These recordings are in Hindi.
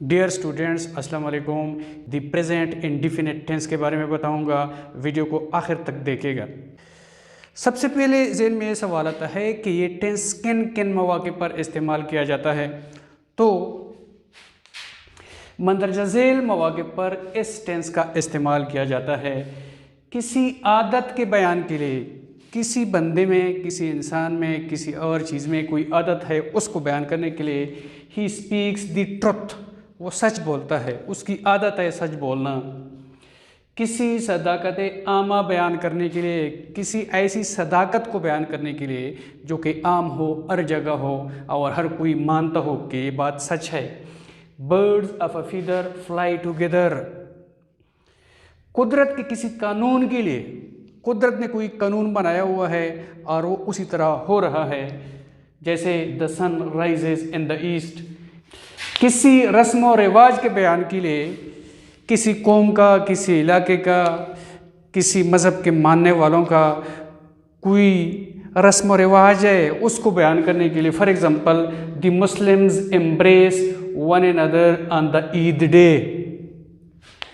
डियर स्टूडेंट्स, अस्सलाम वालेकुम। द प्रेजेंट इंडिफिनिट टेंस के बारे में बताऊंगा, वीडियो को आखिर तक देखिएगा। सबसे पहले ज़हन में ये सवाल आता है कि ये टेंस किन किन मौक़े पर इस्तेमाल किया जाता है। तो मंदरजा झेल मौक़े पर इस टेंस का इस्तेमाल किया जाता है किसी आदत के बयान के लिए। किसी बंदे में, किसी इंसान में, किसी और चीज़ में कोई आदत है, उसको बयान करने के लिए ही स्पीक्स द ट्रुथ, वो सच बोलता है, उसकी आदत है सच बोलना। किसी सदाकत आमा बयान करने के लिए, किसी ऐसी सदाकत को बयान करने के लिए जो कि आम हो, हर जगह हो और हर कोई मानता हो कि ये बात सच है। Birds of a feather fly together, कुदरत के किसी कानून के लिए, कुदरत ने कोई कानून बनाया हुआ है और वो उसी तरह हो रहा है, जैसे the sun rises in the east. किसी रस्म और रिवाज के बयान के लिए, किसी कौम का, किसी इलाके का, किसी मज़हब के मानने वालों का कोई रस्म और रिवाज है, उसको बयान करने के लिए, for example the Muslims embrace one another on the Eid day.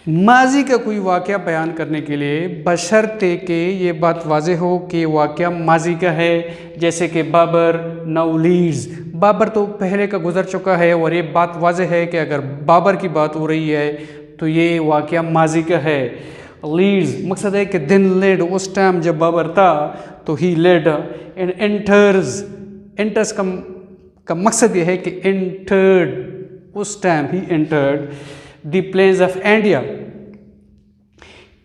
माजी का कोई वाक़या बयान करने के लिए बशर्ते कि ये बात वाज़े हो कि वाक़या माजी का है, जैसे कि बाबर नाउ लीड्स, बाबर तो पहले का गुजर चुका है और ये बात वाज़े है कि अगर बाबर की बात हो रही है तो ये वाक़या माजी का है। लीड्स मकसद है कि दिन लेड, उस टाइम जब बाबर था तो ही लेड। एंड एंटर्स, एंटर्स का मकसद ये है कि एंटर्ड, उस टाइम ही entered the plains of India.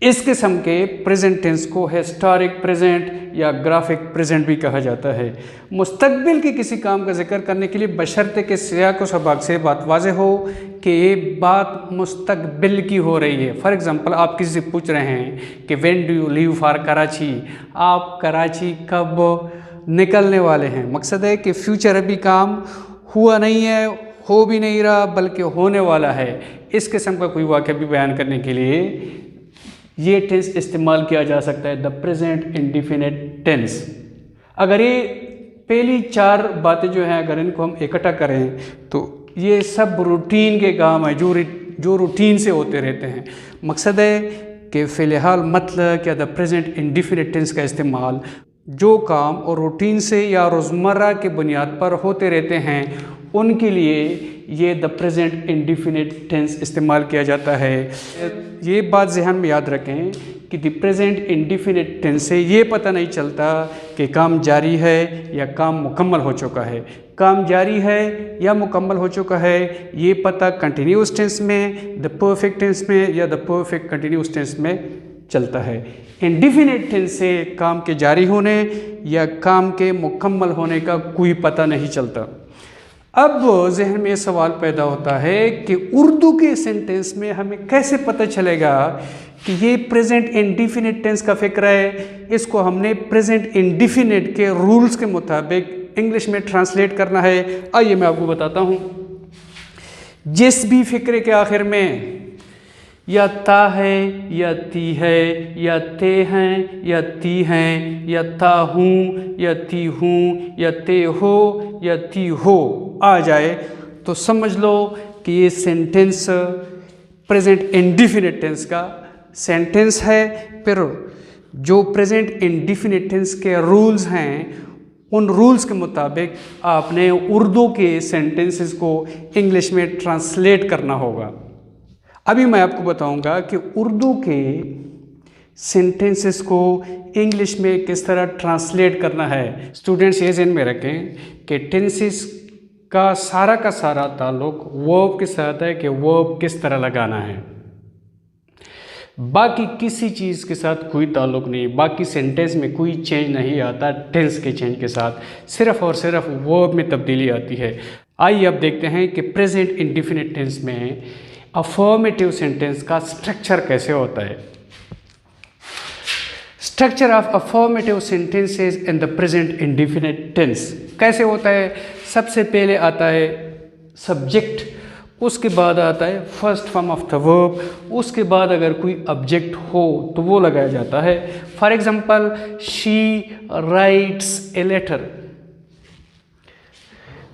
इस किस्म के प्रेजेंट टेंस को हिस्टोरिक प्रेजेंट या ग्राफिक प्रेजेंट भी कहा जाता है। मुस्तकबिल के किसी काम का जिक्र करने के लिए बशर्ते के सियाक व सबाक से बात वाज़े हो कि ये बात मुस्तकबिल की हो रही है। फॉर एग्ज़ाम्पल आप किसी से पूछ रहे हैं कि when do you leave for Karachi, आप कराची कब निकलने वाले हैं। मकसद है कि फ्यूचर अभी काम हुआ नहीं है, हो भी नहीं रहा, बल्कि होने वाला है। इस किस्म का कोई वाक़या भी बयान करने के लिए ये टेंस इस्तेमाल किया जा सकता है, द प्रेजेंट इंडिफिनिट टेंस। अगर ये पहली चार बातें जो हैं, अगर इनको हम इकट्ठा करें तो ये सब रूटीन के काम है जो रूटीन से होते रहते हैं। मकसद है कि फ़िलहाल मतलब या द प्रेजेंट इंडिफिनिट टेंस का इस्तेमाल जो काम और रूटीन से या रोज़मर्रा के बुनियाद पर होते रहते हैं उनके लिए ये द प्रेजेंट इंडिफिनिट टेंस इस्तेमाल किया जाता है। ये बात ज़हन में याद रखें कि द प्रेजेंट इंडिफिनिट टेंस से ये पता नहीं चलता कि काम जारी है या काम मुकम्मल हो चुका है। काम जारी है या मुकम्मल हो चुका है ये पता कंटिन्यूस टेंस में, द परफेक्ट टेंस में या द परफेक्ट कंटिन्यूस टेंस में चलता है। इंडिफिनिट टेंस से काम के जारी होने या काम के मुकम्मल होने का कोई पता नहीं चलता। अब जहन में सवाल पैदा होता है कि उर्दू के सेंटेंस में हमें कैसे पता चलेगा कि ये प्रेजेंट इंडिफिनिट टेंस का फ़िक्र है। इसको हमने प्रेजेंट इंडिफिनिट के रूल्स के मुताबिक इंग्लिश में ट्रांसलेट करना है। आइए मैं आपको बताता हूँ। जिस भी फ़िक्रे के आखिर में या ता है या ती है या ते हैं या ती हैं या ता हूँ या ती हूँ या ते हो या ती हो आ जाए तो समझ लो कि ये सेंटेंस प्रेजेंट इंडिफिनिट टेंस का सेंटेंस है। फिर जो प्रेजेंट इंडिफिनिट टेंस के रूल्स हैं उन रूल्स के मुताबिक आपने उर्दू के सेंटेंसेस को इंग्लिश में ट्रांसलेट करना होगा। अभी मैं आपको बताऊंगा कि उर्दू के सेंटेंसेस को इंग्लिश में किस तरह ट्रांसलेट करना है। स्टूडेंट्स ये ज़हन में रखें कि टेंसेस का सारा ताल्लुक वर्ब के साथ है कि वर्ब किस तरह लगाना है, बाकी किसी चीज़ के साथ कोई ताल्लुक नहीं। बाकी सेंटेंस में कोई चेंज नहीं आता टेंस के चेंज के साथ, सिर्फ और सिर्फ वर्ब में तब्दीली आती है। आइए अब देखते हैं कि प्रेजेंट इंडिफिनिट टेंस में अफर्मेटिव सेंटेंस का स्ट्रक्चर कैसे होता है। Structure of affirmative sentences in the present indefinite tense कैसे होता है। सबसे पहले आता है सब्जेक्ट, उसके बाद आता है first form of the verb, उसके बाद अगर कोई ऑब्जेक्ट हो तो वो लगाया जाता है। For example she writes a letter,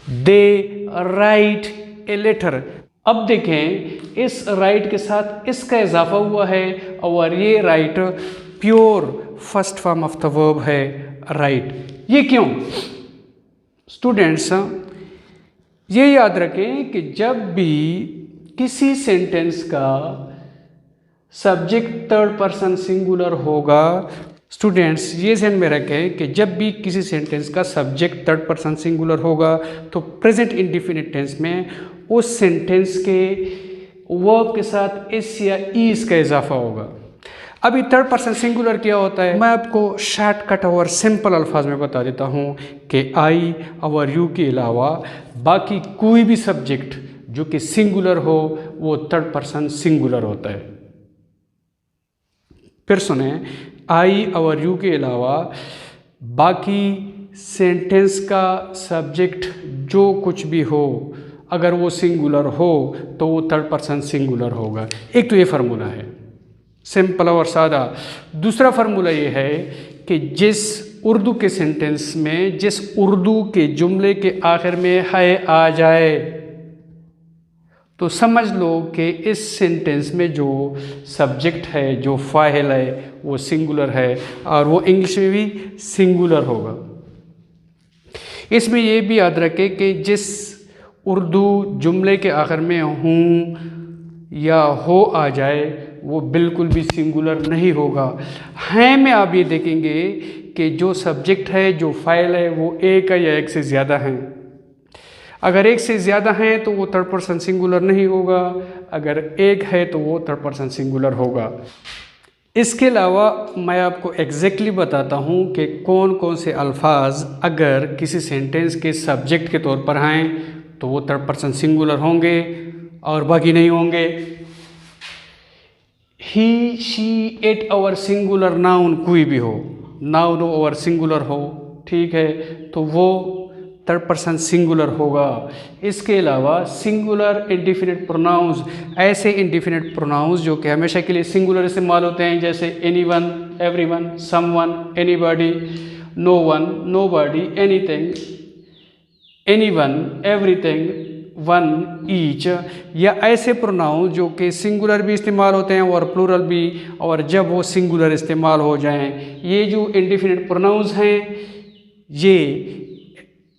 they write a letter. अब देखें इस राइट के साथ इसका इजाफा हुआ है और ये right pure first form of the verb है राइट। ये क्यों? स्टूडेंट्स ये याद रखें कि जब भी किसी सेंटेंस का सब्जेक्ट थर्ड पर्सन सिंगुलर होगा, स्टूडेंट्स ये ध्यान में रखें कि जब भी किसी सेंटेंस का सब्जेक्ट थर्ड पर्सन सिंगुलर होगा तो प्रेजेंट इंडेफिनिट टेंस में उस सेंटेंस के वर्ब के साथ एस या ईज का इजाफा होगा। अभी थर्ड पर्सन सिंगुलर क्या होता है मैं आपको शॉर्टकट और सिंपल अल्फाज में बता देता हूँ कि आई और यू के अलावा बाकी कोई भी सब्जेक्ट जो कि सिंगुलर हो वो थर्ड पर्सन सिंगुलर होता है। फिर सुने, आई और यू के अलावा बाकी सेंटेंस का सब्जेक्ट जो कुछ भी हो अगर वो सिंगुलर हो तो वो थर्ड पर्सन सिंगुलर होगा। एक तो ये फार्मूला है सिंपल और सादा। दूसरा फार्मूला ये है कि जिस उर्दू के सेंटेंस में जिस उर्दू के जुमले के आखिर में है आ जाए तो समझ लो कि इस सेंटेंस में जो सब्जेक्ट है जो फाइल है वो सिंगुलर है और वो इंग्लिश में भी सिंगुलर होगा। इसमें ये भी याद रखें कि जिस उर्दू जुमले के आखिर में हूँ या हो आ जाए वो बिल्कुल भी सिंगुलर नहीं होगा। हैं में आप ये देखेंगे कि जो सब्जेक्ट है जो फाइल है वो एक है या एक से ज़्यादा हैं। अगर एक से ज़्यादा हैं तो वो थर्ड पर्सन सिंगुलर नहीं होगा, अगर एक है तो वो थर्ड पर्सन सिंगुलर होगा। इसके अलावा मैं आपको एग्जैक्टली बताता हूँ कि कौन कौन से अल्फाज अगर किसी सेंटेंस के सब्जेक्ट के तौर पर आएँ तो वो थर्ड पर्सन सिंगुलर होंगे और बाकी नहीं होंगे। ही शी इट और सिंगुलर नाउन कोई भी हो, नाउन और सिंगुलर हो, ठीक है, तो वो थर्ड पर्सन सिंगुलर होगा। इसके अलावा सिंगुलर इंडिफिनिट प्रोनाउंस, ऐसे इंडिफिनिट प्रोनाउंस जो कि हमेशा के लिए सिंगुलर इस्तेमाल होते हैं जैसे anyone, everyone, someone, anybody, no one, nobody, anything, anyone, everything, one, each, या ऐसे प्रोनाउन जो कि सिंगुलर भी इस्तेमाल होते हैं और प्लूरल भी, और जब वो सिंगुलर इस्तेमाल हो जाएं, ये जो इंडिफिनिट प्रोनाउंस हैं ये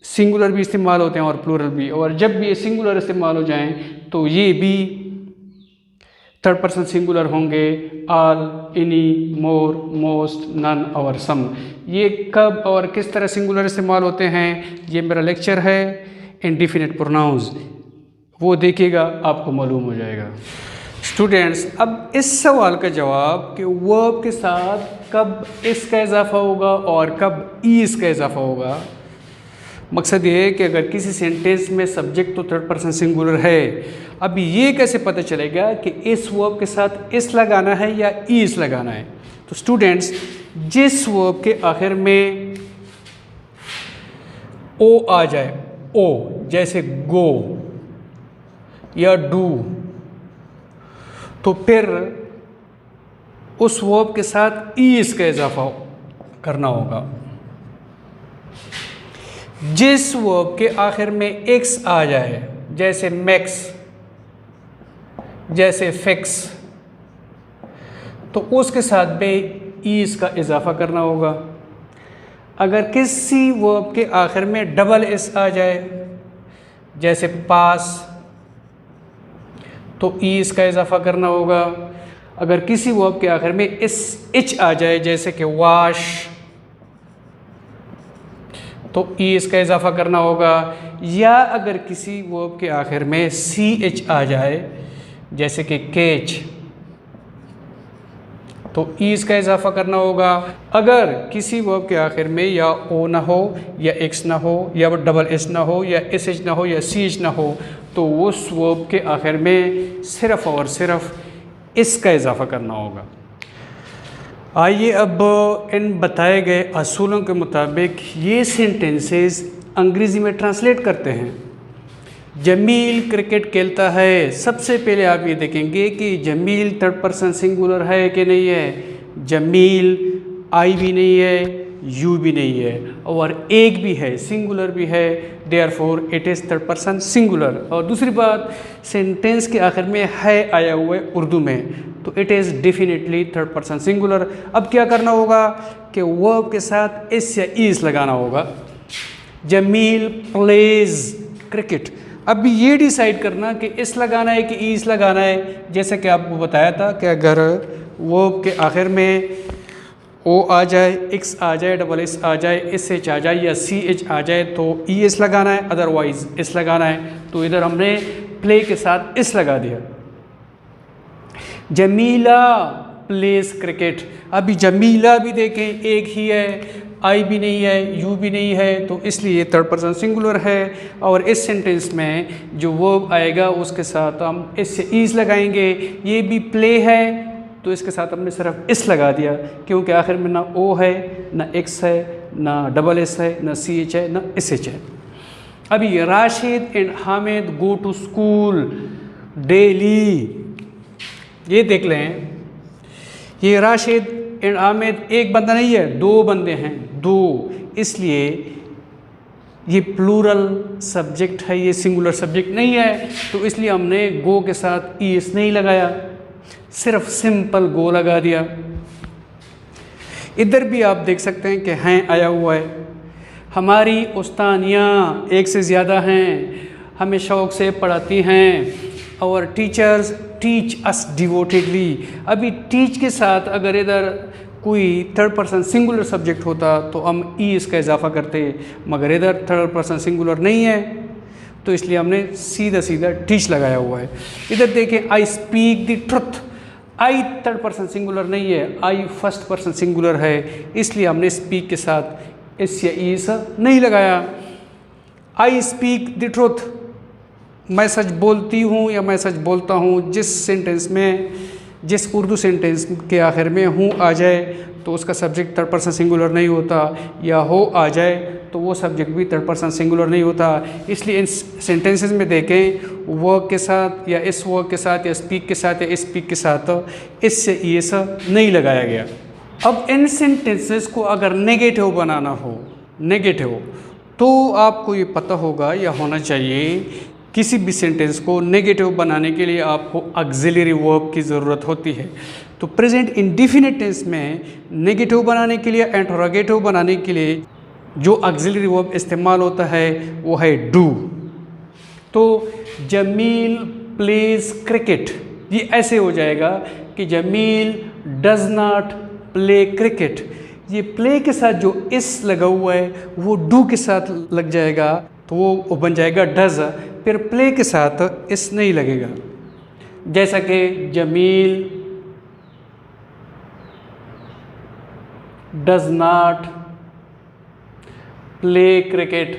सिंगुलर भी इस्तेमाल होते हैं और प्लूरल भी, और जब भी ये सिंगुलर इस्तेमाल हो जाएं तो ये भी थर्ड पर्सन सिंगुलर होंगे। ऑल, एनी, मोर, मोस्ट, नन और सम। ये कब और किस तरह सिंगुलर इस्तेमाल होते हैं ये मेरा लेक्चर है इंडिफिनिट प्रोनाउंस, वो देखिएगा आपको मालूम हो जाएगा। स्टूडेंट्स अब इस सवाल का जवाब कि वर्ब के साथ कब इसका इजाफा होगा और कब ईज का इजाफा होगा, मकसद ये है कि अगर किसी सेंटेंस में सब्जेक्ट तो थर्ड पर्सन सिंगुलर है, अभी ये कैसे पता चलेगा कि इस वर्ब के साथ इस लगाना है या ईज लगाना है। तो स्टूडेंट्स जिस वर्ब के आखिर में ओ आ जाए, ओ जैसे गो या डू, तो फिर उस वर्ब के साथ ईज का इजाफा करना होगा। जिस वर्ब के आखिर में एक्स आ जाए जैसे मैक्स, जैसे फिक्स, तो उसके साथ में ईज का इजाफा करना होगा। अगर किसी वर्ब के आखिर में डबल एस आ जाए जैसे पास, तो ईज का इजाफा करना होगा। अगर किसी वर्ब के आखिर में एच आ जाए जैसे कि वॉश, तो ईज का इजाफा करना होगा। या अगर किसी वर्ब के आखिर में सी एच आ जाए जैसे कि कैच, तो ईज का इजाफा करना होगा। अगर किसी वर्ब के आखिर में या ओ ना हो या एक्स ना हो या डबल एस ना हो या एस एच ना हो या सी एच ना हो, तो उस वर्ब के आखिर में सिर्फ और सिर्फ इसका इजाफा करना होगा। आइए अब इन बताए गए असूलों के मुताबिक ये सेंटेंसेस अंग्रेज़ी में ट्रांसलेट करते हैं। जमील क्रिकेट खेलता है, सबसे पहले आप ये देखेंगे कि जमील थर्ड पर्सन सिंगुलर है कि नहीं है। जमील आई भी नहीं है, यू भी नहीं है, और एक भी है, सिंगुलर भी है, therefore it is third person singular. और दूसरी बात, सेंटेंस के आखिर में है आया हुआ है उर्दू में, तो it is definitely third person singular. अब क्या करना होगा कि वर्ब के साथ इस या इज लगाना होगा। Jamil plays cricket. अब ये डिसाइड करना कि इस लगाना है कि ईज लगाना है। जैसे कि आपको बताया था कि अगर वर्ब के आखिर में ओ आ जाए, एक्स आ जाए, डबल एस आ जाए, एस एच आ जाए या सी एच आ जाए तो ई एस लगाना है, अदरवाइज एस लगाना है। तो इधर हमने प्ले के साथ इस लगा दिया। Jamila place cricket. अभी जमीला भी देखें एक ही है, आई भी नहीं है, यू भी नहीं है, तो इसलिए थर्ड पर्सन सिंगुलर है। और इस सेंटेंस में जो वर्ब आएगा उसके साथ हम इससे ईज लगाएंगे। ये भी प्ले है तो इसके साथ हमने सिर्फ इस लगा दिया, क्योंकि आखिर में ना ओ है, ना एक्स है, ना डबल एस है, ना सी एच है, ना एस एच है। अभी Rashid and Hamid go to school daily. ये देख लें, ये राशिद एंड हामिद एक बंदा नहीं है, दो बंदे हैं, दो, इसलिए ये प्लूरल सब्जेक्ट है, ये सिंगुलर सब्जेक्ट नहीं है, तो इसलिए हमने गो के साथ ई एस नहीं लगाया, सिर्फ सिंपल गो लगा दिया। इधर भी आप देख सकते हैं कि हैं आया हुआ है। हमारी उस्तानियाँ एक से ज़्यादा हैं, हमें शौक़ से पढ़ाती हैं, और टीचर्स टीच अस डिवोटेडली। अभी टीच के साथ अगर इधर कोई थर्ड पर्सन सिंगुलर सब्जेक्ट होता तो हम ई इसका इजाफा करते, मगर इधर थर्ड पर्सन सिंगुलर नहीं है, तो इसलिए हमने सीधा सीधा टीच लगाया हुआ है। इधर देखें, आई speak the truth. I third person singular नहीं है, आई फर्स्ट पर्सन सिंगुलर है, इसलिए हमने स्पीक के साथ एस या ई नहीं लगाया। आई स्पीक द ट्रुथ, मैं सच बोलती हूँ या मैं सच बोलता हूँ। जिस सेंटेंस में, जिस उर्दू सेंटेंस के आखिर में हूँ आ जाए तो उसका सब्जेक्ट थर्ड पर्सन सिंगुलर नहीं होता, या हो आ जाए तो वो सब्जेक्ट भी थर्ड पर्सन सिंगुलर नहीं होता। इसलिए इन सेंटेंसेस में देखें, वर्क के साथ या इस वर्क के साथ या स्पीक के साथ या स्पीक के साथ इससे ये सब नहीं लगाया गया। अब इन सेंटेंसेस को अगर नेगेटिव बनाना हो, नेगेटिव, तो आपको ये पता होगा या होना चाहिए, किसी भी सेंटेंस को नेगेटिव बनाने के लिए आपको ऑक्सिलरी वर्ब की ज़रूरत होती है। तो प्रेजेंट इंडेफिनिट टेंस में नेगेटिव बनाने के लिए, इंटरोगेटिव बनाने के लिए जो ऑक्सिलरी वर्ब इस्तेमाल होता है वो है डू। तो जमील प्लेज क्रिकेट, ये ऐसे हो जाएगा कि Jamil does not play cricket. ये प्ले के साथ जो इस लगा हुआ है वो डू के साथ लग जाएगा, तो वो बन जाएगा डज। फिर प्ले के साथ इस नहीं लगेगा, जैसा कि Jamil does not play cricket.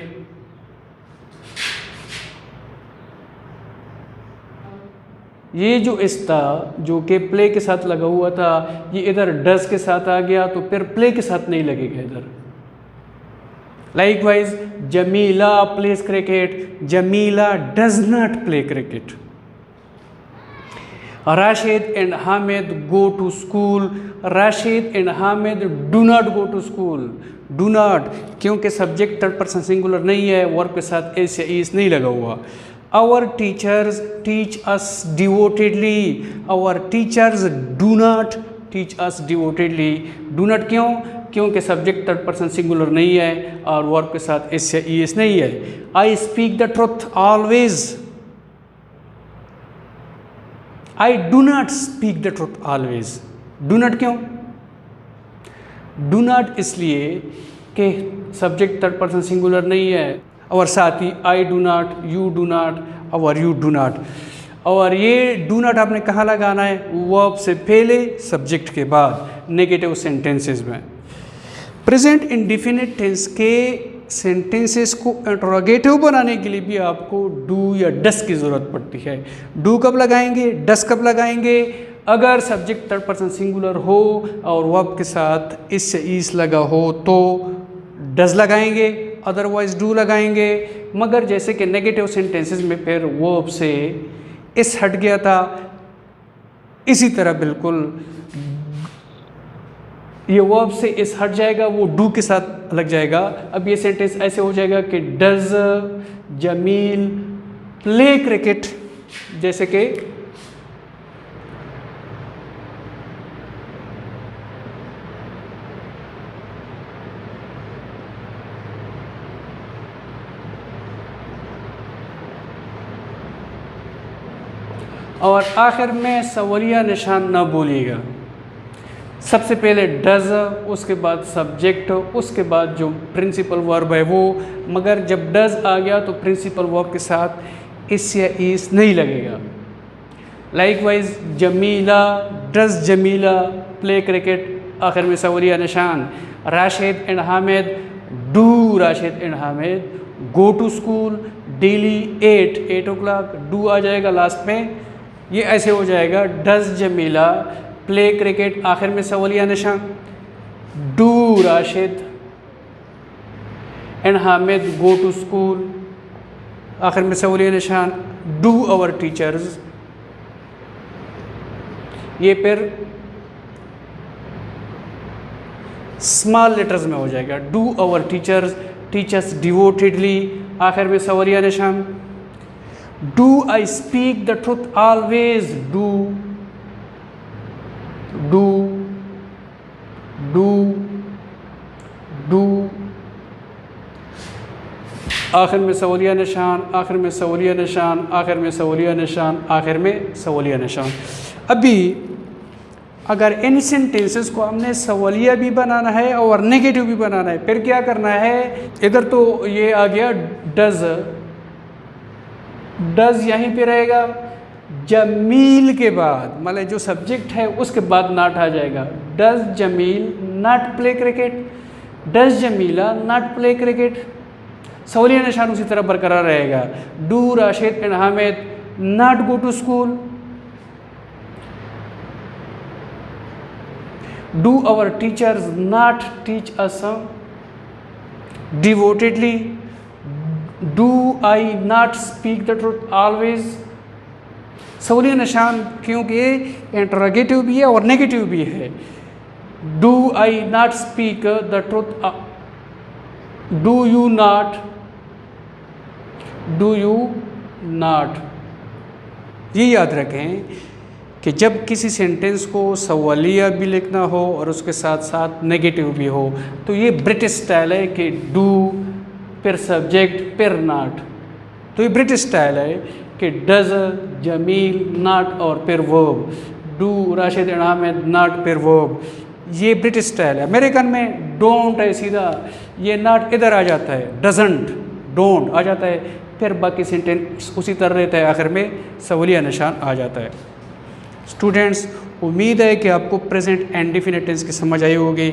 ये जो इस था जो कि प्ले के साथ लगा हुआ था, ये इधर डज के साथ आ गया, तो फिर प्ले के साथ नहीं लगेगा इधर। Likewise Jamila plays cricket, Jamila does not play cricket. Rashid and Hamid go to school, Rashid and Hamid do not go to school. Do not, क्योंकि सब्जेक्ट थर्ड पर्सन सिंगुलर नहीं है, वर्ब के साथ एस या ईस नहीं लगा हुआ। Our teachers teach us devotedly, our teachers do not teach us devotedly. Do not क्यों? क्योंकि सब्जेक्ट थर्ड पर्सन सिंगुलर नहीं है और वर्ब के साथ एस या ई एस नहीं है। आई speak the truth always, I do not speak the truth always. Do not क्यों? डू नॉट इसलिए कि सब्जेक्ट थर्ड पर्सन सिंगुलर नहीं है, और साथ ही I do not, you do not, और यू डू नॉट। और ये डू नॉट आपने कहाँ लगाना है? वर्ब से पहले, सब्जेक्ट के बाद, नेगेटिव सेंटेंसेस में। प्रेजेंट इंडेफिनिट टेंस के सेंटेंसेस को इंटरोगेटिव बनाने के लिए भी आपको डू या डस की ज़रूरत पड़ती है। डू कब लगाएंगे, डस कब लगाएंगे? अगर सब्जेक्ट थर्ड पर्सन सिंगुलर हो और वर्ब के साथ इस से ईस लगा हो तो डस लगाएंगे, अदरवाइज डू लगाएंगे। मगर जैसे कि नेगेटिव सेंटेंसेस में फिर वर्ब से इस हट गया था, इसी तरह बिल्कुल ये वर्ब से इस हट जाएगा, वो डू के साथ लग जाएगा। अब ये सेंटेंस ऐसे हो जाएगा कि डज जमील प्ले क्रिकेट, जैसे कि और आखिर में सवालिया निशान ना बोलिएगा। सबसे पहले डज, उसके बाद सब्जेक्ट, उसके बाद जो प्रिंसिपल वर्ब है वो। मगर जब डज आ गया तो प्रिंसिपल वर्ब के साथ इस या इस नहीं लगेगा। Likewise Jamila does Jamila play cricket, आखिर में सवालिया निशान। Rashid and Hamid do Rashid and Hamid go to school daily 8 o'clock, do आ जाएगा लास्ट में। ये ऐसे हो जाएगा डज जमीला प्ले क्रिकेट, आखिर में सवालिया निशान। Do Rashid and Hamid go to school, आखिर में सवालिया निशान। डू आवर टीचर्स, ये फिर स्मॉल लेटर्स में हो जाएगा। Do our teachers teachers devotedly, आखिर में सवालिया निशान। Do I speak the truth always, do do do do, आखिर में सवालिया निशान, आखिर में सवालिया निशान, आखिर में सवालिया निशान, आखिर में सवालिया निशान। अभी अगर इन सेंटेंसेस को हमने सवालिया भी बनाना है और नेगेटिव भी बनाना है, फिर क्या करना है? इधर तो ये आ गया डज, डज यहीं पे रहेगा। जमील के बाद मतलब जो सब्जेक्ट है उसके बाद नॉट आ जाएगा। Does Jamil not play cricket, does Jamila not play cricket, सवालिया निशान उसी तरह बरकरार रहेगा। Do Rashid and Hamid not go to school, do our teachers not teach us devotedly, do I not speak the truth always. सवालिया निशान क्योंकि इंटरोगेटिव भी है और नेगेटिव भी है। Do I not speak the truth, do you not, do you not. ये याद रखें कि जब किसी सेंटेंस को सवालिया भी लिखना हो और उसके साथ साथ नेगेटिव भी हो तो ये ब्रिटिश स्टाइल है कि डू फिर सब्जेक्ट फिर नॉट। तो ये ब्रिटिश स्टाइल है कि डज जमील नॉट और फिर verb, do Rashid and Hamid not फिर वर्ब। ये ब्रिटिश स्टाइल है। अमेरिकन में डोंट है सीधा, ये नॉट इधर आ जाता है, डजंट डोंट आ जाता है, फिर बाकी सेंटेंस उसी तरह रहता है, आखिर में सवालिया निशान आ जाता है। स्टूडेंट्स, उम्मीद है कि आपको प्रेजेंट एंड डेफिनेट टेंस की समझ आई होगी।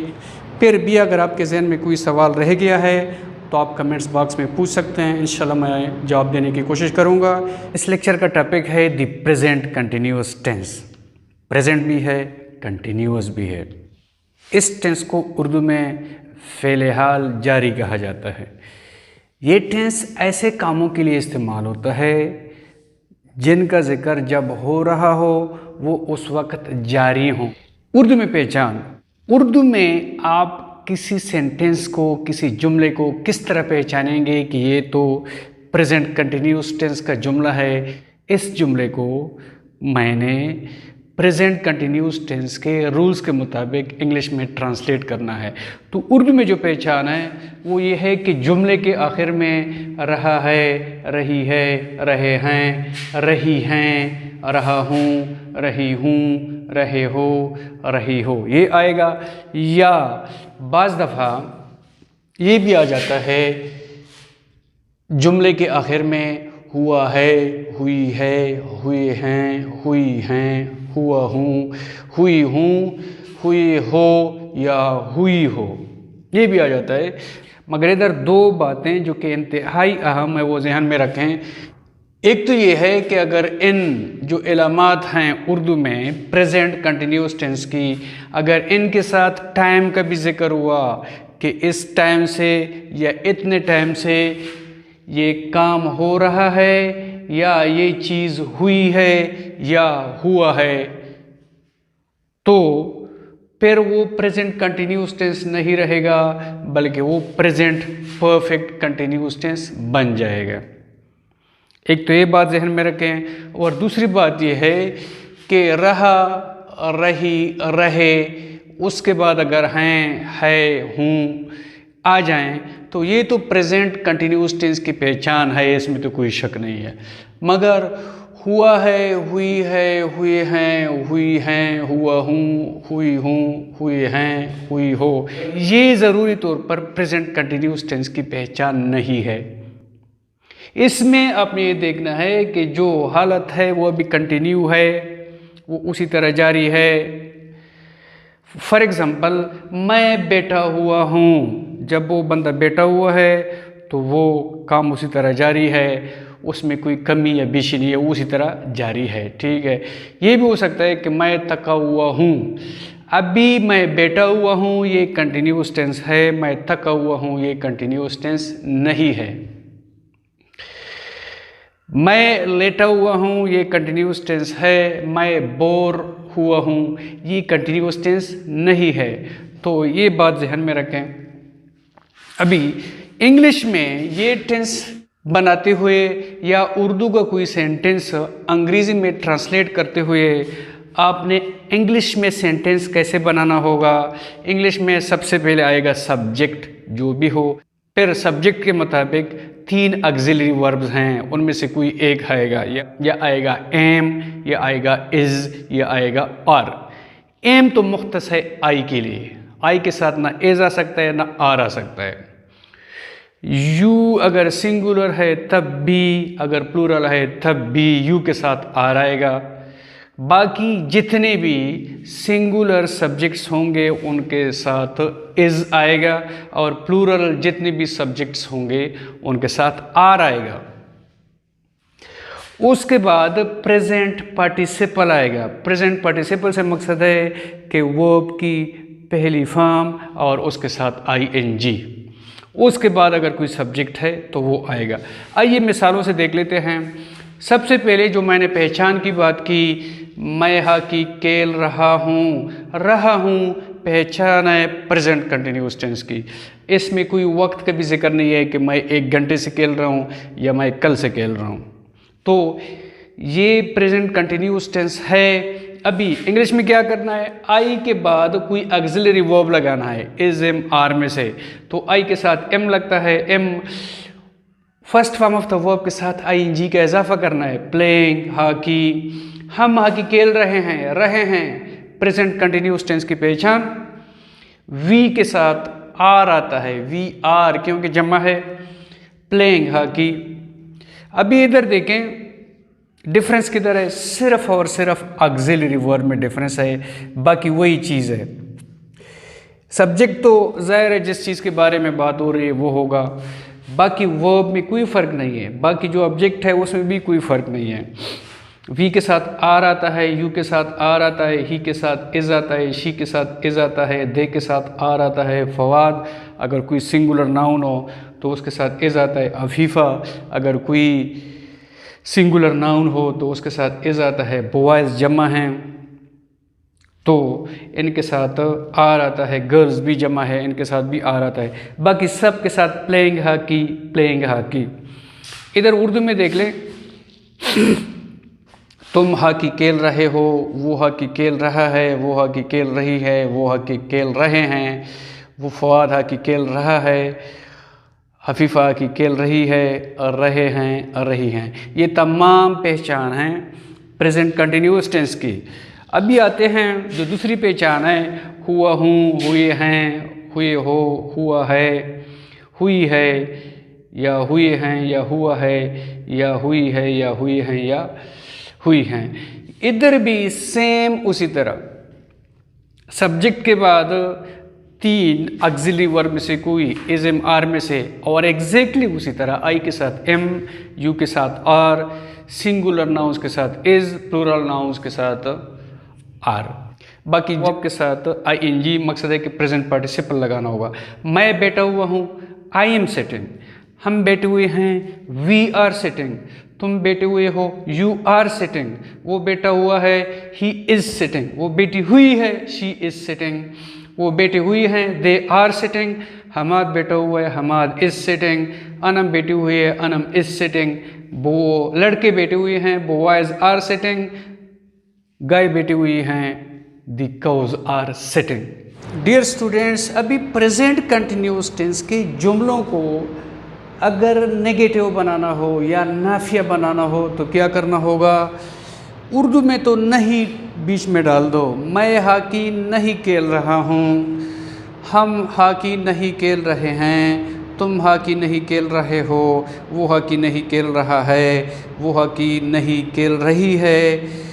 फिर भी अगर आपके जहन में कोई सवाल रह गया है तो आप कमेंट्स बॉक्स में पूछ सकते हैं, इंशाल्लाह मैं जवाब देने की कोशिश करूंगा। इस लेक्चर का टॉपिक है the present continuous tense. Present भी है, कंटिन्यूअस भी है। इस टेंस को उर्दू में फ़ेल हाल जारी कहा जाता है। ये टेंस ऐसे कामों के लिए इस्तेमाल होता है जिनका जिक्र जब हो रहा हो वो उस वक्त जारी हो। उर्दू में पहचान, उर्दू में आप किसी सेंटेंस को, किसी जुमले को किस तरह पहचानेंगे कि ये तो प्रेजेंट कंटिन्यूअस टेंस का जुमला है। इस जुमले को मैंने प्रेजेंट कंटिन्यूअस टेंस के रूल्स के मुताबिक इंग्लिश में ट्रांसलेट करना है। तो उर्दू में जो पहचान है वो ये है कि जुमले के आखिर में रहा है, रही है, रहे हैं, रही हैं, रहा हूँ, रही हूँ, रहे हो, रही हो, ये आएगा। या बाज़ दफ़ा ये भी आ जाता है जुमले के आखिर में हुआ है, हुई है, हुए हैं, हुई हैं, हुआ हूँ, हुई हूँ, हुई हो या हुई हो, ये भी आ जाता है। मगर इधर दो बातें जो कि इंतहाई अहम है वो जहन में रखें। एक तो ये है कि अगर इन जो इलामात हैं उर्दू में प्रेजेंट कंटिन्यूअस टेंस की, अगर इनके साथ टाइम का भी जिक्र हुआ कि इस टाइम से या इतने टाइम से ये काम हो रहा है या ये चीज़ हुई है या हुआ है, तो फिर वो प्रेजेंट कंटिन्यूस टेंस नहीं रहेगा, बल्कि वो प्रेजेंट परफेक्ट कंटिन्यूस टेंस बन जाएगा। एक तो ये बात ज़हन में रखें, और दूसरी बात ये है कि रहा, रही, रहे, उसके बाद अगर हैं, है, हूँ आ जाएं तो ये तो प्रेजेंट कंटिन्यूस टेंस की पहचान है, इसमें तो कोई शक नहीं है। मगर हुआ है, हुई है, हुए हैं, हुई हैं, हुआ हूँ, हुई हूँ, हुए हैं, हुई हो, ये ज़रूरी तौर पर प्रेजेंट कंटिन्यूस टेंस की पहचान नहीं है। इसमें आपने ये देखना है कि जो हालत है वो अभी कंटिन्यू है, वो उसी तरह जारी है। फॉर एग्ज़ाम्पल, मैं बैठा हुआ हूँ, जब वो बंदा बैठा हुआ है तो वो काम उसी तरह जारी है, उसमें कोई कमी या बेशी नहीं है, उसी तरह जारी है। ठीक है। ये भी हो सकता है कि मैं थका हुआ हूँ, अभी मैं बैठा हुआ हूँ, ये कंटिन्यूस टेंस है, मैं थका हुआ हूँ, ये कंटिन्यूस टेंस नहीं है। मैं लेटा हुआ हूँ, ये कंटिन्यूस टेंस है, मैं बोर हुआ हूँ, ये कंटिन्यूस टेंस नहीं है। तो ये बात ध्यान में रखें। अभी इंग्लिश में ये टेंस बनाते हुए या उर्दू का कोई सेंटेंस अंग्रेज़ी में ट्रांसलेट करते हुए आपने इंग्लिश में सेंटेंस कैसे बनाना होगा। इंग्लिश में सबसे पहले आएगा सब्जेक्ट, जो भी हो, फिर सब्जेक्ट के मुताबिक 3 ऑक्सिलरी वर्ब्स हैं, उनमें से कोई एक आएगा, या आएगा एम, या आएगा इज़, या आएगा आर। एम तो मुख्तस है आई के लिए, आई के साथ ना इज़ आ सकता है ना आर आ सकता है। यू अगर सिंगुलर है तब भी, अगर प्लूरल है तब भी यू के साथ आर आएगा। बाकी जितने भी सिंगुलर सब्जेक्ट्स होंगे उनके साथ इज़ आएगा, और प्लूरल जितने भी सब्जेक्ट्स होंगे उनके साथ आर आएगा। उसके बाद प्रेजेंट पार्टिसिपल आएगा। प्रेजेंट पार्टिसिपल से मकसद है कि वर्ब की पहली फॉर्म और उसके साथ आईएनजी। उसके बाद अगर कोई सब्जेक्ट है तो वो आएगा। आइए मिसालों से देख लेते हैं। सबसे पहले जो मैंने पहचान की बात की, मैं हाकी खेल रहा हूँ, पहचान है प्रेजेंट कंटिन्यूस टेंस की। इसमें कोई वक्त का भी जिक्र नहीं है कि मैं 1 घंटे से खेल रहा हूँ या मैं कल से खेल रहा हूँ। तो ये प्रेजेंट कंटिन्यूस टेंस है। अभी इंग्लिश में क्या करना है, आई के बाद कोई ऑक्सिलरी वर्ब लगाना है, इज, एम, आर में से। तो आई के साथ एम लगता है, am first form of the verb के साथ आईएनजी का इजाफा करना है। प्लेइंग हॉकी, हम हॉकी खेल रहे हैं, प्रेजेंट कंटिन्यूस टेंस की पहचान। वी के साथ आर आता है, वी आर, क्योंकि जमा है, प्लेइंग हॉकी। अभी इधर देखें, डिफरेंस किधर है, सिर्फ और सिर्फ ऑक्सिलरी वर्ब में डिफरेंस है, बाकी वही चीज़ है। सब्जेक्ट तो ज़ाहिर है जिस चीज़ के बारे में बात हो रही है वो होगा, बाकी वर्ब में कोई फ़र्क नहीं है, बाकी जो ऑब्जेक्ट है उसमें भी कोई फ़र्क नहीं है। वी के साथ आर आता है, यू के साथ आर आता है, ही के साथ इज़ आता है, शी के साथ इज़ आता है, दे के साथ आर आता है। फवाद अगर कोई सिंगुलर नाउन हो तो उसके साथ इज़ आता है। अफीफ़ा अगर कोई सिंगुलर नाउन हो तो उसके साथ इज़ आता है। बॉयज़ जमा हैं तो इनके साथ आर आता है। गर्ल्स भी जमा है, इनके साथ भी आर आता है। बाकी सब के साथ प्लेइंग हॉकी। इधर उर्दू में देख लें, तुम हॉकी खेल रहे हो, वो हॉकी खेल रहा है, वो हॉकी खेल रही है, वो हॉकी खेल रहे हैं, वो फवाद हॉकी खेल रहा है, हफीफ़ा हॉकी खेल रही है, और रहे हैं और रही हैं। ये तमाम पहचान हैं प्रेजेंट कंटिन्यूअस टेंस की। अभी आते हैं जो दूसरी पहचान है, हुआ हूँ, हुए हैं, हुए हो, हुआ है, हुई है, या हुए हैं, या हुआ है, या हुई है, या हुए हैं, या हुई हैं। इधर भी सेम उसी तरह सब्जेक्ट के बाद 3 ऑक्सिलरी वर्ब में से कोई, इज, एम, आर में से, और एग्जैक्टली उसी तरह आई के साथ एम, यू के साथ आर, सिंगुलर नाउन्स के साथ इज, प्लूरल नाउन्स के साथ आर। बाकी वर्ब के साथ आईएनजी, मकसद है कि प्रेजेंट पार्टिसिपल लगाना होगा। मैं बैठा हुआ हूँ, आई एम सिटिंग। हम बैठे हुए हैं, वी आर सिटिंग। तुम बैठे हुए हो, यू आर सिटिंग। वो बैठा हुआ है, ही इज सिटिंग। वो बैठी हुई है, शी इज सिटिंग। वो बैठे हुई हैं, दे आर सिटिंग। हमाद बैठा हुआ है, हमाद इज सिटिंग। अनम बैठी हुई है, अनम इज सिटिंग। वो लड़के बैठे हुए हैं, बॉयज आर सिटिंग। गाय बैठी हुई हैं, the cows are sitting. Dear students, अभी प्रेजेंट कंटिन्यूस टेंस के जुमलों को अगर नेगेटिव बनाना हो या नाफिया बनाना हो तो क्या करना होगा? उर्दू में तो नहीं बीच में डाल दो। मैं हॉकी नहीं खेल रहा हूँ, हम हॉकी नहीं खेल रहे हैं, तुम हॉकी नहीं खेल रहे हो, वो हॉकी नहीं खेल रहा है, वो हॉकी नहीं खेल रही है,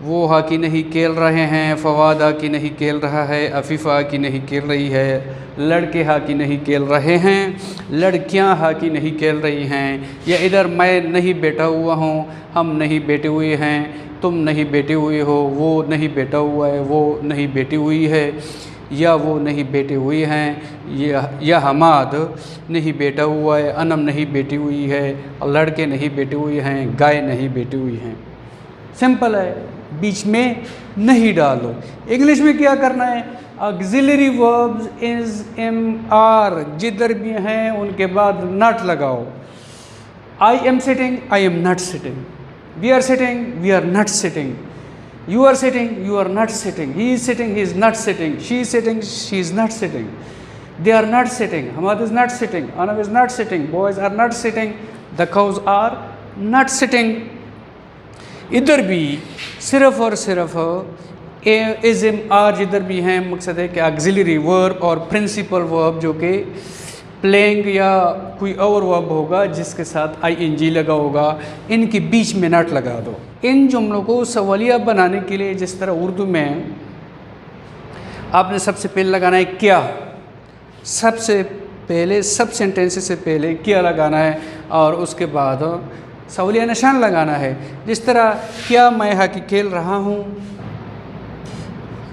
वो हॉकी नहीं खेल रहे हैं, फवाद हॉकी नहीं खेल रहा है, अफीफ़ा हॉकी नहीं खेल रही है, लड़के हॉकी नहीं खेल रहे हैं, लड़कियां हॉकी नहीं खेल रही हैं। या इधर मैं नहीं बैठा हुआ हूँ, हम नहीं बैठे हुए हैं, तुम नहीं बैठे हुए हो, वो नहीं बैठा हुआ है, वो नहीं बैठी हुई है, या वो नहीं बैठे हुए हैं, या हमाद नहीं बैठा हुआ है, अनम नहीं बैठी हुई है, लड़के नहीं बैठे हुए हैं, गाय नहीं बैठी हुई हैं। सिंपल है, बीच में नहीं डालो। इंग्लिश में क्या करना है? Auxiliary verbs is am are जिधर भी हैं उनके बाद नॉट लगाओ। I am sitting, I am not sitting. We are sitting, we are not sitting. You are sitting, you are not sitting. He is sitting, he is not sitting. She is sitting, she is not sitting. They are not sitting. Hamad is not sitting. Anam is not sitting. Boys are not sitting. The cows are not sitting. इधर भी सिर्फ और सिर्फ इज एम आर जिधर भी हैं, मकसद है कि ऑक्सिलरी वर्ब और प्रिंसिपल वर्ब जो कि प्लेइंग या कोई और वर्ब होगा जिसके साथ आईएनजी लगा होगा, इनके बीच में नॉट लगा दो। इन जुमलों को सवालिया बनाने के लिए जिस तरह उर्दू में आपने सबसे पहले लगाना है क्या, सबसे पहले सब सेंटेंसेस से पहले क्या लगाना है और उसके बाद सवालिया निशान लगाना है। जिस तरह क्या मैं हॉकी खेल रहा हूँ,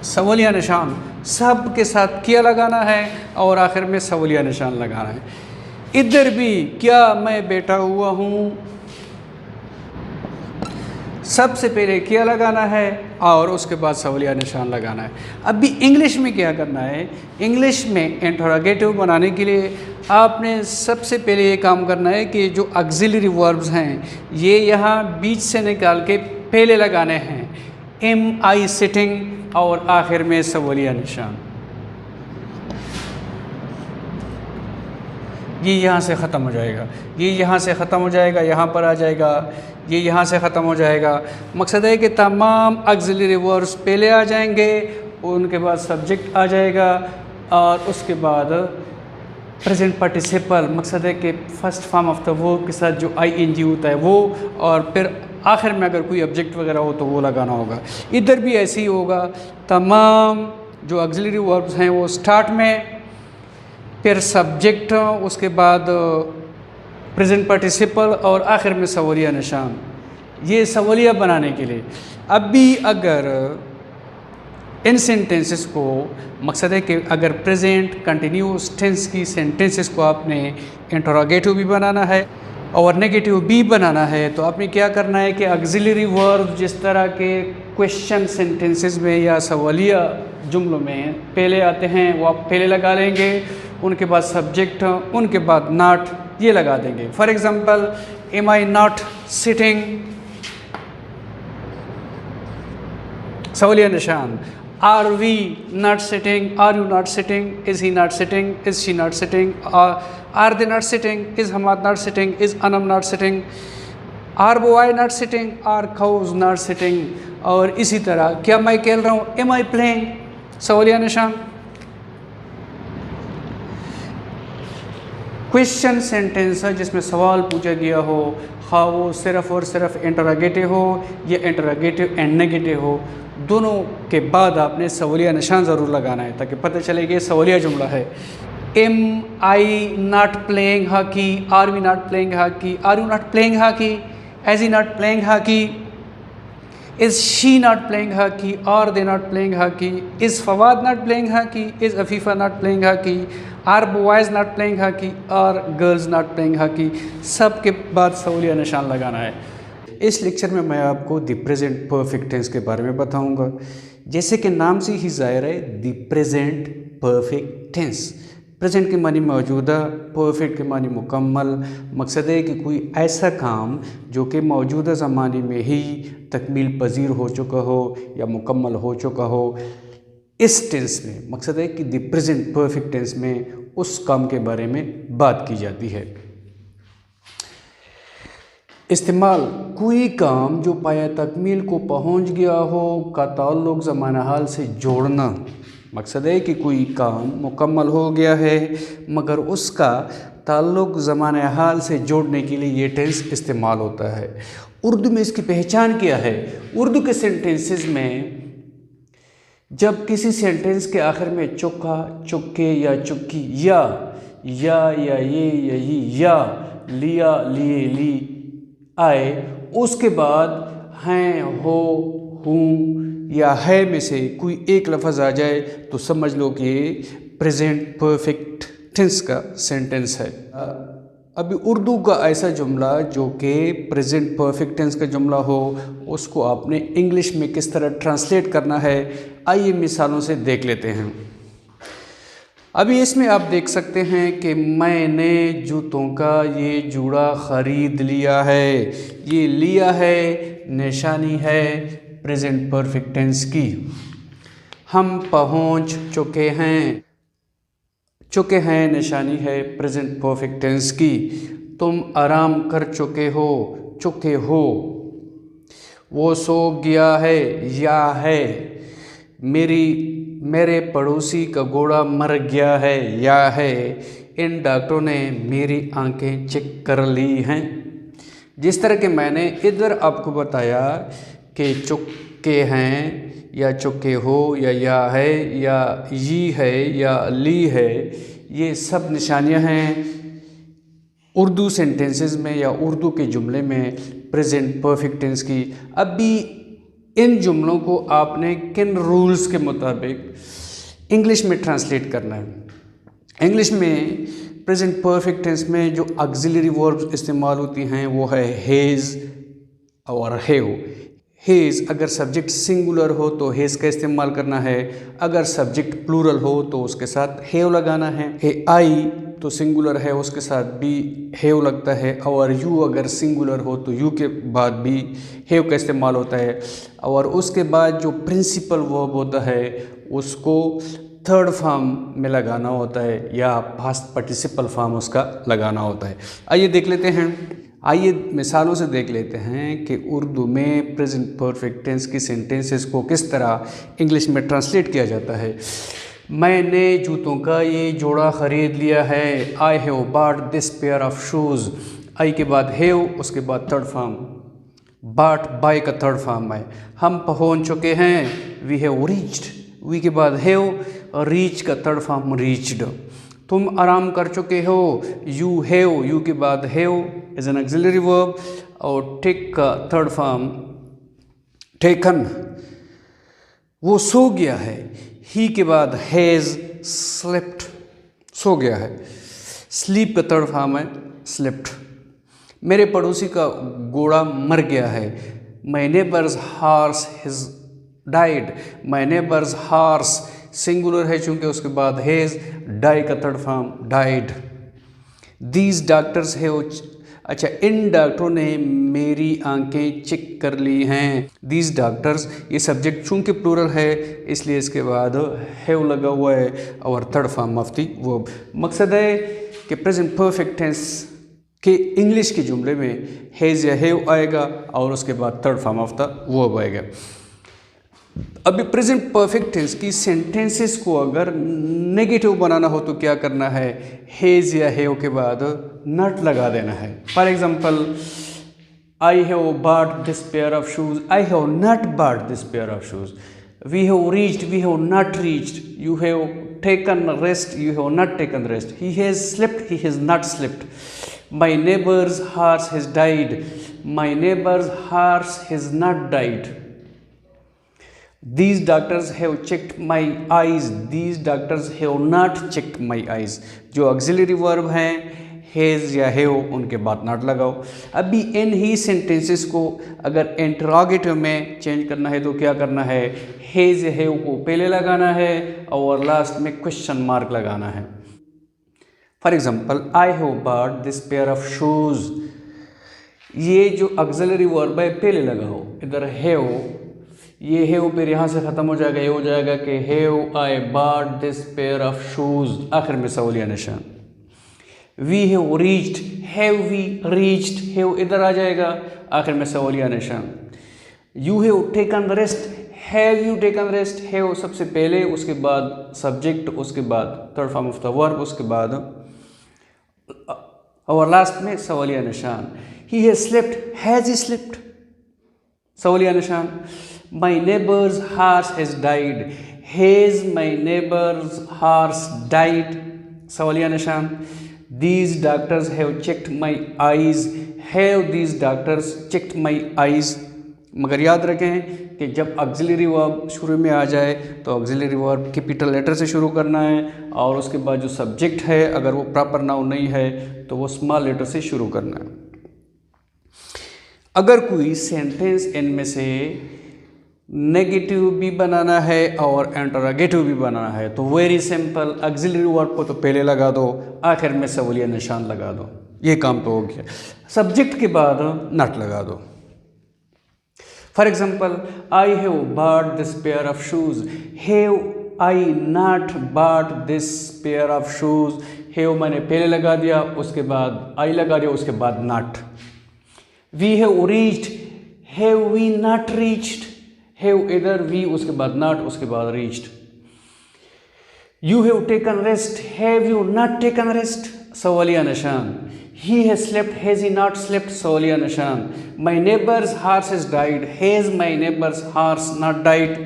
सवालिया निशान सब के साथ क्या लगाना है और आखिर में सवालिया निशान लगाना है। इधर भी क्या मैं बैठा हुआ हूँ, सबसे पहले क्या लगाना है और उसके बाद सवालिया निशान लगाना है। अभी इंग्लिश में क्या करना है? इंग्लिश में इंटरोगेटिव बनाने के लिए आपने सबसे पहले ये काम करना है कि जो ऑक्सिलरी वर्ब्स हैं ये यहाँ बीच से निकाल के पहले लगाने हैं। एम आई सिटिंग और आखिर में सवालिया निशान। ये यहाँ से ख़त्म हो जाएगा, ये यहाँ से ख़त्म हो जाएगा, यहाँ पर आ जाएगा, ये यहाँ से ख़त्म हो जाएगा। मकसद है कि तमाम ऑक्सिलरी वर्ब्स पहले आ जाएंगे, उनके बाद सब्जेक्ट आ जाएगा और उसके बाद प्रेजेंट पार्टिसिपल, मकसद है कि first form of the verb के साथ जो आईएनजी होता है वो, और फिर आखिर में अगर कोई ऑब्जेक्ट वगैरह हो तो वो लगाना होगा। इधर भी ऐसे ही होगा, तमाम जो ऑक्सिलरी वर्ब्स हैं वो स्टार्ट में, फिर सब्जेक्ट, उसके बाद प्रेजेंट पार्टिसिपल और आखिर में सवालिया निशान। ये सवालिया बनाने के लिए। अभी अगर इन सेंटेंसेस को, मकसद है कि अगर प्रेजेंट कंटिन्यूस टेंस की सेंटेंसेस को आपने इंटरोगेटिव भी बनाना है और नेगेटिव भी बनाना है तो आपने क्या करना है कि ऑक्सिलरी वर्ब जिस तरह के क्वेश्चन सेंटेंसेस में या सवालिया जुमलों में पहले आते हैं वो आप पहले लगा लेंगे, उनके बाद सब्जेक्ट, उनके बाद नॉट, ये लगा देंगे। For example, am I not sitting, सवालिया निशान। Are we not sitting, are you not sitting, is he not sitting, is she not sitting, are they not sitting, is Hamad not sitting, is Anam not sitting, are boy not sitting, are cows not sitting. और इसी तरह क्या मैं खेल रहा हूँ, एम आई प्लेइंग, सवालिया निशान। क्वेश्चन सेंटेंस है जिसमें सवाल पूछा गया हो, हाँ वो सिर्फ और सिर्फ इंटरोगेटिव हो या इंटरोगेटिव एंड नेगेटिव हो, दोनों के बाद आपने सवालिया निशान ज़रूर लगाना है ताकि पता चले कि सवालिया जुमला है। Am I not playing hockey, are we not playing hockey, are you not playing hockey, is he not playing hockey. Is she not playing hockey? Are they not playing hockey? Is Fawad not playing hockey? Is Afifa not playing hockey? Are boys not playing hockey? Are girls not playing hockey? सब के बाद सवालिया निशान लगाना है। इस लेक्चर में मैं आपको द प्रेजेंट परफेक्ट टेंस के बारे में बताऊंगा। जैसे कि नाम से ही ज़ाहिर है, the present perfect tense. Present के मानी मौजूदा, परफेक्ट के मानी मुकम्मल। मकसद है कि कोई ऐसा काम जो कि मौजूदा ज़माने में ही तकमील पजीर हो चुका हो या मुकम्मल हो चुका हो, इस टेंस में मकसद है कि द प्रेजेंट परफेक्ट टेंस में उस काम के बारे में बात की जाती है। इस्तेमाल, कोई काम जो पाया तकमील को पहुंच गया हो का ताल्लुक़ ज़माना हाल से जोड़ना। मकसद है कि कोई काम मुकम्मल हो गया है मगर उसका ताल्लुक़ ज़माने हाल से जोड़ने के लिए ये टेंस इस्तेमाल होता है। उर्दू में इसकी पहचान क्या है? उर्दू के सेंटेंसेस में जब किसी सेंटेंस के आखिर में चुका, चुक्के या चुक्की या ये, यही या लिया, लिए, ली आए, उसके बाद हैं, हो, हूँ या है में से कोई एक लफ्ज़ आ जाए तो समझ लो कि प्रेजेंट परफेक्ट टेंस का सेंटेंस है। अभी उर्दू का ऐसा जुमला जो कि प्रेजेंट परफेक्ट टेंस का जुमला हो, उसको आपने इंग्लिश में किस तरह ट्रांसलेट करना है, आइए मिसालों से देख लेते हैं। अभी इसमें आप देख सकते हैं कि मैंने जूतों का ये जूड़ा ख़रीद लिया है। ये लिया है निशानी है प्रेजेंट परफेक्ट टेंस की। हम पहुंच चुके हैं निशानी है प्रेजेंट परफेक्ट टेंस की। तुम आराम कर चुके हो। वो सो गया है या है। मेरे पड़ोसी का घोड़ा मर गया है या है। इन डॉक्टरों ने मेरी आंखें चेक कर ली हैं। जिस तरह के मैंने इधर आपको बताया कि चुके हैं या चुके हो या है या ये है या ली है, ये सब निशानियां हैं उर्दू सेंटेंसेस में या उर्दू के जुमले में प्रेजेंट परफेक्ट टेंस की। अभी इन जुमलों को आपने किन रूल्स के मुताबिक इंग्लिश में ट्रांसलेट करना है। इंग्लिश में प्रेजेंट परफेक्ट टेंस में जो ऑक्सिलरी वर्ब्स इस्तेमाल होती हैं वो है हैज़ और हैव। हैज़ अगर सब्जेक्ट सिंगुलर हो तो हैज़ का इस्तेमाल करना है, अगर सब्जेक्ट प्लूरल हो तो उसके साथ हैव लगाना है। आई तो सिंगुलर है, उसके साथ भी हैव लगता है। और यू अगर सिंगुलर हो तो यू के बाद भी हैव का इस्तेमाल होता है। और उसके बाद जो प्रिंसिपल वर्ब होता है उसको थर्ड फॉर्म में लगाना होता है या पास्ट पार्टिसिपल फॉर्म उसका लगाना होता है। आइए देख लेते हैं, आइए मिसालों से देख लेते हैं कि उर्दू में प्रेजेंट परफेक्ट टेंस की सेंटेंसेस को किस तरह इंग्लिश में ट्रांसलेट किया जाता है। मैंने जूतों का ये जोड़ा ख़रीद लिया है। I have bought this pair of shoes. I के बाद हैव, उसके बाद थर्ड फॉर्म बॉट, बाय का थर्ड फॉर्म है। हम पहुंच चुके हैं, वी हैव रीच्ड। वी के बाद हैव, रीच का थर्ड फॉर्म रीच्ड। तुम आराम कर चुके हो, यू हैव, यू के बाद have as an auxiliary verb. और टेक का थर्ड फॉर्म टेकन। वो सो गया है, ही के बाद हैज़ स्लेप्ट, सो गया है। स्लीप का थर्ड फॉर्म है स्लेप्ट। मेरे पड़ोसी का घोड़ा मर गया है। My neighbours horse has died. My neighbours horse singular है चूंकि उसके बाद हैज़, डाई का third form died. These doctors have, अच्छा इन डॉक्टरों ने मेरी आंखें चेक कर ली हैं। दीज डॉक्टर्स, ये सब्जेक्ट चूंकि प्लूरल है इसलिए इसके बाद हैव लगा हुआ है और third form of the verb. मकसद है कि प्रेजेंट परफेक्ट टेंस के इंग्लिश के जुमले में हैज़ या हैव आएगा और उसके बाद third form of the verb आएगा। अभी प्रेजेंट परफेक्ट टेंस की सेंटेंसेस को अगर नेगेटिव बनाना हो तो क्या करना है, हैज़ या हैव के बाद नॉट लगा देना है। For example, I have bought this pair of shoes, I have not bought this pair of shoes. We have reached, we have not reached. You have taken rest, you have not taken rest. He has slept, he has not slept. My neighbor's horse has died. My neighbor's horse has not died. These doctors have checked my eyes. These doctors have not checked my eyes. जो auxiliary verb हैं हैज़ या हैव उनके बाद नॉट लगाओ। अभी इन ही सेंटेंसेस को अगर इंटरोगेटिव में चेंज करना है तो क्या करना है, हैज़ या हैव को पहले लगाना है और लास्ट में क्वेश्चन मार्क लगाना है। For example, I have bought this pair of shoes. ये जो ऑक्सिलरी वर्ब है पहले लगाओ, इधर हैव, ये हैव फिर यहाँ से ख़त्म हो जाएगा, ये हो जाएगा कि have I bought this pair of shoes, आखिर में सवालिया निशान। We have reached, have we reached, have इधर आ जाएगा, आखिर में सवालिया निशान। You have taken rest, have you taken rest, have सबसे पहले, उसके बाद सब्जेक्ट, उसके बाद third form of the verb, उसके बाद और लास्ट में सवालिया निशान। He has slept, has he slept, सवालिया निशान। My neighbour's horse has died, has my neighbour's horse died, सवालिया निशान। These doctors have checked my eyes, have these doctors checked my eyes। मगर याद रखें कि जब ऑक्सिलरी वर्ब शुरू में आ जाए तो ऑक्सिलरी वर्ब कैपिटल लेटर से शुरू करना है और उसके बाद जो सब्जेक्ट है अगर वो प्रॉपर नाउन नहीं है तो वो स्मॉल लेटर से शुरू करना है। अगर कोई सेंटेंस इनमें से नेगेटिव भी बनाना है और इंटरोगेटिव भी बनाना है तो वेरी सिंपल, ऑक्सिलरी वर्ब को तो पहले लगा दो, आखिर में सवालिया निशान लगा दो, ये काम तो हो गया। सब्जेक्ट के बाद नॉट लगा दो। For example, I have bought this pair of shoes, have I not bought this pair of shoes. Have मैंने पहले लगा दिया, उसके बाद आई लगा दिया, उसके बाद not. We have reached, have we not reached, have इधर, वी उसके बाद नॉट, उसके बाद reached. You have taken rest, have you not taken rest, सवालिया निशान। He has slept, has he not slept, सवालिया निशान। My neighbour's horse has died, has my neighbour's horse not died.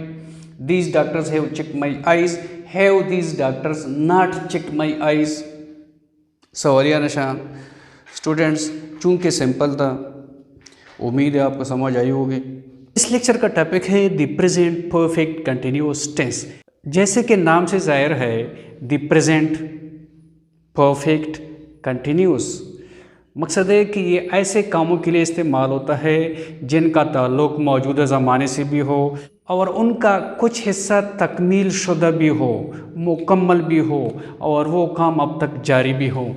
These doctors have checked my eyes, have these doctors not checked my eyes, सवालिया निशान। स्टूडेंट्स, चूंकि सिंपल था, उम्मीद है आपको समझ आई होगी। इस लेक्चर का टॉपिक है the present perfect continuous tense. जैसे कि नाम से जाहिर है, द प्रेजेंट परफेक्ट कंटिन्यूअस, मकसद है कि ये ऐसे कामों के लिए इस्तेमाल होता है जिनका ताल्लुक मौजूदा ज़माने से भी हो और उनका कुछ हिस्सा तकमील शुदा भी हो, मुकम्मल भी हो और वो काम अब तक जारी भी हो।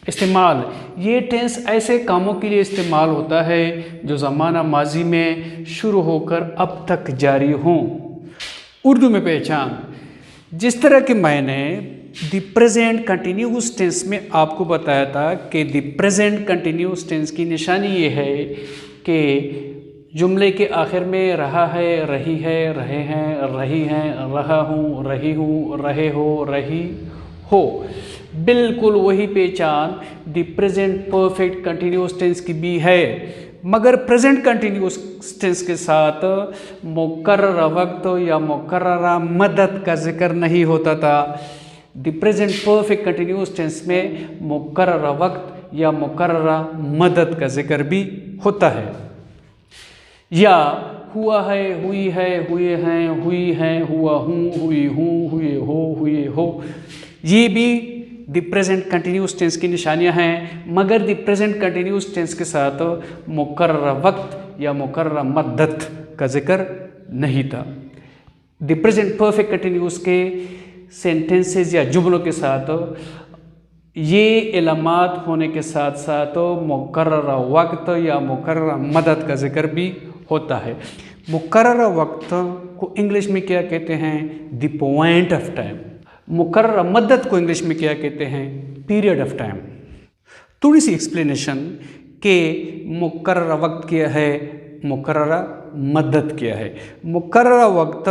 इस्तेमाल, ये टेंस ऐसे कामों के लिए इस्तेमाल होता है जो ज़माना माजी में शुरू होकर अब तक जारी हों। उर्दू में पहचान, जिस तरह कि मैंने द प्रेजेंट कंटिन्यूअस टेंस में आपको बताया था कि द प्रेजेंट कंटिन्यूअस टेंस की निशानी ये है कि जुमले के आखिर में रहा है, रही है, रहे हैं, रही हैं, रहा हूँ, रही हूँ, रहे हो, रही हो, बिल्कुल वही पहचान the present perfect continuous tense की भी है। मगर प्रेजेंट कंटिन्यूअस टेंस के साथ मुकर्रर वक्त या मुकर्ररा मदद का जिक्र नहीं होता था। The present perfect continuous tense में मुकर्रर वक्त या मुकर्ररा मदद का जिक्र भी होता है। या हुआ है, हुई है, हुए हैं, हुई हैं, हुआ हूँ, हुई हूँ, हुए हो, हुए हो, ये भी द प्रेजेंट कंटिन्यूअस टेंस की निशानियां हैं। मगर द प्रेजेंट कंटिन्यूअस टेंस के साथ मुकर्रर वक्त या मुकर्रर मद्दत का जिक्र नहीं था। द प्रेजेंट परफेक्ट कंटिन्यूअस के सेंटेंसेस या जुमलों के साथ ये इलामात होने के साथ साथ मुकर्रर वक्त या मुकर्रर मदद का जिक्र भी होता है। मुकर्रर वक्त को इंग्लिश में क्या कहते हैं? The point of time. मुकर्रर मदद को इंग्लिश में क्या कहते हैं? Period of time. थोड़ी सी एक्सप्लेनेशन कि मुकर्रर वक्त क्या है, मुकर्रर मदद क्या है। मुकर्रर वक्त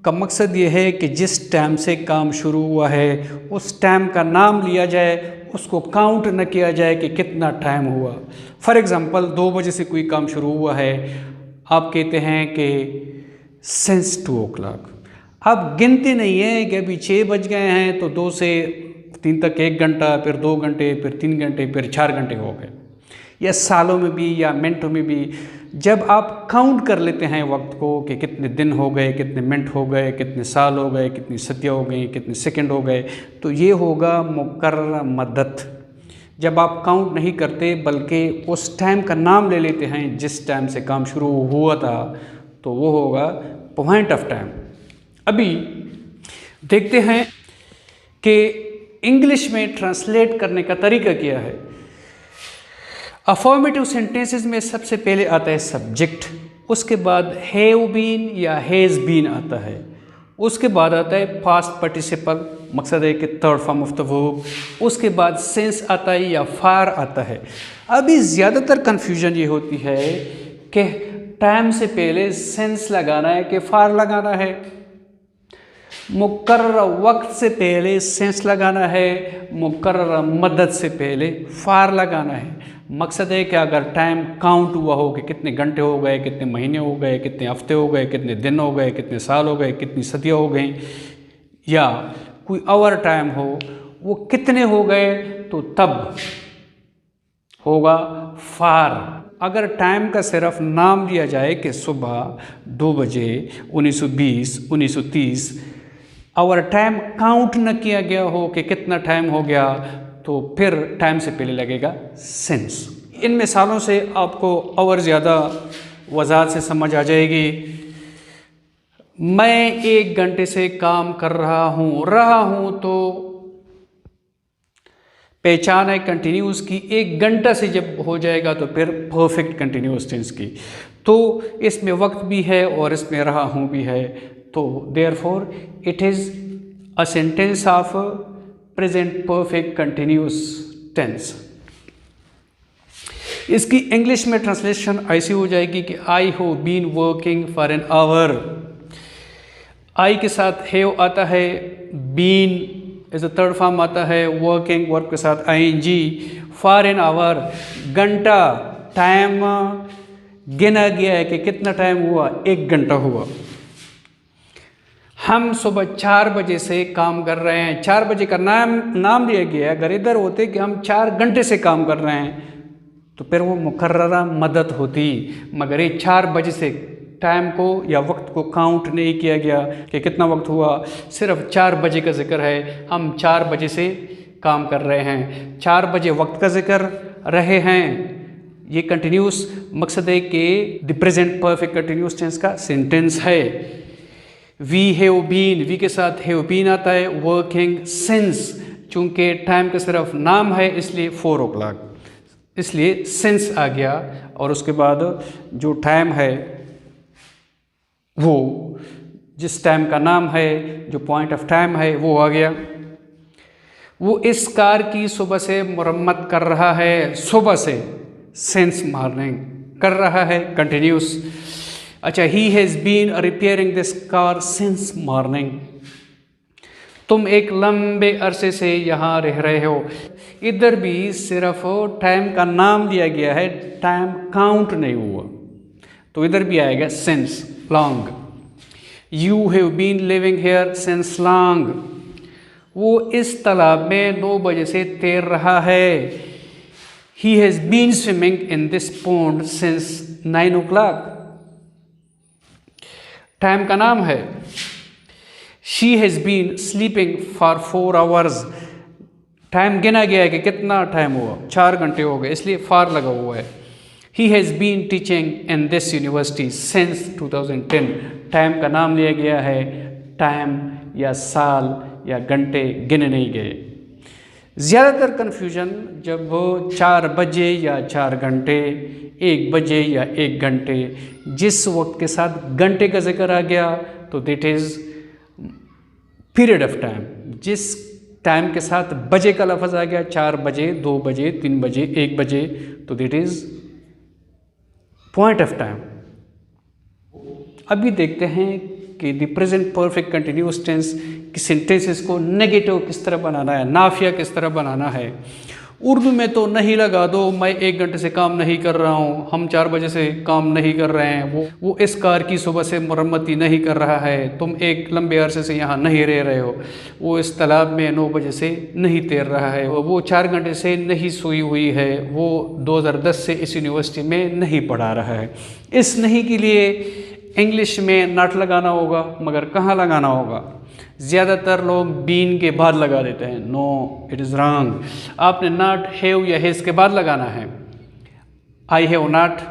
का मकसद ये है कि जिस टाइम से काम शुरू हुआ है उस टाइम का नाम लिया जाए, उसको काउंट न किया जाए कि कितना टाइम हुआ। फॉर एग्ज़ाम्पल 2 बजे से कोई काम शुरू हुआ है, आप कहते हैं कि सिंस 2 o'clock। अब गिनती नहीं है कि अभी 6 बज गए हैं तो 2 से 3 तक 1 घंटा, फिर 2 घंटे, फिर 3 घंटे, फिर 4 घंटे हो गए। या सालों में भी या मिनटों में भी जब आप काउंट कर लेते हैं वक्त को कि कितने दिन हो गए, कितने मिनट हो गए, कितने साल हो गए, कितनी सदियाँ हो गई, कितने सेकंड हो गए, तो ये होगा मुकर्रर मद्दत। जब आप काउंट नहीं करते बल्कि उस टाइम का नाम ले लेते हैं जिस टाइम से काम शुरू हुआ था, तो वो होगा पॉइंट ऑफ टाइम। अभी देखते हैं कि इंग्लिश में ट्रांसलेट करने का तरीका क्या है। अफर्मेटिव सेंटेंसेस में सबसे पहले आता है सब्जेक्ट, उसके बाद हैव बीन या हैज़ बीन आता है, उसके बाद आता है पास्ट पार्टिसिपल, मकसद है कि third form of the verb, उसके बाद सेंस आता है या फार आता है। अभी ज़्यादातर कन्फ्यूजन ये होती है कि टाइम से पहले सेंस लगाना है कि फार लगाना है, मुकर्रर वक्त से पहले सेंस लगाना है, मुकर्रर मदद से पहले फार लगाना है। मकसद है कि अगर टाइम काउंट हुआ हो कि कितने घंटे हो गए, कितने महीने हो गए, कितने हफ्ते हो गए, कितने दिन हो गए, कितने साल हो गए, कितनी सदियाँ हो गई, या कोई और टाइम हो वो कितने हो गए, तो तब होगा फार। अगर टाइम का सिर्फ नाम दिया जाए कि सुबह 2 बजे 1920 1930 और टाइम काउंट न किया गया हो कि कितना टाइम हो गया, तो फिर टाइम से पहले लगेगा सेंस। इन मिसालों से आपको और ज़्यादा वज़ाहत से समझ आ जाएगी। मैं 1 घंटे से काम कर रहा हूँ तो पहचान है कंटिन्यूस की। 1 घंटा से जब हो जाएगा तो फिर परफेक्ट कंटिन्यूस टेंस की। तो इसमें वक्त भी है और इसमें रहा हूँ भी है, तो therefore it is a sentence of present perfect continuous tense. इसकी इंग्लिश में ट्रांसलेशन ऐसी हो जाएगी कि I have been working for an hour. I के साथ हैव आता है, been is the third form आता है, वर्किंग वर्ब के साथ आईएनजी, फॉर एन आवर घंटा, टाइम गिना गया है कि कितना टाइम हुआ, 1 घंटा हुआ। हम सुबह 4 बजे से काम कर रहे हैं, 4 बजे का नाम दिया गया है। अगर इधर होते कि हम 4 घंटे से काम कर रहे हैं तो फिर वो मुकर्ररा मदद होती, मगर ये 4 बजे से टाइम को या वक्त को काउंट नहीं किया गया कि कितना वक्त हुआ, सिर्फ 4 बजे का जिक्र है। हम 4 बजे से काम कर रहे हैं, 4 बजे वक्त का जिक्र रहे हैं। ये कंटिन्यूस मकसद है कि the present perfect continuous tense का सेंटेंस है। वी हैव बीन, वी के साथ हैव बीन आता है, वर्किंग सिंस, चूँकि टाइम का सिर्फ नाम है इसलिए 4 o'clock, इसलिए सिंस आ गया। और उसके बाद जो टाइम है वो जिस टाइम का नाम है, जो पॉइंट ऑफ टाइम है वो आ गया। वो इस कार की सुबह से मरम्मत कर रहा है, सुबह से सिंस मॉर्निंग कर रहा है, कंटिन्यूस। अच्छा, he has been repairing this car since morning. तुम एक लंबे अरसे से यहाँ रह रहे हो। इधर भी सिर्फ टाइम का नाम दिया गया है, टाइम काउंट नहीं हुआ, तो इधर भी आएगा since long. You have been living here since long. वो इस तालाब में 9 बजे से तैर रहा है। He has been swimming in this pond since 9 o'clock। Time का नाम है। She has been sleeping for 4 hours। Time गिना गया है कि कितना टाइम हुआ, 4 घंटे हो गए, इसलिए फॉर लगा हुआ है। He has been teaching in this university since 2010। Time का नाम लिया गया है, टाइम या साल या घंटे गिने नहीं गए। ज़्यादातर कन्फ्यूजन जब 4 बजे या 4 घंटे, 1 बजे या 1 घंटे, जिस वक्त के साथ घंटे का जिक्र आ गया तो that is period of time. जिस टाइम के साथ बजे का लफ्ज़ आ गया, 4 बजे, 2 बजे, 3 बजे, 1 बजे, तो that is point of time. अभी देखते हैं कि the present perfect continuous tense की सेंटेंसेस को नेगेटिव किस तरह बनाना है, नाफिया किस तरह बनाना है। उर्दू में तो नहीं लगा दो, मैं 1 घंटे से काम नहीं कर रहा हूँ, हम 4 बजे से काम नहीं कर रहे हैं, वो इस कार की सुबह से मरम्मती नहीं कर रहा है, तुम एक लंबे अरसे से यहाँ नहीं रह रहे हो, वो इस तालाब में 9 बजे से नहीं तैर रहा है, वो 4 घंटे से नहीं सोई हुई है, वो 2010 से इस यूनिवर्सिटी में नहीं पढ़ा रहा है। इस नहीं के लिए इंग्लिश में नॉट लगाना होगा, मगर कहाँ लगाना होगा? ज़्यादातर लोग बीन के बाद लगा देते हैं। No, it is wrong. आपने नॉट हैव या हैज़ के बाद लगाना है। I have not,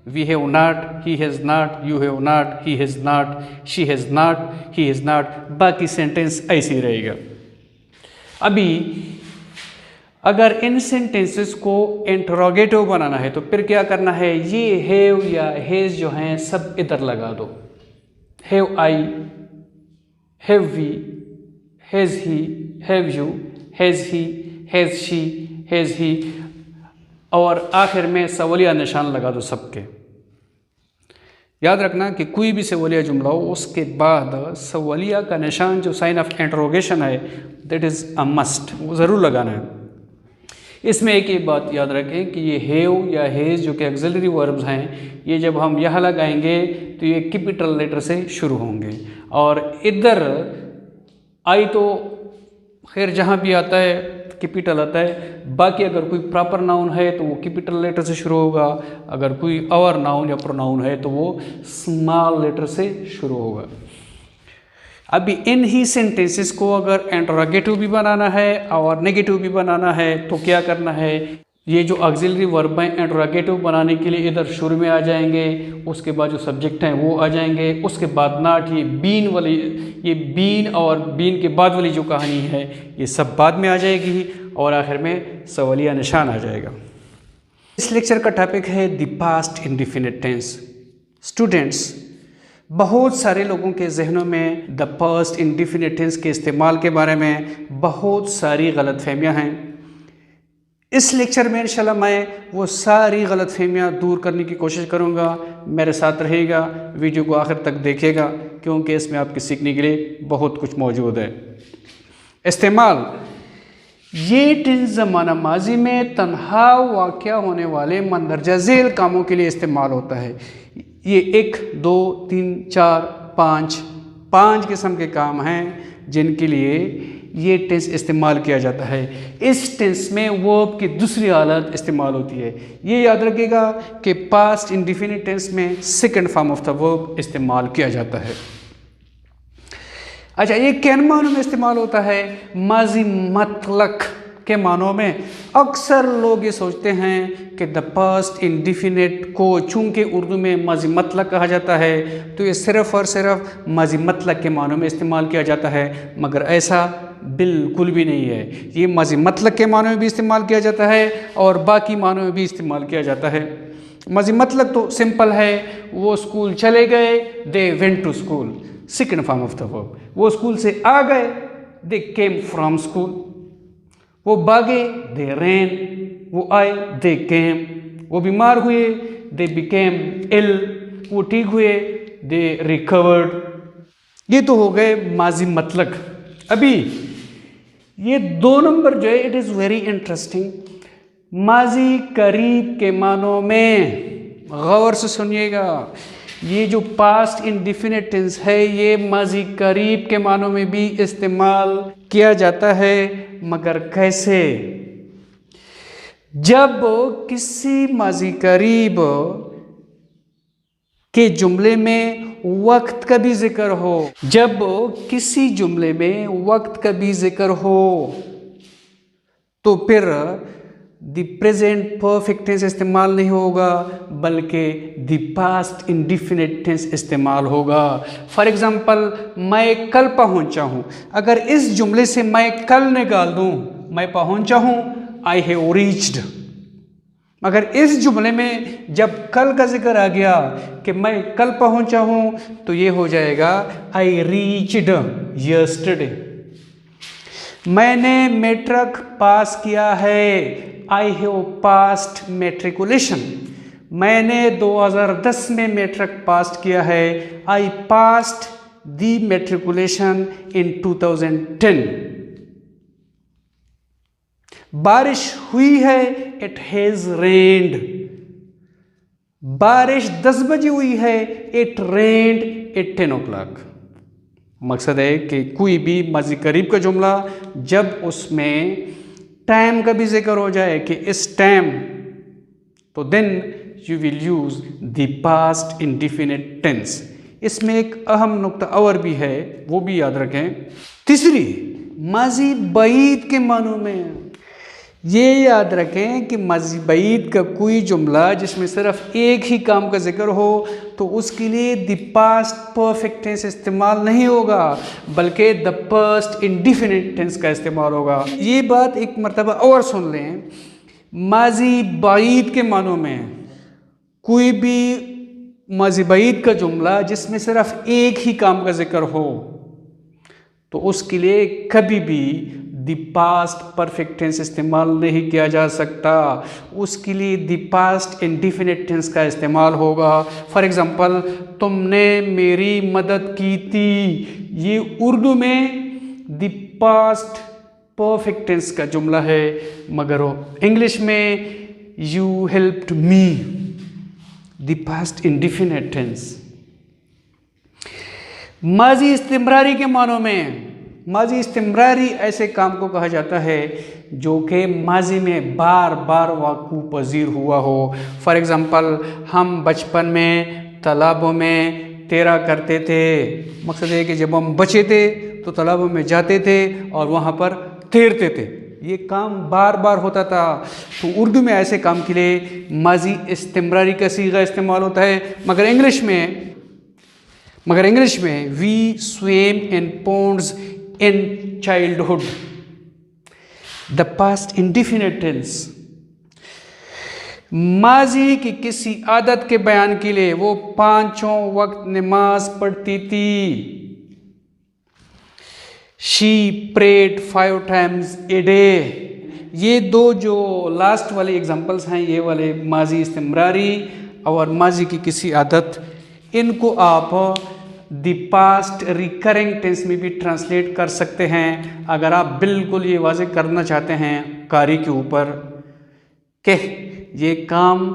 we have not, he has not, you have not, he has not, she has not, he has not, बाकी सेंटेंस ऐसे ही रहेगा। अभी अगर इन सेंटेंसेस को इंटरोगेटिव बनाना है तो फिर क्या करना है? ये हैव या हैज़ जो हैं सब इधर लगा दो। Have I, have we, has he, have you, has he, has she, has he, और आखिर में सवालिया निशान लगा दो सबके। याद रखना कि कोई भी सवालिया जुमला हो उसके बाद सवालिया का निशान जो साइन ऑफ इंटरोगेशन है दैट इज़ अ मस्ट, वो ज़रूर लगाना है। इसमें एक ही बात याद रखें कि ये हैव या हैज़ जो कि ऑक्सिलरी वर्ब्स हैं, ये जब हम यहाँ लगाएंगे तो ये कैपिटल लेटर से शुरू होंगे, और इधर आई तो खैर जहाँ भी आता है कैपिटल आता है, बाकी अगर कोई प्रॉपर नाउन है तो वो कैपिटल लेटर से शुरू होगा, अगर कोई और नाउन या प्रोनाउन है तो वो स्मॉल लेटर से शुरू होगा। अभी इन ही सेंटेंसेस को अगर इंटरोगेटिव भी बनाना है और नेगेटिव भी बनाना है तो क्या करना है? ये जो ऑक्सिलरी वर्ब हैं इंटरोगेटिव बनाने के लिए इधर शुरू में आ जाएंगे, उसके बाद जो सब्जेक्ट हैं वो आ जाएंगे, उसके बाद नॉट, ये बीन वाली, ये बीन और बीन के बाद वाली जो कहानी है ये सब बाद में आ जाएगी, और आखिर में सवालिया निशान आ जाएगा। इस लेक्चर का टॉपिक है the past indefinite tense. Students, बहुत सारे लोगों के जहनों में द पास्ट इंडेफिनिट टेंस के इस्तेमाल के बारे में बहुत सारी गलतफहमियां हैं। इस लेक्चर में इंशाल्लाह मैं वो सारी गलतफहमियां दूर करने की कोशिश करूंगा। मेरे साथ रहेगा, वीडियो को आखिर तक देखिएगा क्योंकि इसमें आपके सीखने के लिए बहुत कुछ मौजूद है। इस्तेमाल, ये टेंस ज़माना माजी में तन्हा वाक़या होने वाले मंदरजा झेल कामों के लिए इस्तेमाल होता है। ये 1, 2, 3, 4, 5 किस्म के काम हैं जिनके लिए ये टेंस इस्तेमाल किया जाता है। इस टेंस में वर्ब की दूसरी हालत इस्तेमाल होती है। ये याद रखिएगा कि पास्ट इंडेफिनिट टेंस में second form of the verb इस्तेमाल किया जाता है। अच्छा, ये किन मानों में इस्तेमाल होता है? माजी मतलक के मानों में। अक्सर लोग ये सोचते हैं कि द पास्ट इंडेफिनिट को चूंकि उर्दू में माजी मतलक कहा जाता है तो ये सिर्फ़ और सिर्फ माजी मतलक के मानों में इस्तेमाल किया जाता है, मगर ऐसा बिल्कुल भी नहीं है। ये माजी मतलक के मानों में भी इस्तेमाल किया जाता है और बाकी मानों में भी इस्तेमाल किया जाता है। माजी मतलक तो सिंपल है, वो स्कूल चले गए, they went to school, second form of the verb. वो स्कूल से आ गए, दे केम फ्रॉम स्कूल। वो भागे, दे रैन। वो आए, दे केम। वो बीमार हुए, दे बिकेम इल। वो ठीक हुए, दे रिकवर्ड। ये तो हो गए माजी मतलक। अभी ये 2 नंबर जो है इट इज़ वेरी इंटरेस्टिंग। माजी करीब के मानों में गौर से सुनिएगा, ये जो पास्ट इंडेफिनिट टेंस है ये माजी करीब के मानों में भी इस्तेमाल किया जाता है, मगर कैसे? जब किसी माजी करीब के जुमले में वक्त का भी जिक्र हो, जब किसी जुमले में वक्त का भी जिक्र हो तो फिर द प्रेजेंट परफेक्ट टेंस इस्तेमाल नहीं होगा बल्कि द पास्ट इंडेफिनिट टेंस इस्तेमाल होगा। फॉर एग्जांपल, मैं कल पहुंचा हूं, अगर इस जुमले से मैं कल निकाल दूं, मैं पहुंचा हूं, आई हैव रीच्ड। मगर इस जुमले में जब कल का जिक्र आ गया कि मैं कल पहुंचा हूं तो ये हो जाएगा आई रीच्ड यस्टरडे। मैंने मैट्रिक पास किया है, आई हैव पास्ड मैट्रिकुलेशन। मैंने 2010 में मैट्रिक पास किया है, आई पास्ड द मैट्रिकुलेशन इन 2010। बारिश हुई है, इट हैज रेन्ड। बारिश 10 बजे हुई है, इट रेन्ड एट 10 o'clock। मकसद है कि कोई भी माजी करीब का जुमला जब उसमें टाइम का भी जिक्र हो जाए कि इस टाइम, तो then you will use the past indefinite tense. इसमें एक अहम नुक्ता और भी है, वो भी याद रखें। तीसरी, माजी बईद के मानों में ये याद रखें कि माजी बईद का कोई जुमला जिसमें सिर्फ एक ही काम का जिक्र हो तो उसके लिए द पास्ट परफेक्ट टेंस इस्तेमाल नहीं होगा, बल्कि द पास्ट इंडिफिनिट टेंस का इस्तेमाल होगा। ये बात एक मरतबा और सुन लें। माजी बईद के मानों में कोई भी माजी बईद का जुमला जिसमें सिर्फ एक ही काम का जिक्र हो तो उसके लिए कभी भी द पास्ट परफेक्ट टेंस इस्तेमाल नहीं किया जा सकता, उसके लिए द पास्ट इंडिफिनिट टेंस का इस्तेमाल होगा। फॉर एग्जांपल, तुमने मेरी मदद की थी, ये उर्दू में द पास्ट परफेक्ट टेंस का जुमला है, मगर इंग्लिश में you helped me, the past indefinite tense. माजी इस्तिमरारी के मानों में, माजी इस्तिमरारी ऐसे काम को कहा जाता है जो कि माजी में बार बार वाक़ू पजीर हुआ हो। फॉर एग्ज़ाम्पल, हम बचपन में तालाबों में तैरा करते थे। मकसद है कि जब हम बच्चे थे तो तालाबों में जाते थे और वहाँ पर तैरते थे। ये काम बार बार होता था। तो उर्दू में ऐसे काम के लिए माजी इस्तिमरारी का सीगा इस्तेमाल होता है। मगर इंग्लिश में we swim in ponds in childhood, the past indefinite tense. माजी की किसी आदत के बयान के लिए वो 5 वक्त नमाज पढ़ती थी। She prayed 5 times a day। ये दो जो लास्ट वाले एग्जाम्पल्स हैं, ये वाले माजी इस्तिमरारी और माजी की किसी आदत, इनको आप द पास्ट रिकरिंग टेंस में भी ट्रांसलेट कर सकते हैं अगर आप बिल्कुल ये वाज़ेह करना चाहते हैं कारी के ऊपर कि ये काम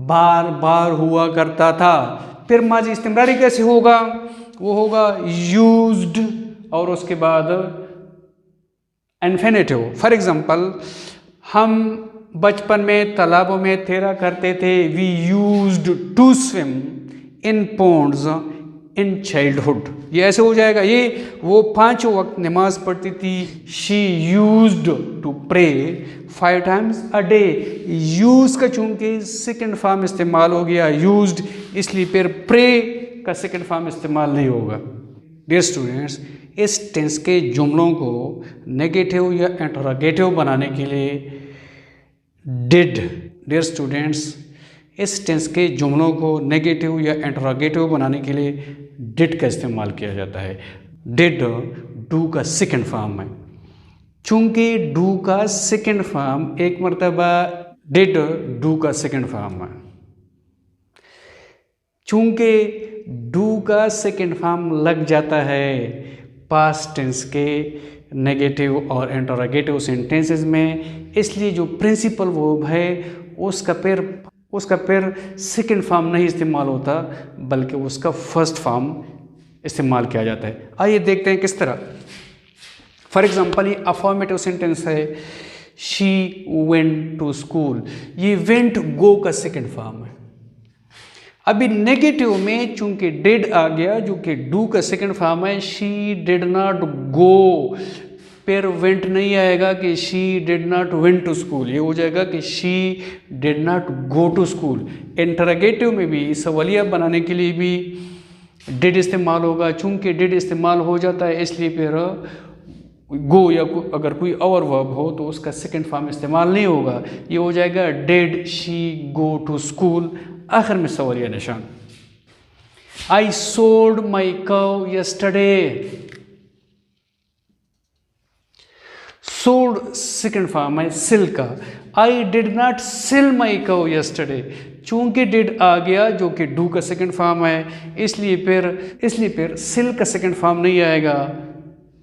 बार बार हुआ करता था। फिर माजी इस्तिमरारी कैसे होगा? वो होगा यूज्ड और उसके बाद इन्फिनिटिव। फॉर एग्जांपल, हम बचपन में तालाबों में तैरा करते थे। We used to swim in ponds in childhood. ये ऐसे हो जाएगा। ये वो 5 वक्त नमाज पढ़ती थी। She used to pray 5 times a day। Use का चूंकि सेकेंड फॉर्म इस्तेमाल हो गया यूज्ड, इसलिए फिर प्रे का सेकेंड फॉर्म इस्तेमाल नहीं होगा। डियर स्टूडेंट्स, इस टेंस के जुमलों को नेगेटिव या इंटरोगेटिव बनाने के लिए डिड, डियर स्टूडेंट्स, इस टेंस के जुमलों को नेगेटिव या इंटरोगेटिव बनाने के लिए डिड का इस्तेमाल किया जाता है। डिड डू का सेकेंड फॉर्म है। चूंकि डू का सेकेंड फॉर्म एक मरतबा डिड डू का सेकेंड फॉर्म है, चूंकि डू का सेकेंड फॉर्म लग जाता है पास्ट टेंस के नेगेटिव और इंटरोगेटिव सेंटेंसेस में, इसलिए जो प्रिंसिपल वर्ब है उसका फिर सेकेंड फॉर्म नहीं इस्तेमाल होता, बल्कि उसका फर्स्ट फॉर्म इस्तेमाल किया जाता है। आइए देखते हैं किस तरह। फॉर एग्जांपल, ये अफर्मेटिव सेंटेंस है, शी वेंट टू स्कूल। ये वेंट गो का सेकेंड फॉर्म है। अभी नेगेटिव में चूंकि डिड आ गया जो कि डू का सेकेंड फॉर्म है, शी डिड नॉट गो, फिर वेंट नहीं आएगा कि she did not went to school, ये हो जाएगा कि she did not go to school. Interrogative में भी सवालिया बनाने के लिए भी डिड इस्तेमाल होगा। चूंकि डिड इस्तेमाल हो जाता है इसलिए फिर गो या अगर कोई और वर्ब हो तो उसका सेकेंड फॉर्म इस्तेमाल नहीं होगा। ये हो जाएगा did she go to school. आखिर में सवालिया निशान। आई सोल्ड माई कव यस्टरडे। सोल्ड सेकेंड फॉर्म है सिल का। आई डिड नॉट सिल माई कव यस्टरडे। चूंकि डिड आ गया जो कि डू का सेकेंड फॉर्म है, इसलिए फिर सिल का सेकेंड फॉर्म नहीं आएगा,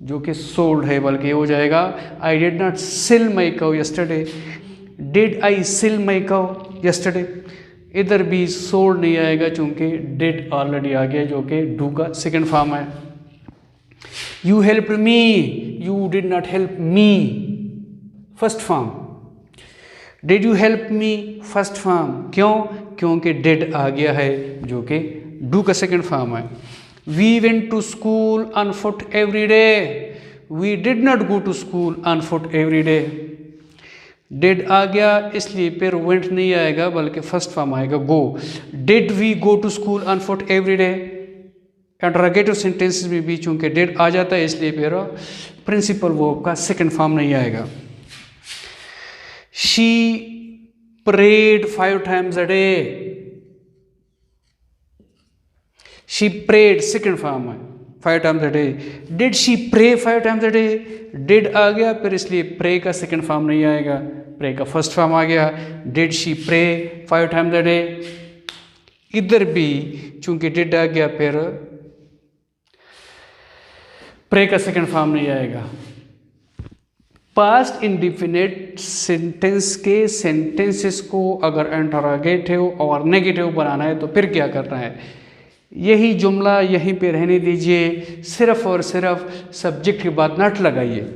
जो कि सोल्ड है, बल्कि हो जाएगा I did not sell my cow yesterday, did I sell my cow yesterday. इधर भी सोल्ड नहीं आएगा चूंकि डिड ऑलरेडी आ गया, जो कि डू का सेकंड फॉर्म है। You help me, you did not help me, first form. Did you help me, first form. क्यों? क्योंकि डिड आ गया है, जो कि डू का सेकंड फॉर्म है। We went to school on foot every day, we did not go to school on foot every day. Did आ गया इसलिए फिर वेंट नहीं आएगा, बल्कि फर्स्ट फॉर्म आएगा go. Did we go to school on foot every day. Interrogative sentences में भी चूंकि डिड आ जाता है इसलिए फिर प्रिंसिपल वर्ब का सेकंड फॉर्म नहीं आएगा। She prayed 5 times a day, she prayed second form है, 5 times a day। Did she pray 5 times a day, डिड आ गया फिर इसलिए प्रे का सेकंड फॉर्म नहीं आएगा, प्रे का फर्स्ट फॉर्म आ गया। Did she pray 5 times a day। इधर भी चूंकि डिड आ गया फिर प्रे का सेकंड फॉर्म नहीं आएगा। पास्ट इंडिफिनिट सेंटेंस के सेंटेंसेस को अगर इंटरोगेटिव और नेगेटिव बनाना है तो फिर क्या करना है? यही जुमला यहीं पे रहने दीजिए, सिर्फ और सिर्फ सब्जेक्ट के बाद नॉट लगाइए।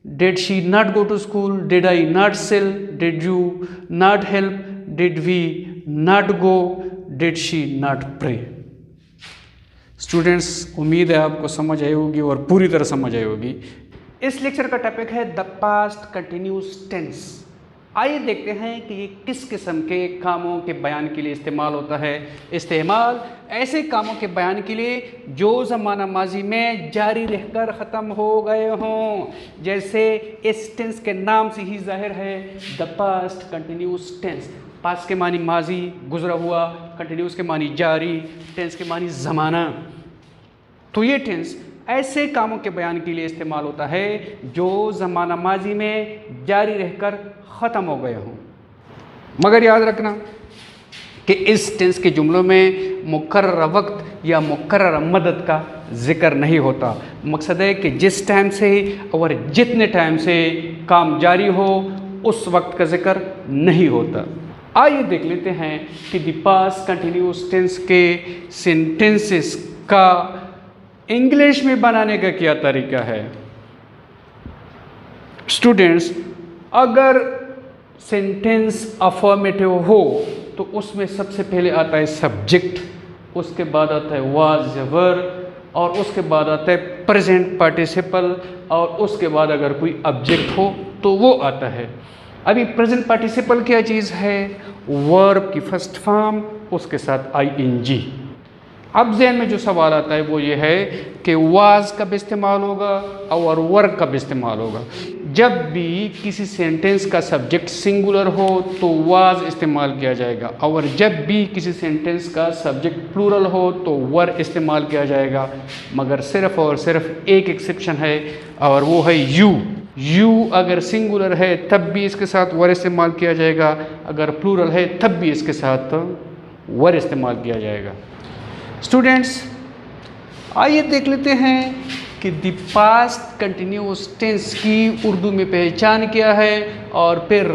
Did she not go to school, did I not sell, did you not help, did we not go, did she not pray. Students, उम्मीद है आपको समझ आई होगी और पूरी तरह समझ आई होगी। इस लेक्चर का टॉपिक है द पास्ट कंटिन्यूस टेंस। आइए देखते हैं कि ये किस किस्म के कामों के बयान के लिए इस्तेमाल होता है। इस्तेमाल ऐसे कामों के बयान के लिए जो ज़माना माजी में जारी रहकर ख़त्म हो गए हों। जैसे इस टेंस के नाम से ही जाहिर है, the past continuous tense. Past के मानी माजी, गुजरा हुआ, कंटिन्यूस के मानी जारी, टेंस के मानी ज़माना। तो ये टेंस ऐसे कामों के बयान के लिए इस्तेमाल होता है जो ज़माना माजी में जारी रहकर ख़त्म हो गए हों। मगर याद रखना कि इस टेंस के जुमलों में मुकर्रर वक्त या मुकर्रर मदद का ज़िक्र नहीं होता। मकसद है कि जिस टाइम से और जितने टाइम से काम जारी हो उस वक्त का ज़िक्र नहीं होता। आइए देख लेते हैं कि द पास्ट कंटिन्यूस टेंस के सेंटेंसेस का इंग्लिश में बनाने का क्या तरीका है। स्टूडेंट्स, अगर सेंटेंस अफर्मेटिव हो तो उसमें सबसे पहले आता है सब्जेक्ट, उसके बाद आता है वाज या वर, और उसके बाद आता है प्रेजेंट पार्टिसिपल, और उसके बाद अगर कोई ऑब्जेक्ट हो तो वो आता है। अभी प्रेजेंट पार्टिसिपल क्या चीज़ है? वर्ब की फर्स्ट फॉर्म, उसके साथ ING। अब ज़हन में जो सवाल आता है वो ये है कि वाज कब इस्तेमाल होगा और वर्ब कब इस्तेमाल होगा। जब भी किसी सेंटेंस का सब्जेक्ट सिंगुलर हो तो वाज इस्तेमाल किया जाएगा, और जब भी किसी सेंटेंस का सब्जेक्ट प्लूरल हो तो वर्ब इस्तेमाल किया जाएगा। मगर सिर्फ और सिर्फ एक एक्सेप्शन है और वो है यू। यू अगर सिंगुलर है तब भी इसके साथ वर्ब इस्तेमाल किया जाएगा, अगर प्लूरल है तब भी इसके साथ वर्ब इस्तेमाल किया जाएगा। स्टूडेंट्स, आइए देख लेते हैं कि द पास्ट कंटिन्यूस टेंस की उर्दू में पहचान क्या है और फिर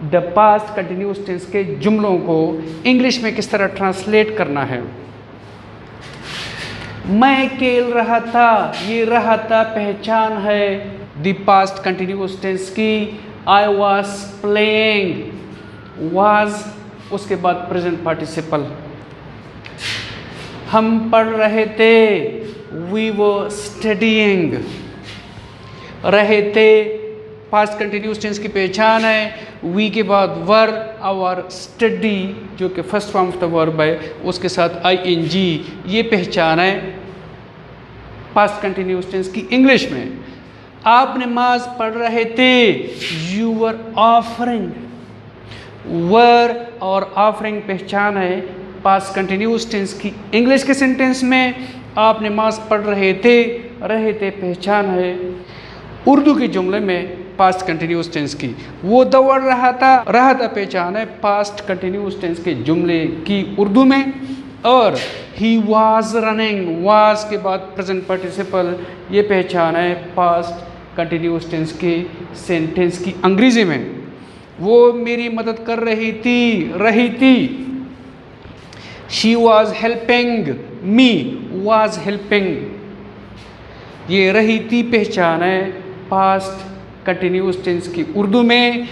द पास्ट कंटिन्यूस टेंस के जुमलों को इंग्लिश में किस तरह ट्रांसलेट करना है। मैं खेल रहा था, ये रहा था पहचान है द पास्ट कंटिन्यूस टेंस की। आई वॉज प्लेइंग, वाज उसके बाद प्रेजेंट पार्टिसिपल। हम पढ़ रहे थे, वी वर स्टडीइंग। रहे थे पास्ट कंटिन्यूस टेंस की पहचान है, वी के बाद वर और स्टडी जो कि first form of the verb है उसके साथ ING, ये पहचान है पास्ट कंटिन्यूस टेंस की इंग्लिश में। आप नमाज पढ़ रहे थे, यू वर ऑफरिंग। वर और ऑफरिंग पहचान है पास्ट कंटिन्यूस टेंस की इंग्लिश के सेंटेंस में। आप नमाज पढ़ रहे थे पहचान है उर्दू के जुमले में पास्ट कंटिन्यूस टेंस की। वो दौड़ रहा था पहचान है पास्ट कंटिन्यूस टेंस के जुमले की उर्दू में। और ही वाज रनिंग, वाज के बाद प्रेजेंट पार्टिसिपल, ये पहचान है पास्ट कंटिन्यूस टेंस के सेंटेंस की अंग्रेजी में। वो मेरी मदद कर रही थी। She was helping me, was helping, ये रही थी पहचान है पास्ट कंटिन्यूस टेंस की उर्दू में।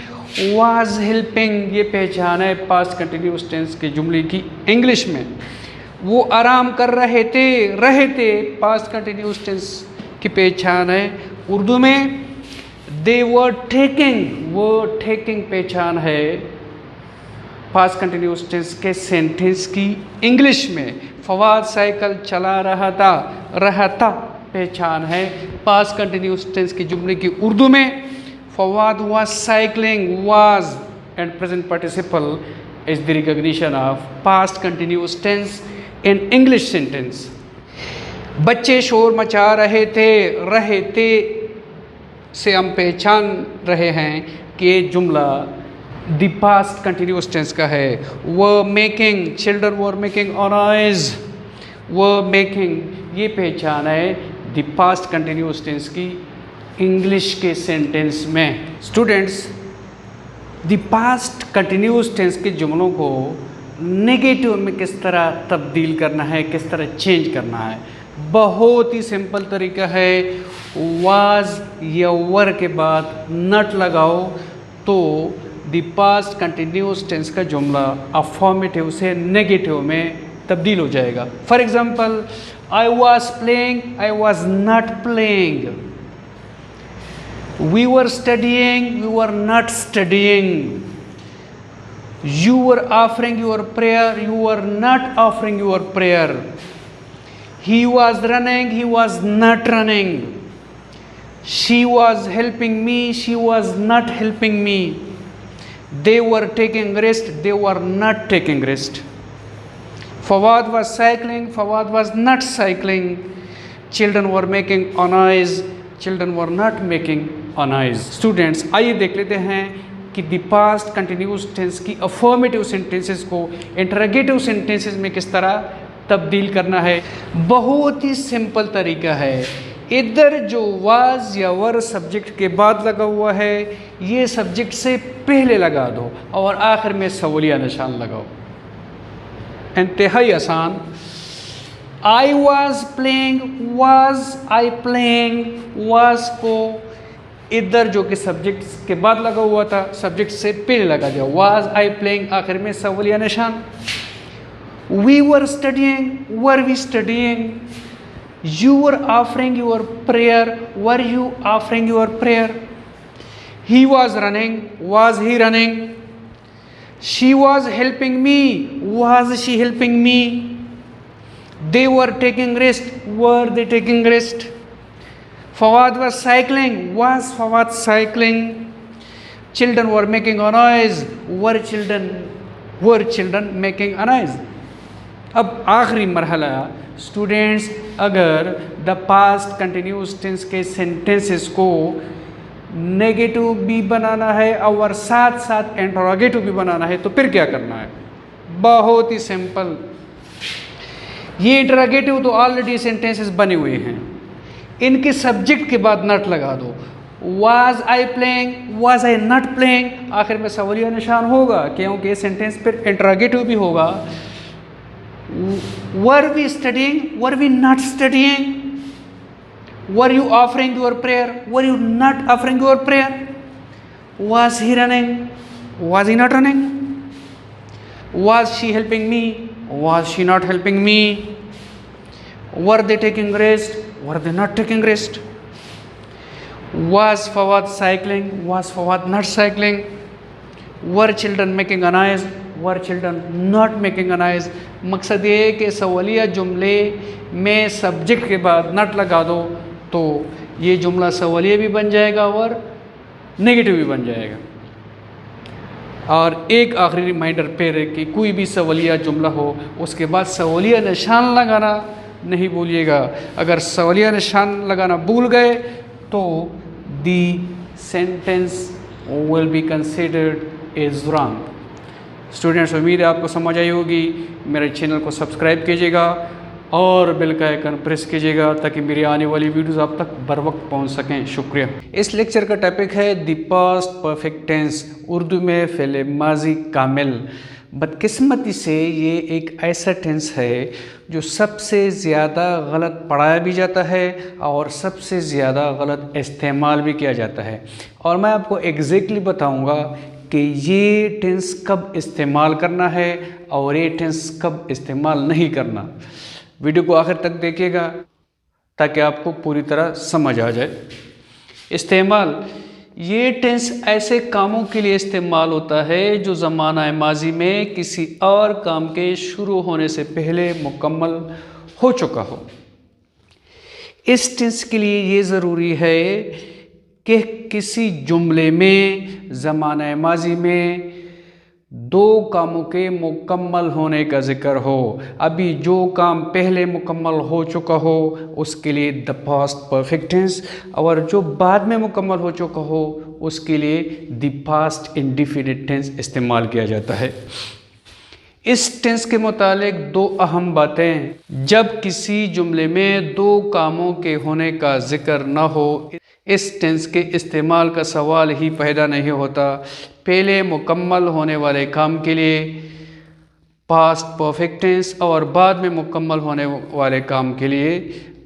वॉज हेल्पिंग ये पहचान है पास्ट कंटिन्यूस टेंस के जुमले की इंग्लिश में। वो आराम कर रहे थे पास्ट कंटिन्यूस टेंस की पहचान है उर्दू में। दे वर टेकिंग पहचान है पास्ट कंटिन्यूस टेंस के सेंटेंस की इंग्लिश में। फवाद साइकिल चला रहा था पहचान है पास्ट कंटिन्यूस टेंस की जुमले की उर्दू में। Fawad was cycling, was and present participle is the recognition of past continuous tense in English sentence. बच्चे शोर मचा रहे थे से हम पहचान रहे हैं कि ये जुमला द पास्ट कंटिन्यूस टेंस का है। Making, children were making a noise, making ये पहचान है द पास्ट कंटिन्यूस टेंस की इंग्लिश के सेंटेंस में। Students, the past continuous tense के जुमलों को नेगेटिव में किस तरह तब्दील करना है, किस तरह चेंज करना है, बहुत ही सिंपल तरीका है। वाज या वर के बाद नट लगाओ तो द पास्ट कंटिन्यूस टेंस का जुमला अफॉर्मेटिव से नेगेटिव में तब्दील हो जाएगा। For example, I was playing, I was not playing. We were studying, we were not studying. You were offering your prayer, you were not offering your prayer. He was running, he was not running. She was helping me, she was not helping me. They were taking rest, they were not taking rest. Fawad was cycling, Fawad was not cycling. Children were making a noise, children were not making a noise. Students, आइए देख लेते हैं कि द पास्ट कंटिन्यूस टेंस की अफर्मेटिव सेंटेंसेस को इंटरोगेटिव सेंटेंसेस में किस तरह तब्दील करना है। बहुत ही सिंपल तरीका है। इधर जो वाज या वर सब्जेक्ट के बाद लगा हुआ है, ये सब्जेक्ट से पहले लगा दो और आखिर में सवालिया निशान लगाओ। इंतहाई आसान। आई was playing, was I playing, was को इधर जो कि सब्जेक्ट के बाद लगा हुआ था, सब्जेक्ट से पहले लगा दिया। वाज आई प्लेइंग, आखिर में सवालिया निशान। We were studying, were we studying. You were offering your prayer, were you offering your prayer. He was running, was he running. She was helping me, was she helping me. They were taking rest, were they taking rest. Fawad was cycling, was Fawad cycling. Children were making a noise, were children making a noise. अब आखिरी मरहला स्टूडेंट्स, अगर द पास्ट कंटिन्यूस टेंस के सेंटेंसेस को नेगेटिव भी बनाना है और साथ साथ इंटरोगेटिव भी बनाना है तो फिर क्या करना है? बहुत ही सिंपल। ये इंटरोगेटिव तो ऑलरेडी सेंटेंसेस बने हुए हैं, इनके सब्जेक्ट के बाद नट लगा दो। Was I playing, was I not playing, आखिर में सवालिया निशान होगा क्योंकि ये सेंटेंस फिर इंटरोगेटिव भी होगा। Were we studying, were we not studying. Were you offering your prayer, were you not offering your prayer. Was he running, was he not running. Was she helping me, was she not helping me. Were they taking rest, were they not taking rest? Was Fawad cycling, was Fawad not cycling? Were children making a noise, were children not making a noise? मकसद ये है कि सवालिया जुमले में सब्जेक्ट के बाद नट लगा दो तो ये जुमला सवालिया भी बन जाएगा और नेगेटिव भी बन जाएगा। और एक आखिरी रिमाइंडर फिर है कि कोई भी सवालिया जुमला हो उसके बाद सवालिया निशान लगाना नहीं भूलिएगा। अगर सवालिया निशान लगाना भूल गए तो the sentence will be considered as wrong. Students, उम्मीद है आपको समझ आई होगी। मेरे चैनल को सब्सक्राइब कीजिएगा और बेल का आइकन प्रेस कीजिएगा ताकि मेरी आने वाली वीडियोस आप तक बर वक्त पहुँच सकें। शुक्रिया। इस लेक्चर का टॉपिक है the past perfect tense, Urdu में फ़ेल माजी कामिल। बदकिस्मती से ये एक ऐसा टेंस है जो सबसे ज़्यादा गलत पढ़ाया भी जाता है और सबसे ज़्यादा गलत इस्तेमाल भी किया जाता है। और मैं आपको एग्जैक्टली बताऊंगा कि ये टेंस कब इस्तेमाल करना है और ये टेंस कब इस्तेमाल नहीं करना। वीडियो को आखिर तक देखिएगा ताकि आपको पूरी तरह समझ आ जाए। इस्तेमाल, ये टेंस ऐसे कामों के लिए इस्तेमाल होता है जो ज़माना माजी में किसी और काम के शुरू होने से पहले मुकम्मल हो चुका हो। इस टेंस के लिए ये ज़रूरी है कि किसी जुमले में ज़माना माजी में दो कामों के मुकम्मल होने का ज़िक्र हो। अभी जो काम पहले मुकम्मल हो चुका हो उसके लिए द पास्ट परफेक्ट टेंस, और जो बाद में मुकम्मल हो चुका हो उसके लिए द पास्ट इंडेफिनिट टेंस इस्तेमाल किया जाता है। इस टेंस के मुतालिक दो अहम बातें, जब किसी जुमले में दो कामों के होने का ज़िक्र न हो इस टेंस के इस्तेमाल का सवाल ही पैदा नहीं होता। पहले मुकम्मल होने वाले काम के लिए पास्ट परफेक्ट टेंस और बाद में मुकम्मल होने वाले काम के लिए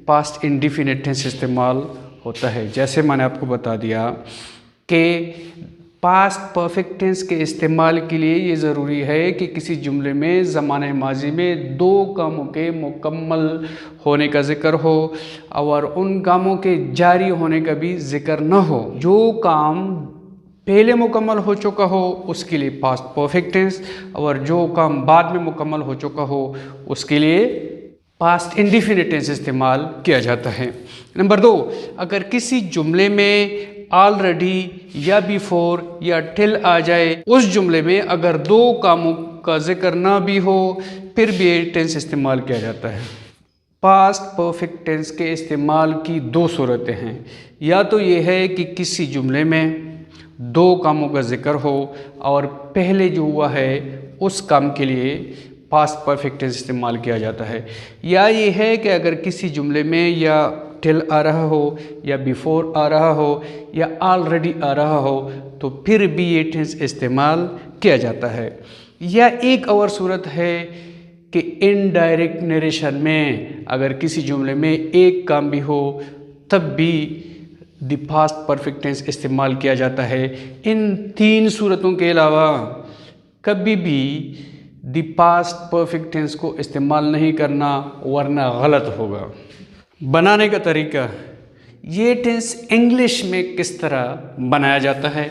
पास्ट इंडेफिनिट टेंस इस्तेमाल होता है। जैसे मैंने आपको बता दिया कि पास्ट परफेक्ट टेंस के इस्तेमाल के लिए ये ज़रूरी है कि किसी जुमले में ज़माने माजी में दो कामों के मुकम्मल होने का ज़िक्र हो और उन कामों के जारी होने का भी ज़िक्र न हो। जो काम पहले मुकम्मल हो चुका हो उसके लिए पास्ट परफेक्ट टेंस, और जो काम बाद में मुकम्मल हो चुका हो उसके लिए पास्ट इंडेफिनिट टेंस इस्तेमाल किया जाता है। नंबर 2, अगर किसी जुमले में ऑलरेडी या बिफोर या टिल आ जाए, उस जुमले में अगर दो कामों का जिक्र ना भी हो फिर भी ये टेंस इस्तेमाल किया जाता है। पास्ट परफेक्ट टेंस के इस्तेमाल की दो सूरतें हैं। या तो ये है कि किसी जुमले में दो कामों का जिक्र हो और पहले जो हुआ है उस काम के लिए पास्ट परफेक्ट टेंस इस्तेमाल किया जाता है, या ये है कि अगर किसी जुमले में या टिल आ रहा हो या बिफोर आ रहा हो या ऑलरेडी आ रहा हो तो फिर भी ये टेंस इस्तेमाल किया जाता है। या एक और सूरत है कि इनडायरेक्ट नरेशन में अगर किसी जुमले में एक काम भी हो तब भी द पास्ट परफेक्ट टेंस इस्तेमाल किया जाता है। इन तीन सूरतों के अलावा कभी भी द पास्ट परफेक्ट टेंस को इस्तेमाल नहीं करना वरना गलत होगा। बनाने का तरीका, ये टेंस इंग्लिश में किस तरह बनाया जाता है।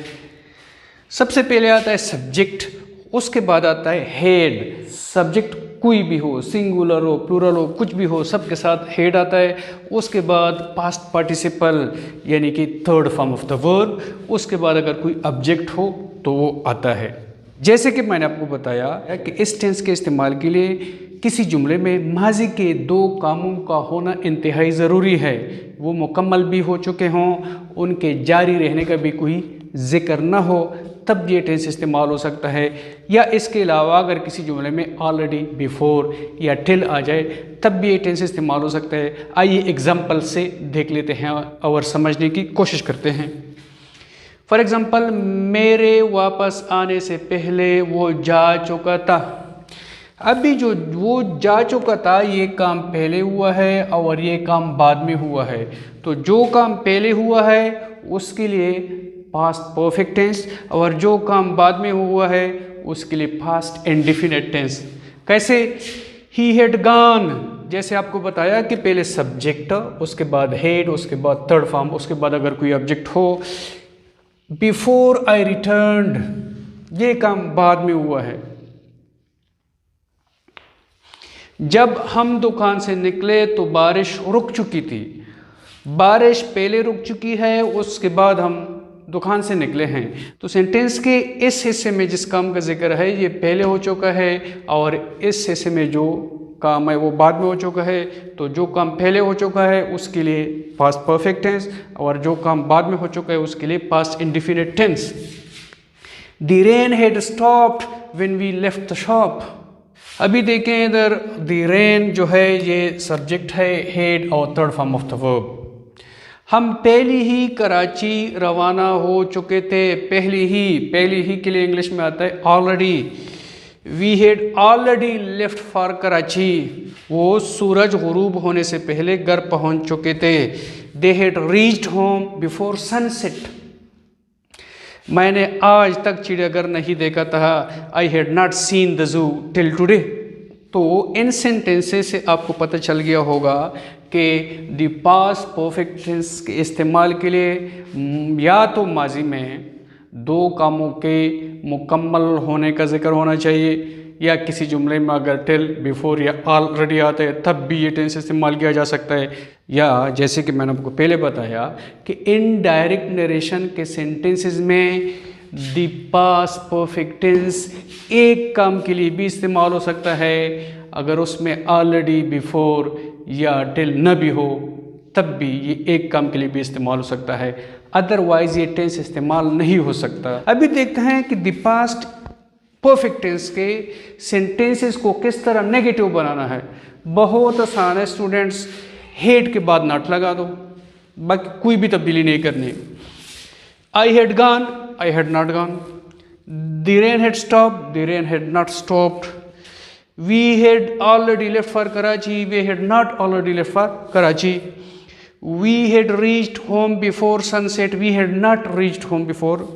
सबसे पहले आता है सब्जेक्ट, उसके बाद आता है हेड। सब्जेक्ट कोई भी हो, सिंगुलर हो प्लूरल हो कुछ भी हो, सबके साथ हेड आता है। उसके बाद पास्ट पार्टिसिपल यानी कि third form of the verb. उसके बाद अगर कोई ऑब्जेक्ट हो तो वो आता है। जैसे कि मैंने आपको बताया कि इस टेंस के इस्तेमाल के लिए किसी जुमले में माजी के दो कामों का होना इंतहाई ज़रूरी है, वो मुकम्मल भी हो चुके हों, उनके जारी रहने का भी कोई ज़िक्र ना हो, तब ये टेंस इस्तेमाल हो सकता है। या इसके अलावा अगर किसी जुमले में ऑलरेडी बिफोर या टिल आ जाए तब भी ये टेंस इस्तेमाल हो सकता है। आइए एग्जाम्पल से देख लेते हैं और समझने की कोशिश करते हैं। फॉर एग्ज़ाम्पल, मेरे वापस आने से पहले वो जा चुका था। अभी जो वो जा चुका था ये काम पहले हुआ है और ये काम बाद में हुआ है, तो जो काम पहले हुआ है उसके लिए पास्ट परफेक्ट टेंस और जो काम बाद में हुआ है उसके लिए पास्ट इंडेफिनिट टेंस। कैसे? ही हैड गॉन, जैसे आपको बताया कि पहले सब्जेक्ट, उसके बाद हेड, उसके बाद थर्ड फॉर्म, उसके बाद अगर कोई ऑब्जेक्ट हो। बिफोर आई रिटर्न्ड, ये काम बाद में हुआ है। जब हम दुकान से निकले तो बारिश रुक चुकी थी। बारिश पहले रुक चुकी है, उसके बाद हम दुकान से निकले हैं। तो सेंटेंस के इस हिस्से में जिस काम का जिक्र है ये पहले हो चुका है और इस हिस्से में जो काम है वो बाद में हो चुका है। तो जो काम पहले हो चुका है उसके लिए पास्ट परफेक्ट टेंस और जो काम बाद में हो चुका है उसके लिए past indefinite tense. The rain had stopped, when we left the shop. अभी देखें इधर, द रेन जो है ये सब्जेक्ट है, हेड और third form of the verb. हम पहले ही कराची रवाना हो चुके थे। पहले ही के लिए इंग्लिश में आता है already. We had already left for Karachi. वो सूरज गुरूब होने से पहले घर पहुंच चुके थे। They had reached home before sunset. मैंने आज तक चिड़ियाघर नहीं देखा था। आई had not seen the zoo till today. तो इन सेंटेंसेस से आपको पता चल गया होगा कि द पास्ट परफेक्ट टेंस के इस्तेमाल के लिए या तो माजी में दो कामों के मुकम्मल होने का जिक्र होना चाहिए, या किसी जुमले में अगर टिल, बिफोर या ऑलरेडी आते हैं तब भी ये टेंस इस्तेमाल किया जा सकता है। या जैसे कि मैंने आपको पहले बताया कि इनडायरेक्ट नरेशन के सेंटेंसेस में द पास्ट परफेक्ट टेंस एक काम के लिए भी इस्तेमाल हो सकता है, अगर उसमें ऑलरेडी, बिफोर या टिल न भी हो तब भी ये एक काम के लिए भी इस्तेमाल हो सकता है, अदरवाइज ये टेंस इस्तेमाल नहीं हो सकता। अभी देखते हैं कि द पास्ट परफेक्ट टेंस के सेंटेंसेस को किस तरह नेगेटिव बनाना है। बहुत आसान है स्टूडेंट्स, हेड के बाद नॉट लगा दो, बाकी कोई भी तब्दीली नहीं करनी। I had gone, I had not gone. The rain had stopped, the rain had not stopped. We had already left for Karachi, we had not already left for Karachi. We had reached home before sunset, we had not reached home before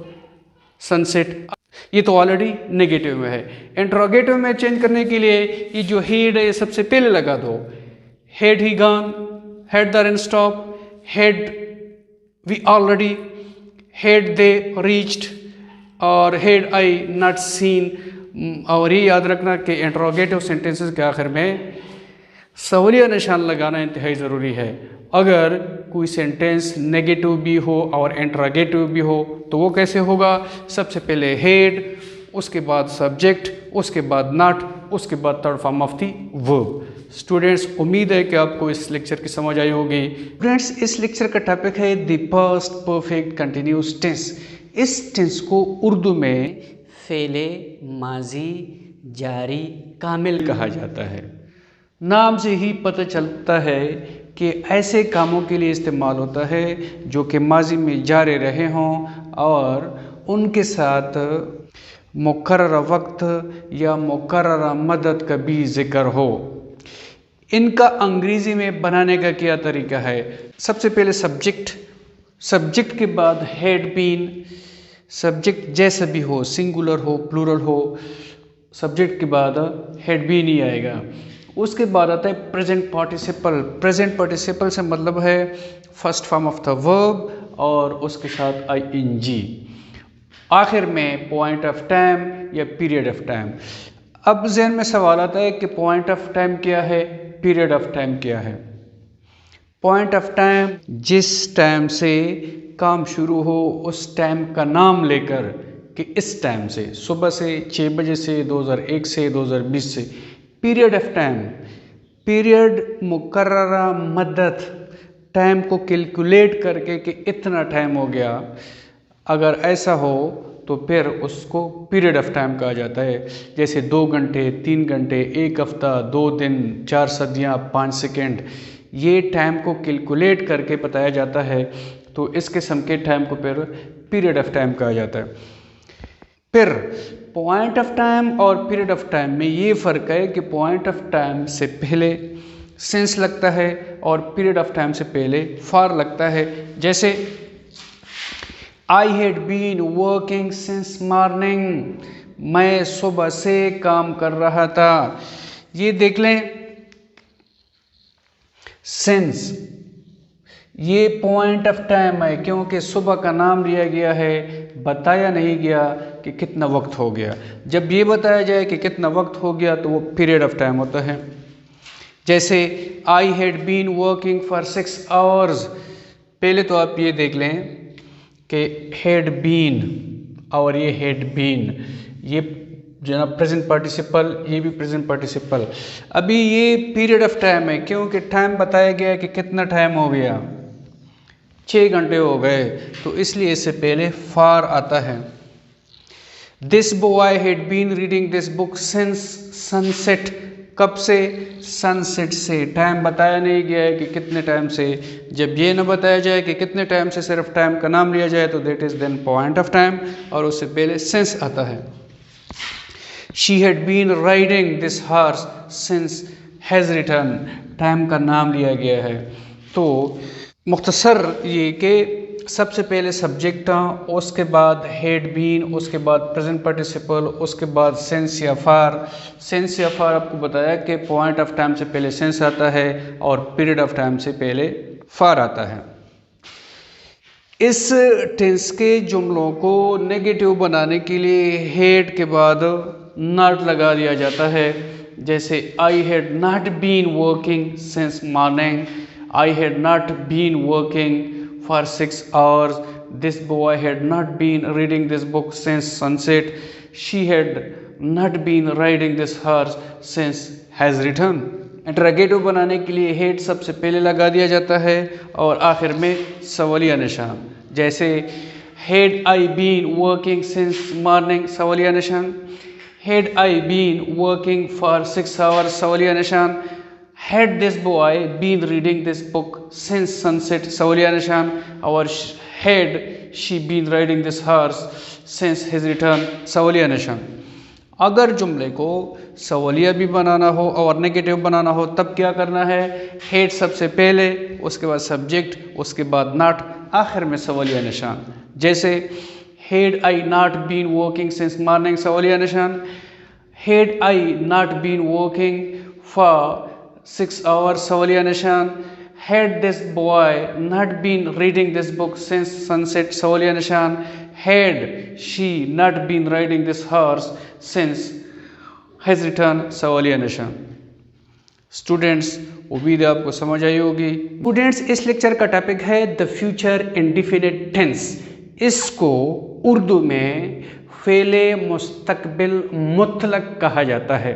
sunset. ये तो ऑलरेडी नेगेटिव में है। इंट्रोगेटिव में चेंज करने के लिए ये जो हेड है ये सबसे पहले लगा दो। Had he gone, had the rain stop, had we already, had they reached और हैड आई नॉट सीन। और ये याद रखना कि इंट्रोगेटिव सेंटेंसेस के आखिर में सवालिया निशान लगाना इंतहाई ज़रूरी है। अगर कोई सेंटेंस नेगेटिव भी हो और इंट्रोगेटिव भी हो तो वो कैसे होगा? सबसे पहले हेड, उसके बाद सब्जेक्ट, उसके बाद नॉट, उसके बाद third form of the verb. Students, उम्मीद है कि आपको इस लेक्चर की समझ आई होगी। स्टूडेंट्स, इस लेक्चर का टॉपिक है the past perfect continuous tense. इस टेंस को उर्दू में फेले माजी जारी कामिल कहा जाता है। नाम से ही पता चलता है कि ऐसे कामों के लिए इस्तेमाल होता है जो कि माजी में जारी रहे हों और उनके साथ मुकर्रर वक्त या मुकर्रर मदद का भी जिक्र हो। इनका अंग्रेज़ी में बनाने का क्या तरीका है? सबसे पहले सब्जेक्ट के बाद हैड बीन। सब्जेक्ट जैसा भी हो, सिंगुलर हो, प्लूरल हो, सब्जेक्ट के बाद हैड बीन ही आएगा। उसके बाद आता है प्रेजेंट पार्टिसिपल। प्रेजेंट पार्टिसिपल से मतलब है first form of the verb और उसके साथ आईएनजी। आखिर में पॉइंट ऑफ टाइम या पीरियड ऑफ टाइम। अब ज़हन में सवाल आता है कि पॉइंट ऑफ टाइम क्या है, पीरियड ऑफ टाइम क्या है? पॉइंट ऑफ टाइम जिस टाइम से काम शुरू हो उस टाइम का नाम लेकर कि इस टाइम से, सुबह से 6 बजे से, 2001 से, 2020 से। पीरियड ऑफ टाइम, पीरियड मुकर्ररा मद्दत, टाइम को कैलकुलेट करके कि इतना टाइम हो गया, अगर ऐसा हो तो फिर उसको पीरियड ऑफ टाइम कहा जाता है। जैसे 2 घंटे, 3 घंटे, 1 हफ्ता, 2 दिन, 4 सदियाँ, 5 सेकेंड, ये टाइम को कैलकुलेट करके बताया जाता है, तो इस किस्म के टाइम को फिर पीरियड ऑफ टाइम कहा जाता है। फिर पॉइंट ऑफ टाइम और पीरियड ऑफ टाइम में ये फ़र्क है कि पॉइंट ऑफ टाइम से पहले सिंस लगता है और पीरियड ऑफ टाइम से पहले फॉर लगता है। जैसे I had been working since morning, मैं सुबह से काम कर रहा था। ये देख लें, सिंस ये पॉइंट ऑफ टाइम है क्योंकि सुबह का नाम लिया गया है, बताया नहीं गया कि कितना वक्त हो गया। जब ये बताया जाए कि कितना वक्त हो गया तो वो पीरियड ऑफ टाइम होता है। जैसे I had been working for 6 hours. पहले तो आप ये देख लें कि हैड बीन और ये हैड बीन, ये जनाब प्रेजेंट पार्टिसिपल, ये भी प्रेजेंट पार्टिसिपल। अभी ये पीरियड ऑफ टाइम है क्योंकि टाइम बताया गया कि कितना टाइम हो गया, 6 घंटे हो गए, तो इसलिए इससे पहले फॉर आता है। This boy had been reading this book since sunset. कब से? सनसेट से। टाइम बताया नहीं गया है कि कितने टाइम से। जब ये न बताया जाए कि कितने टाइम से, सिर्फ टाइम का नाम लिया जाए तो that is then point of time, और उससे पहले सिंस आता है। She had been riding this horse since has return. Time का नाम लिया गया है। तो मुख्तसर ये कि सबसे पहले सब्जेक्ट था, उसके बाद हैड बीन, उसके बाद प्रेजेंट पार्टिसिपल, उसके बाद सेंस या फार। सेंस या फार आपको बताया कि पॉइंट ऑफ टाइम से पहले सेंस आता है और पीरियड ऑफ टाइम से पहले फार आता है। इस टेंस के जुमलों को नेगेटिव बनाने के लिए हैड के बाद नॉट लगा दिया जाता है। जैसे I had not been working since morning, I had not been working for 6 hours. This boy had not been reading this book since sunset. She had not been riding this horse since has returned. Interrogative बनाने के लिए हेड सबसे पहले लगा दिया जाता है और आखिर में सवालिया निशान। जैसे had I been working since morning, सवालिया निशान। Had I been working for 6 hours, सवालिया निशान। Had this boy been reading this book since sunset, सवालिया निशान। और had she been riding this horse since his return, सवालिया निशान। अगर जुमले को सवालिया भी बनाना हो और नेगेटिव बनाना हो तब क्या करना है? हेड सबसे पहले, उसके बाद सब्जेक्ट, उसके बाद नॉट, आखिर में सवालिया निशान। जैसे had I not been working since morning, सवालिया निशान। Had I not been working for 6 hours, सवालिया निशान। Had this boy not been reading this book since sunset, सवालिया निशान। Had she not been riding this horse since has returned, सवालिया निशान। स्टूडेंट्स, उम्मीद है आपको समझ आई होगी। स्टूडेंट्स, इस लेक्चर का टॉपिक है द फ्यूचर इंडिफिनिट टेंस। इसको उर्दू में फेले मुस्तकबिल मुतलक कहा जाता है।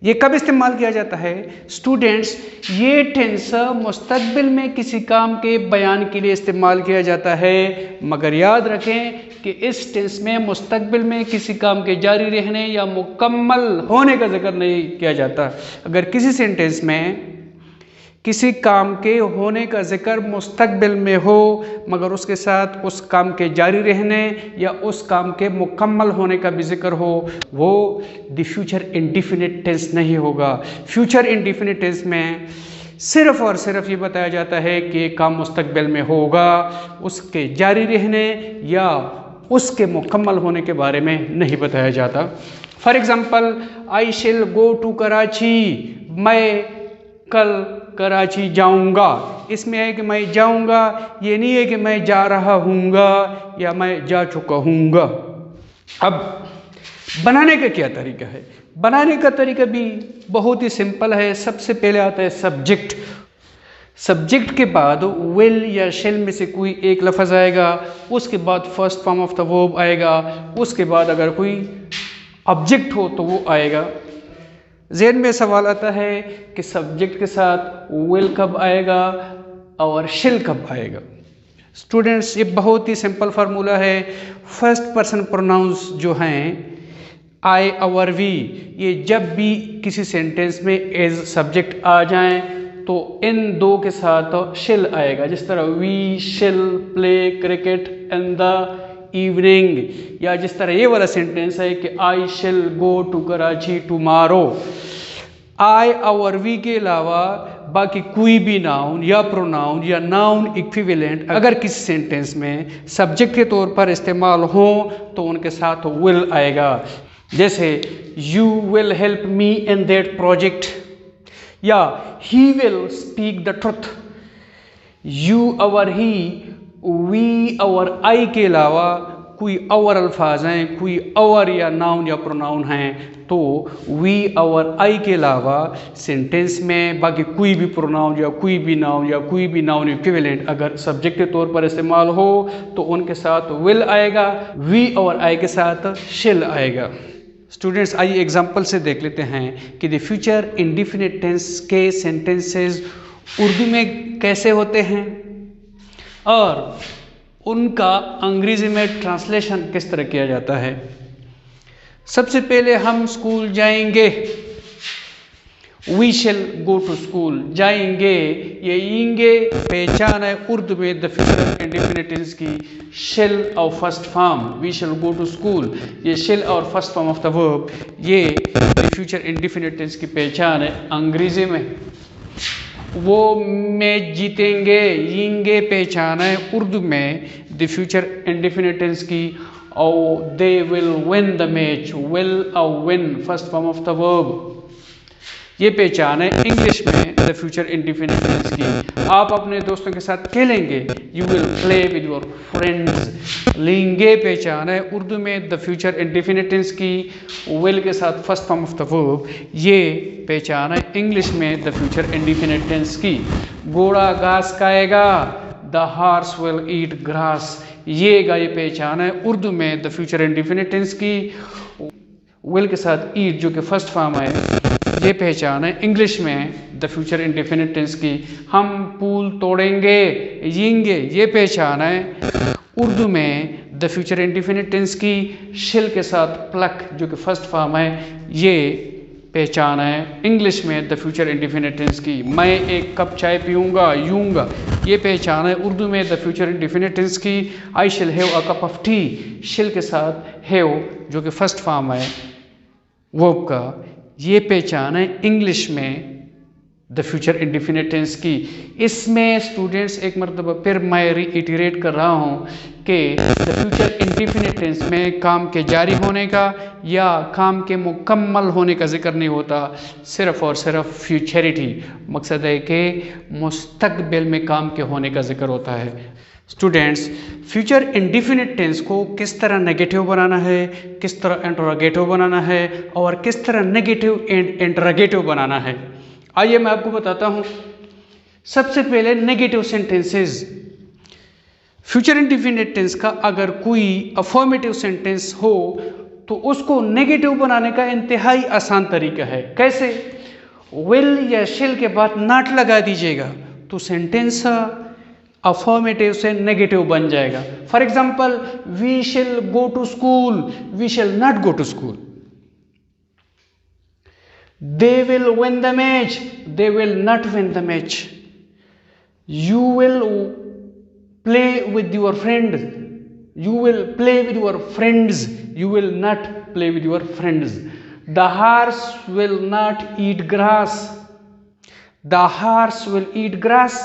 ये कब इस्तेमाल किया जाता है? स्टूडेंट्स, ये टेंस मुस्तकबिल में किसी काम के बयान के लिए इस्तेमाल किया जाता है, मगर याद रखें कि इस टेंस में मुस्तकबिल में किसी काम के जारी रहने या मुकम्मल होने का जिक्र नहीं किया जाता। अगर किसी सेंटेंस में किसी काम के होने का जिक्र मुस्तकबिल में हो मगर उसके साथ उस काम के जारी रहने या उस काम के मुकम्मल होने का भी जिक्र हो, वो द फ्यूचर इंडिफिनिट टेंस नहीं होगा। फ्यूचर इंडिफिनिट टेंस में सिर्फ और सिर्फ ये बताया जाता है कि काम मुस्तकबिल में होगा, उसके जारी रहने या उसके मुकम्मल होने के बारे में नहीं बताया जाता। For example, I shall go to Karachi, मैं कल कराची जाऊंगा। इसमें है कि मैं जाऊंगा, ये नहीं है कि मैं जा रहा हूँगा या मैं जा चुका हूँगा। अब बनाने का क्या तरीका है? बनाने का तरीका भी बहुत ही सिंपल है। सबसे पहले आता है सब्जेक्ट। सब्जेक्ट के बाद विल या शेल में से कोई एक लफ्ज़ आएगा, उसके बाद first form of the verb आएगा, उसके बाद अगर कोई ऑब्जेक्ट हो तो वो आएगा। ज़हन में सवाल आता है कि सब्जेक्ट के साथ विल कब आएगा और शिल कब आएगा। स्टूडेंट्स, ये बहुत ही सिंपल फार्मूला है। फर्स्ट पर्सन प्रोनाउंस जो हैं आई, अवर, वी, ये जब भी किसी सेंटेंस में एज सब्जेक्ट आ जाएं तो इन दो के साथ शिल आएगा। जिस तरह वी शिल play cricket in the evening, या जिस तरह ये वाला सेंटेंस है कि I shall go to Karachi tomorrow. I, our, we के अलावा बाकी कोई भी नाउन या प्रोनाउन या नाउन इक्विवेलेंट अगर किसी सेंटेंस में सब्जेक्ट के तौर पर इस्तेमाल हो तो उनके साथ विल आएगा। जैसे you will help me in that project, या he will speak the truth. You, our, he, we, our, I के अलावा कोई और अल्फाज हैं, कोई और या नाउन या प्रोनाउन हैं तो वी, अवर, आई के अलावा सेंटेंस में बाकी कोई भी प्रोनाउन या कोई भी नाउन या कोई भी नाउन इक्विवेलेंट अगर सब्जेक्ट के तौर पर इस्तेमाल हो तो उनके साथ विल आएगा, वी और आई के साथ शिल आएगा। स्टूडेंट्स, आइए एग्जाम्पल से देख लेते हैं कि द फ्यूचर इंडिफिनिट टेंस के सेंटेंसेस उर्दू में कैसे होते हैं और उनका अंग्रेजी में ट्रांसलेशन किस तरह किया जाता है। सबसे पहले हम स्कूल जाएंगे, we shall go to school. जाएंगे, ये इंगे पहचान है उर्दू में द फ्यूचर इंडेफिनिट टेंस की, शेल और first form, we shall go to school, ये शेल और first form of the verb, ये द फ्यूचर इंडेफिनिट टेंस की पहचान है। अंग्रेजी में वो मैच जीतेंगे, यिंगे पहचान है उर्दू में द फ्यूचर इंडेफिनिट टेंस की, और they will win the match, will और win first form of the verb, ये पहचान है इंग्लिश में द फ्यूचर इंडेफिनिट टेंस की। आप अपने दोस्तों के साथ खेलेंगे, you will play with your friends. लेंगे पहचान है उर्दू में द फ्यूचर इंडेफिनिट टेंस की, विल के साथ first form of the verb, ये पहचान है इंग्लिश में द फ्यूचर इंडेफिनिट टेंस की। घोड़ा घास खाएगा, the horse will eat grass, ये पहचान है उर्दू में द फ्यूचर इंडेफिनिट टेंस की, विल के साथ ईट जो कि फर्स्ट फॉर्म है, ये पहचान है इंग्लिश में द फ्यूचर इंडेफिनिट टेंस की। हम पुल तोड़ेंगे, यिंगे, ये पहचान है उर्दू में द फ्यूचर इंडेफिनिट टेंस की, शिल के साथ प्लक जो कि फर्स्ट फॉर्म है, ये पहचान है इंग्लिश में द फ्यूचर इंडेफिनिट टेंस की। मैं एक कप चाय पीऊँगा, यूँगा, ये पहचान है उर्दू में द फ्यूचर इंडेफिनिट टेंस की। आई shall have a cup of T, शिल के साथ हैव जो कि फर्स्ट फॉर्म है वर्ब का, ये पहचान है इंग्लिश में द फ्यूचर इंडेफिनिट टेंस की। इसमें स्टूडेंट्स एक मरतबा फिर मैं रीइटरेट कर रहा हूँ कि द फ्यूचर इंडेफिनिट टेंस में काम के जारी होने का या काम के मुकम्मल होने का जिक्र नहीं होता, सिर्फ़ और सिर्फ फ्यूचरिटी, मकसद है कि मुस्तकबिल में काम के होने का जिक्र होता है। स्टूडेंट्स, फ्यूचर इंडेफिनिट टेंस को किस तरह नेगेटिव बनाना है, किस तरह इंटरोगेटिव बनाना है और किस तरह नेगेटिव एंड इंटरोगेटिव बनाना है, आइए मैं आपको बताता हूं। सबसे पहले negative sentences. Future indefinite tense का अगर कोई अफर्मेटिव सेंटेंस हो तो उसको नेगेटिव बनाने का इंतहाई आसान तरीका है। कैसे? विल या शिल के बाद नॉट लगा दीजिएगा तो सेंटेंस अफर्मेटिव से नेगेटिव बन जाएगा। For example, we shall go to school, we shall not go to school. They will win the match, they will not win the match. You will play with your friend, you will play with your friends, you will not play with your friends. The horse will not eat grass, the horse will eat grass,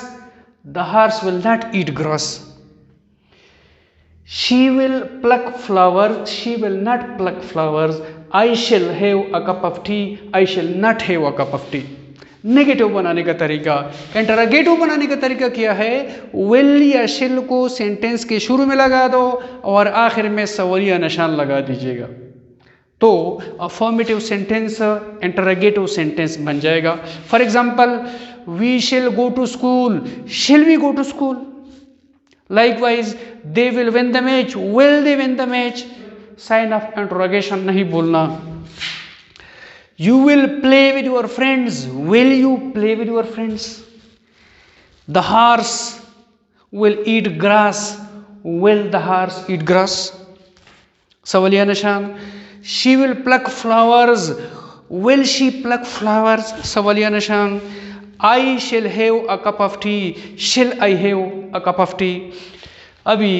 the horse will not eat grass. She will pluck flowers, she will not pluck flowers. I shall have a cup of tea, I shall not have a cup of tea. Negative बनाने का तरीका। इंटरोगेटिव बनाने का तरीका क्या है? विल या शिल को सेंटेंस के शुरू में लगा दो और आखिर में सवालिया निशान लगा दीजिएगा तो अफर्मेटिव सेंटेंस इंटरोगेटिव सेंटेंस बन जाएगा। For example, we shall go to school, shall we go to school. Likewise, they will win the match, will they win the match. Sign of interrogation नहीं बोलना। You will play with your friends, will you play with your friends. The horse will eat grass, will the horse eat grass. सवालिया निशान। She will pluck flowers, will she pluck flowers? सवालिया निशान। I shall have a cup of tea, shall I have a cup of tea? अभी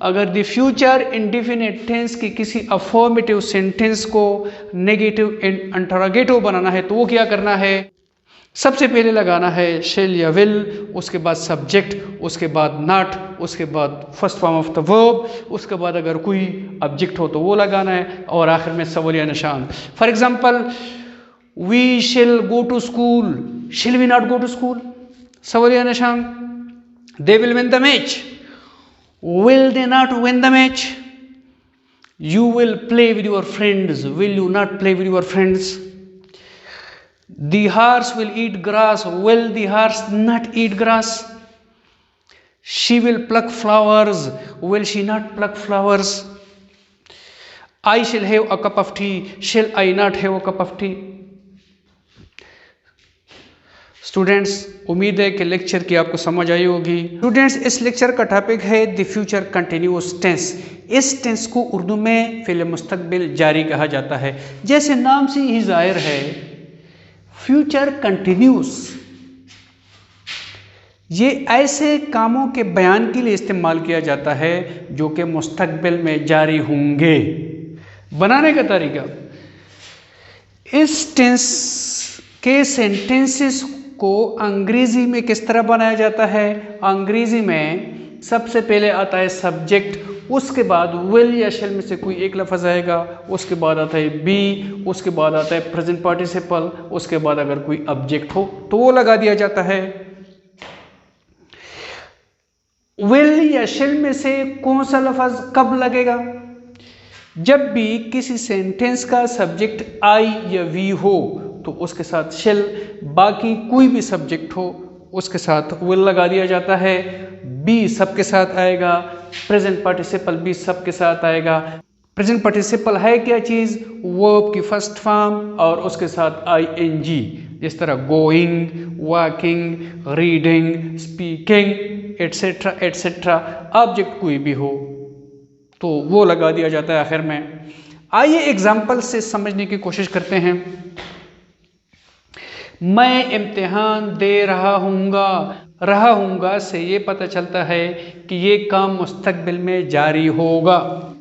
अगर द फ्यूचर इंडेफिनिट टेंस की किसी अफर्मेटिव सेंटेंस को नेगेटिव एंड इंटरोगेटिव बनाना है तो वो क्या करना है? सबसे पहले लगाना है शेल या विल, उसके बाद सब्जेक्ट, उसके बाद नॉट, उसके बाद first form of the verb, उसके बाद अगर कोई ऑब्जेक्ट हो तो वो लगाना है और आखिर में सवालिया निशान। For example, we shall go to school, shall we not go to school? सवालिया निशान। They will win the match, will they not win the match? You will play with your friends, will you not play with your friends? The horse will eat grass, will the horse not eat grass? She will pluck flowers, will she not pluck flowers? I shall have a cup of tea, shall I not have a cup of tea? Students, उम्मीद है कि लेक्चर की आपको समझ आई होगी। स्टूडेंट्स, इस लेक्चर का टॉपिक है द फ्यूचर कंटिन्यूअस टेंस। इस टेंस को उर्दू में फ़िल मुस्तकबिल जारी कहा जाता है। जैसे नाम से ही ज़ाहिर है, फ्यूचर कंटिन्यूअस ये ऐसे कामों के बयान के लिए इस्तेमाल किया जाता है जो कि मुस्तकबिल में जारी होंगे। बनाने का तरीका, इस टेंस के सेंटेंसेस को अंग्रेजी में किस तरह बनाया जाता है। अंग्रेजी में सबसे पहले आता है सब्जेक्ट, उसके बाद विल या शैल में से कोई एक लफ्ज़ आएगा, उसके बाद आता है बी, उसके बाद आता है प्रेजेंट पार्टिसिपल, उसके बाद अगर कोई ऑब्जेक्ट हो तो वो लगा दिया जाता है। विल या शैल में से कौन सा लफ्ज़ कब लगेगा? जब भी किसी सेंटेंस का सब्जेक्ट आई या वी हो तो उसके साथ शेल, बाकी कोई भी सब्जेक्ट हो उसके साथ विल लगा दिया जाता है। बी सबके साथ आएगा, प्रेजेंट पार्टिसिपल भी सबके साथ आएगा। प्रेजेंट पार्टिसिपल है क्या चीज़? वर्ब की फर्स्ट फॉर्म और उसके साथ आईएनजी, जिस तरह going, walking, reading, speaking etcetera etcetera. Object कोई भी हो तो वो लगा दिया जाता है आखिर में। आइए एग्जाम्पल से समझने की कोशिश करते हैं। मैं इम्तिहान दे रहा हूँगा से ये पता चलता है कि ये काम मुस्तकबिल में जारी होगा।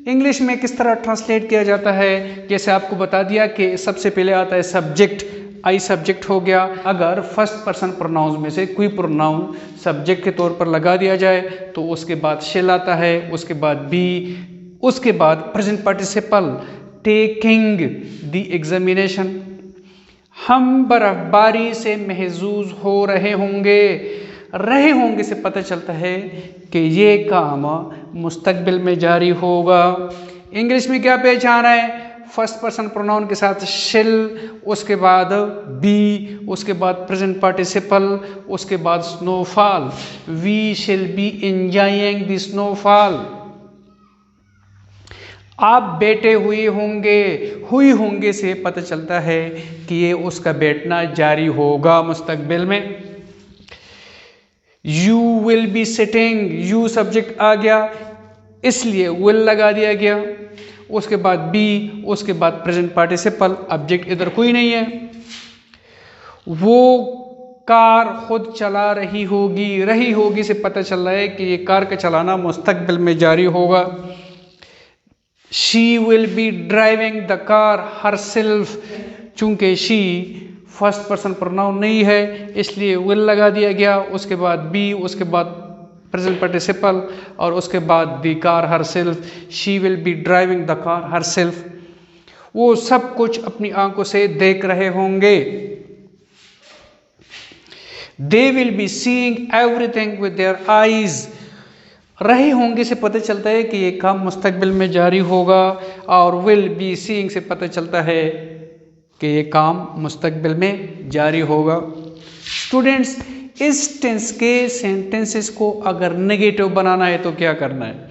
इंग्लिश में किस तरह ट्रांसलेट किया जाता है? जैसे आपको बता दिया कि सबसे पहले आता है सब्जेक्ट, आई सब्जेक्ट हो गया। अगर फर्स्ट पर्सन प्रोनाउंस में से कोई प्रोनाउन सब्जेक्ट के तौर पर लगा दिया जाए तो उसके बाद शेल आता है, उसके बाद बी, उसके बाद present participle taking the examination. हम बर्फबारी से महजूज हो रहे होंगे से पता चलता है कि ये काम मुस्तकबिल में जारी होगा। इंग्लिश में क्या पहचान है? फर्स्ट पर्सन प्रोनाउन के साथ शिल, उसके बाद बी, उसके बाद प्रेजेंट पार्टिसिपल, उसके बाद snowfall. We shall be enjoying the snowfall. आप बैठे हुई होंगे से पता चलता है कि ये उसका बैठना जारी होगा मुस्तकबिल में। You will be sitting, you subject आ गया इसलिए विल लगा दिया गया। उसके बाद बी, उसके बाद प्रेजेंट पार्टिसिपल, ऑब्जेक्ट इधर कोई नहीं है। वो कार खुद चला रही होगी से पता चल रहा है कि ये कार का चलाना मुस्तकबिल में जारी होगा। She will be driving the car herself। चूंकि she फर्स्ट पर्सन प्रोनाउन नहीं है इसलिए will लगा दिया गया। उसके बाद बी, उसके बाद प्रेजेंट पार्टिसिपल और उसके बाद the car herself। She will be driving the car herself। वो सब कुछ अपनी आंखों से देख रहे होंगे। They will be seeing everything with their eyes। रहे होंगे से पता चलता है कि ये काम मुस्तकबिल में जारी होगा और विल बी सीइंग से पता चलता है कि ये काम मुस्तकबिल में जारी होगा। स्टूडेंट्स, इस टेंस के सेंटेंसेस को अगर नेगेटिव बनाना है तो क्या करना है?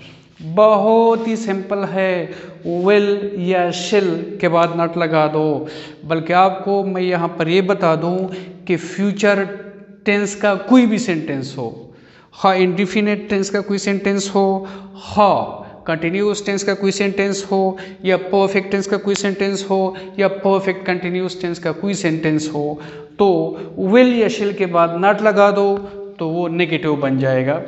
बहुत ही सिंपल है। विल या शिल के बाद नॉट लगा दो। बल्कि आपको मैं यहाँ पर ये बता दूँ कि फ्यूचर टेंस का कोई भी सेंटेंस हो, हाँ इंडिफिनिट टेंस का कोई सेंटेंस हो, हाँ कंटिन्यूस टेंस का कोई सेंटेंस हो, या परफेक्ट टेंस का कोई सेंटेंस हो, या परफेक्ट कंटिन्यूस टेंस का कोई सेंटेंस हो, तो विल या शिल के बाद नॉट लगा दो तो वो नेगेटिव बन जाएगा।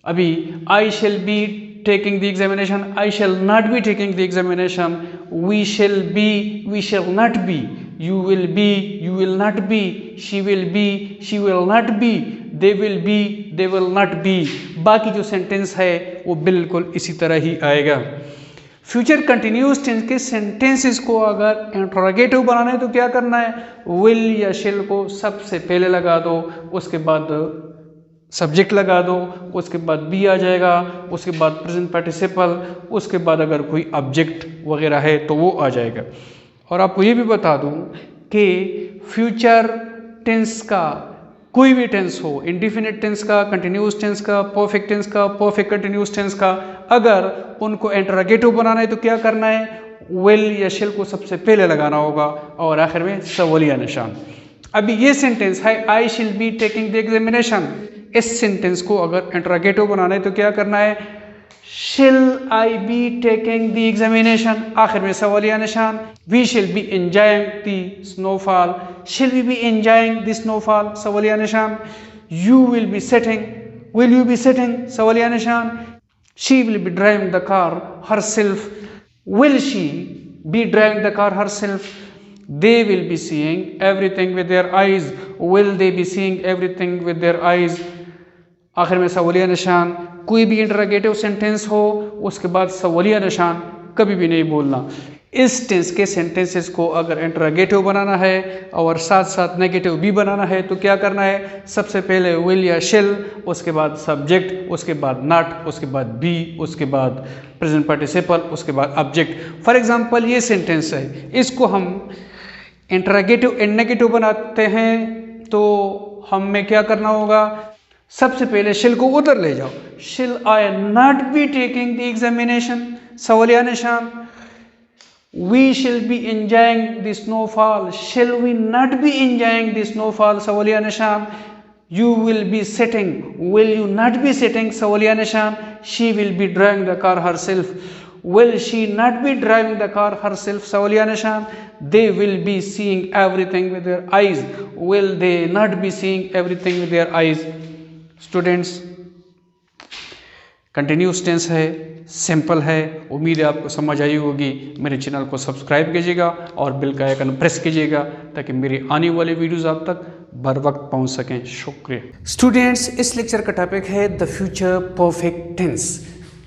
अभी I shall be taking the examination, I shall not be taking the examination. We shall be, we shall not be. You will be, you will not be. She will be, she will not be. They will be, they will not be. बाकी जो सेंटेंस है वो बिल्कुल इसी तरह ही आएगा। फ्यूचर कंटिन्यूस टेंस के सेंटेंसेस को अगर इंट्रोगेटिव बनाना है तो क्या करना है? विल या शिल को सबसे पहले लगा दो, उसके बाद सब्जेक्ट लगा दो, उसके बाद बी आ जाएगा, उसके बाद प्रेजेंट पार्टिसिपल, उसके बाद अगर कोई ऑब्जेक्ट वगैरह है तो वो आ जाएगा। और आपको ये भी बता दूं कि फ्यूचर टेंस का कोई भी टेंस हो, इंडिफिनिट टेंस का, कंटिन्यूस टेंस का, परफेक्ट टेंस का, परफेक्ट कंटिन्यूस टेंस का, अगर उनको इंटरोगेटिव बनाना है तो क्या करना है? विल या शिल को सबसे पहले लगाना होगा और आखिर में सवालिया निशान। अभी ये सेंटेंस है आई शिल बी टेकिंग द एग्जामिनेशन। इस सेंटेंस को अगर इंटरोगेटिव बनाना है तो क्या करना है, shall I be taking the examination, आखिर में सवालिया निशान। We shall be enjoying the snowfall, shall we be enjoying the snowfall, सवालिया निशान। You will be sitting, will you be sitting, सवालिया निशान। She will be driving the car herself, will she be driving the car herself. They will be seeing everything with their eyes, will they be seeing everything with their eyes, आखिर में सवालिया निशान। कोई भी इंटरोगेटिव सेंटेंस हो उसके बाद सवालिया निशान कभी भी नहीं बोलना। इस टेंस के सेंटेंसेस को अगर इंटरोगेटिव बनाना है और साथ साथ नेगेटिव भी बनाना है तो क्या करना है, सबसे पहले विल या शिल, उसके बाद सब्जेक्ट, उसके बाद नॉट, उसके बाद बी, उसके बाद प्रेजेंट पार्टिसिपल, उसके बाद ऑब्जेक्ट। फॉर एग्जांपल ये सेंटेंस है, इसको हम इंटरोगेटिव एंड नेगेटिव बनाते हैं तो हमें क्या करना होगा, सबसे पहले शिल को उधर ले जाओ। Shall I not be taking the examination, सवालिया निशान। We shall be enjoying the snowfall, shall we not be enjoying the snowfall, सवालिया निशान। You will be sitting, will you not be sitting, सवालिया निशान। She will be driving the car herself, will she not be driving the car herself, सवालिया निशान। they will be seeing everything with their eyes, will they not be seeing everything with their eyes। Students continuous tense है, सिंपल है, उम्मीद है आपको समझ आई होगी। मेरे चैनल को सब्सक्राइब कीजिएगा और बेल का आइकन प्रेस कीजिएगा ताकि मेरी आने वाली वीडियोस आप तक बर वक्त पहुंच सकें। शुक्रिया। स्टूडेंट्स इस लेक्चर का टॉपिक है द फ्यूचर परफेक्ट टेंस।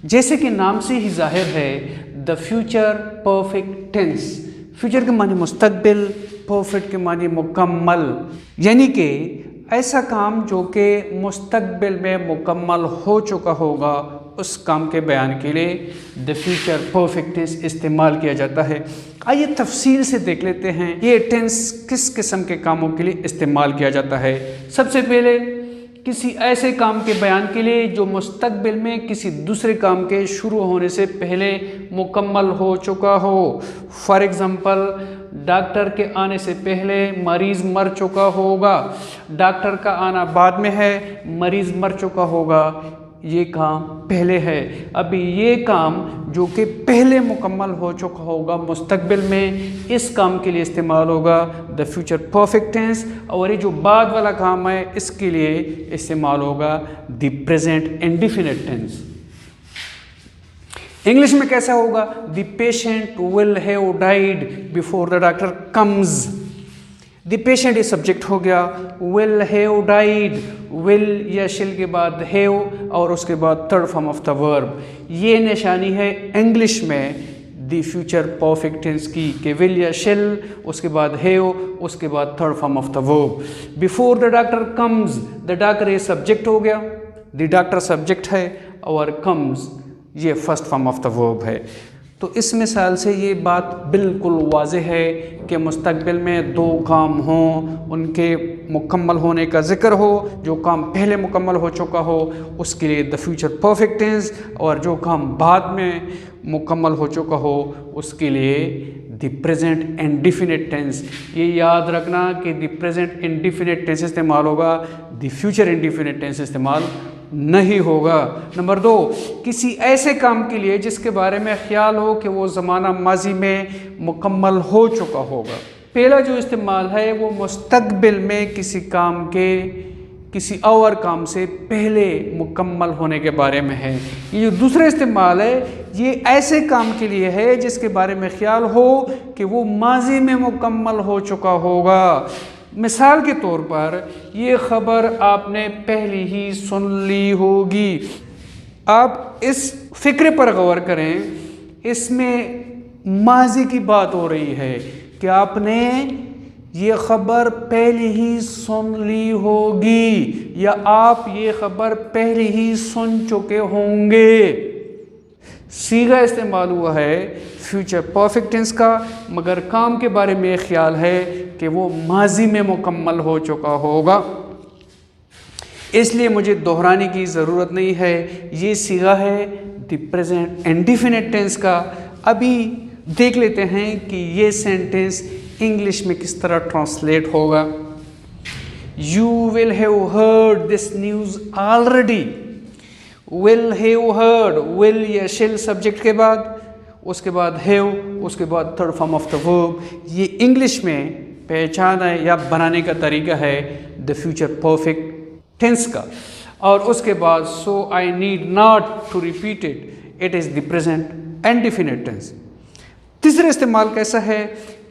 जैसे कि नाम से ही जाहिर है the future perfect tense, future के माने मुस्तकबिल, परफेक्ट के माने मुकम्मल, यानी कि ऐसा काम जो कि मुस्तकबिल में मुकम्मल हो चुका होगा उस काम के बयान के लिए द फ्यूचर परफेक्ट टेंस इस्तेमाल किया जाता है। आइए तफसील से देख लेते हैं ये टेंस किस किस्म के कामों के लिए इस्तेमाल किया जाता है। सबसे पहले किसी ऐसे काम के बयान के लिए जो मुस्तकबिल में किसी दूसरे काम के शुरू होने से पहले मुकम्मल हो चुका हो। फॉर एग्ज़ाम्पल डॉक्टर के आने से पहले मरीज़ मर चुका होगा, डॉक्टर का आना बाद में है, मरीज़ मर चुका होगा, ये काम पहले है। अभी ये काम जो कि पहले मुकम्मल हो चुका होगा मुस्तकबिल में, इस काम के लिए इस्तेमाल होगा द फ्यूचर परफेक्ट टेंस। और ये जो बाद वाला काम है इसके लिए इस्तेमाल होगा the present indefinite tense. English में कैसा होगा, the patient will have died before the doctor comes. The patient ये सब्जेक्ट हो गया, विल हैव डाइड, विल या शिल के बाद हैव और उसके बाद third form of the verb. ये निशानी है इंग्लिश में द फ्यूचर परफेक्ट टेंस की कि विल या शिल, उसके बाद हैव, उसके बाद third form of the verb. Before the doctor comes, the doctor ये सब्जेक्ट हो गया, द डॉक्टर सब्जेक्ट है और कम्स ये first form of the verb है। तो इस मिसाल से ये बात बिल्कुल वाज़ेह है कि मुस्तकबिल में दो काम हों, उनके मुकम्मल होने का ज़िक्र हो, जो काम पहले मुकम्मल हो चुका हो उसके लिए द फ्यूचर परफेक्ट टेंस, और जो काम बाद में मुकम्मल हो चुका हो उसके लिए द प्रेजेंट इंडेफिनिट टेंस। ये याद रखना कि द प्रेजेंट इंडेफिनिट टेंस इस्तेमाल होगा, द फ्यूचर इंडेफिनिट टेंस इस्तेमाल नहीं होगा। नंबर 2, किसी ऐसे काम के लिए जिसके बारे में ख्याल हो कि वो ज़माना माजी में मुकम्मल हो चुका होगा। पहला जो इस्तेमाल है वो मुस्तकबिल में किसी काम के किसी और काम से पहले मुकम्मल होने के बारे में है। ये जो दूसरा इस्तेमाल है ये ऐसे काम के लिए है जिसके बारे में ख्याल हो कि वो माजी में मुकम्मल हो चुका होगा। मिसाल के तौर पर ये ख़बर आपने पहले ही सुन ली होगी। आप इस फ़िक्र पर गौर करें, इसमें माजी की बात हो रही है कि आपने ये ख़बर पहले ही सुन ली होगी या आप ये ख़बर पहले ही सुन चुके होंगे। सीगा इस्तेमाल हुआ है फ्यूचर परफेक्ट टेंस का, मगर काम के बारे में ख्याल है कि वो माजी में मुकम्मल हो चुका होगा, इसलिए मुझे दोहराने की ज़रूरत नहीं है। ये सीगा है द प्रेजेंट इंडेफिनिट टेंस का। अभी देख लेते हैं कि ये सेंटेंस इंग्लिश में किस तरह ट्रांसलेट होगा। You will have heard this news already. Will have heard, will या shall सब्जेक्ट के बाद, उसके बाद have, उसके बाद third form of the verb. ये इंग्लिश में पहचान है या बनाने का तरीका है द फ्यूचर परफेक्ट टेंस का। और उसके बाद so I need not to repeat it, it is the present indefinite tense. तीसरा इस्तेमाल कैसा है?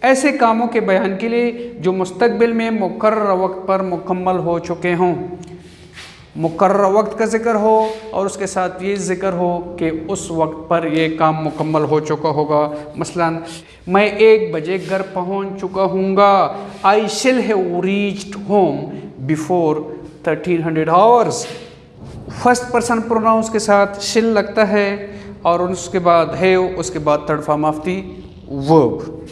ऐसे कामों के बयान के लिए जो मुस्तकबिल में मुकर्रर वक्त पर मुकम्मल हो चुके हों। मुकर्रर वक्त का जिक्र हो और उसके साथ ये जिक्र हो कि उस वक्त पर ये काम मुकम्मल हो चुका होगा। मसलन मैं 1 बजे घर पहुंच चुका हूँगा। आई shall have reached home before 1300 hours. First person pronounce के साथ शिल लगता है और उसके बाद हैव, उसके बाद third form of the verb.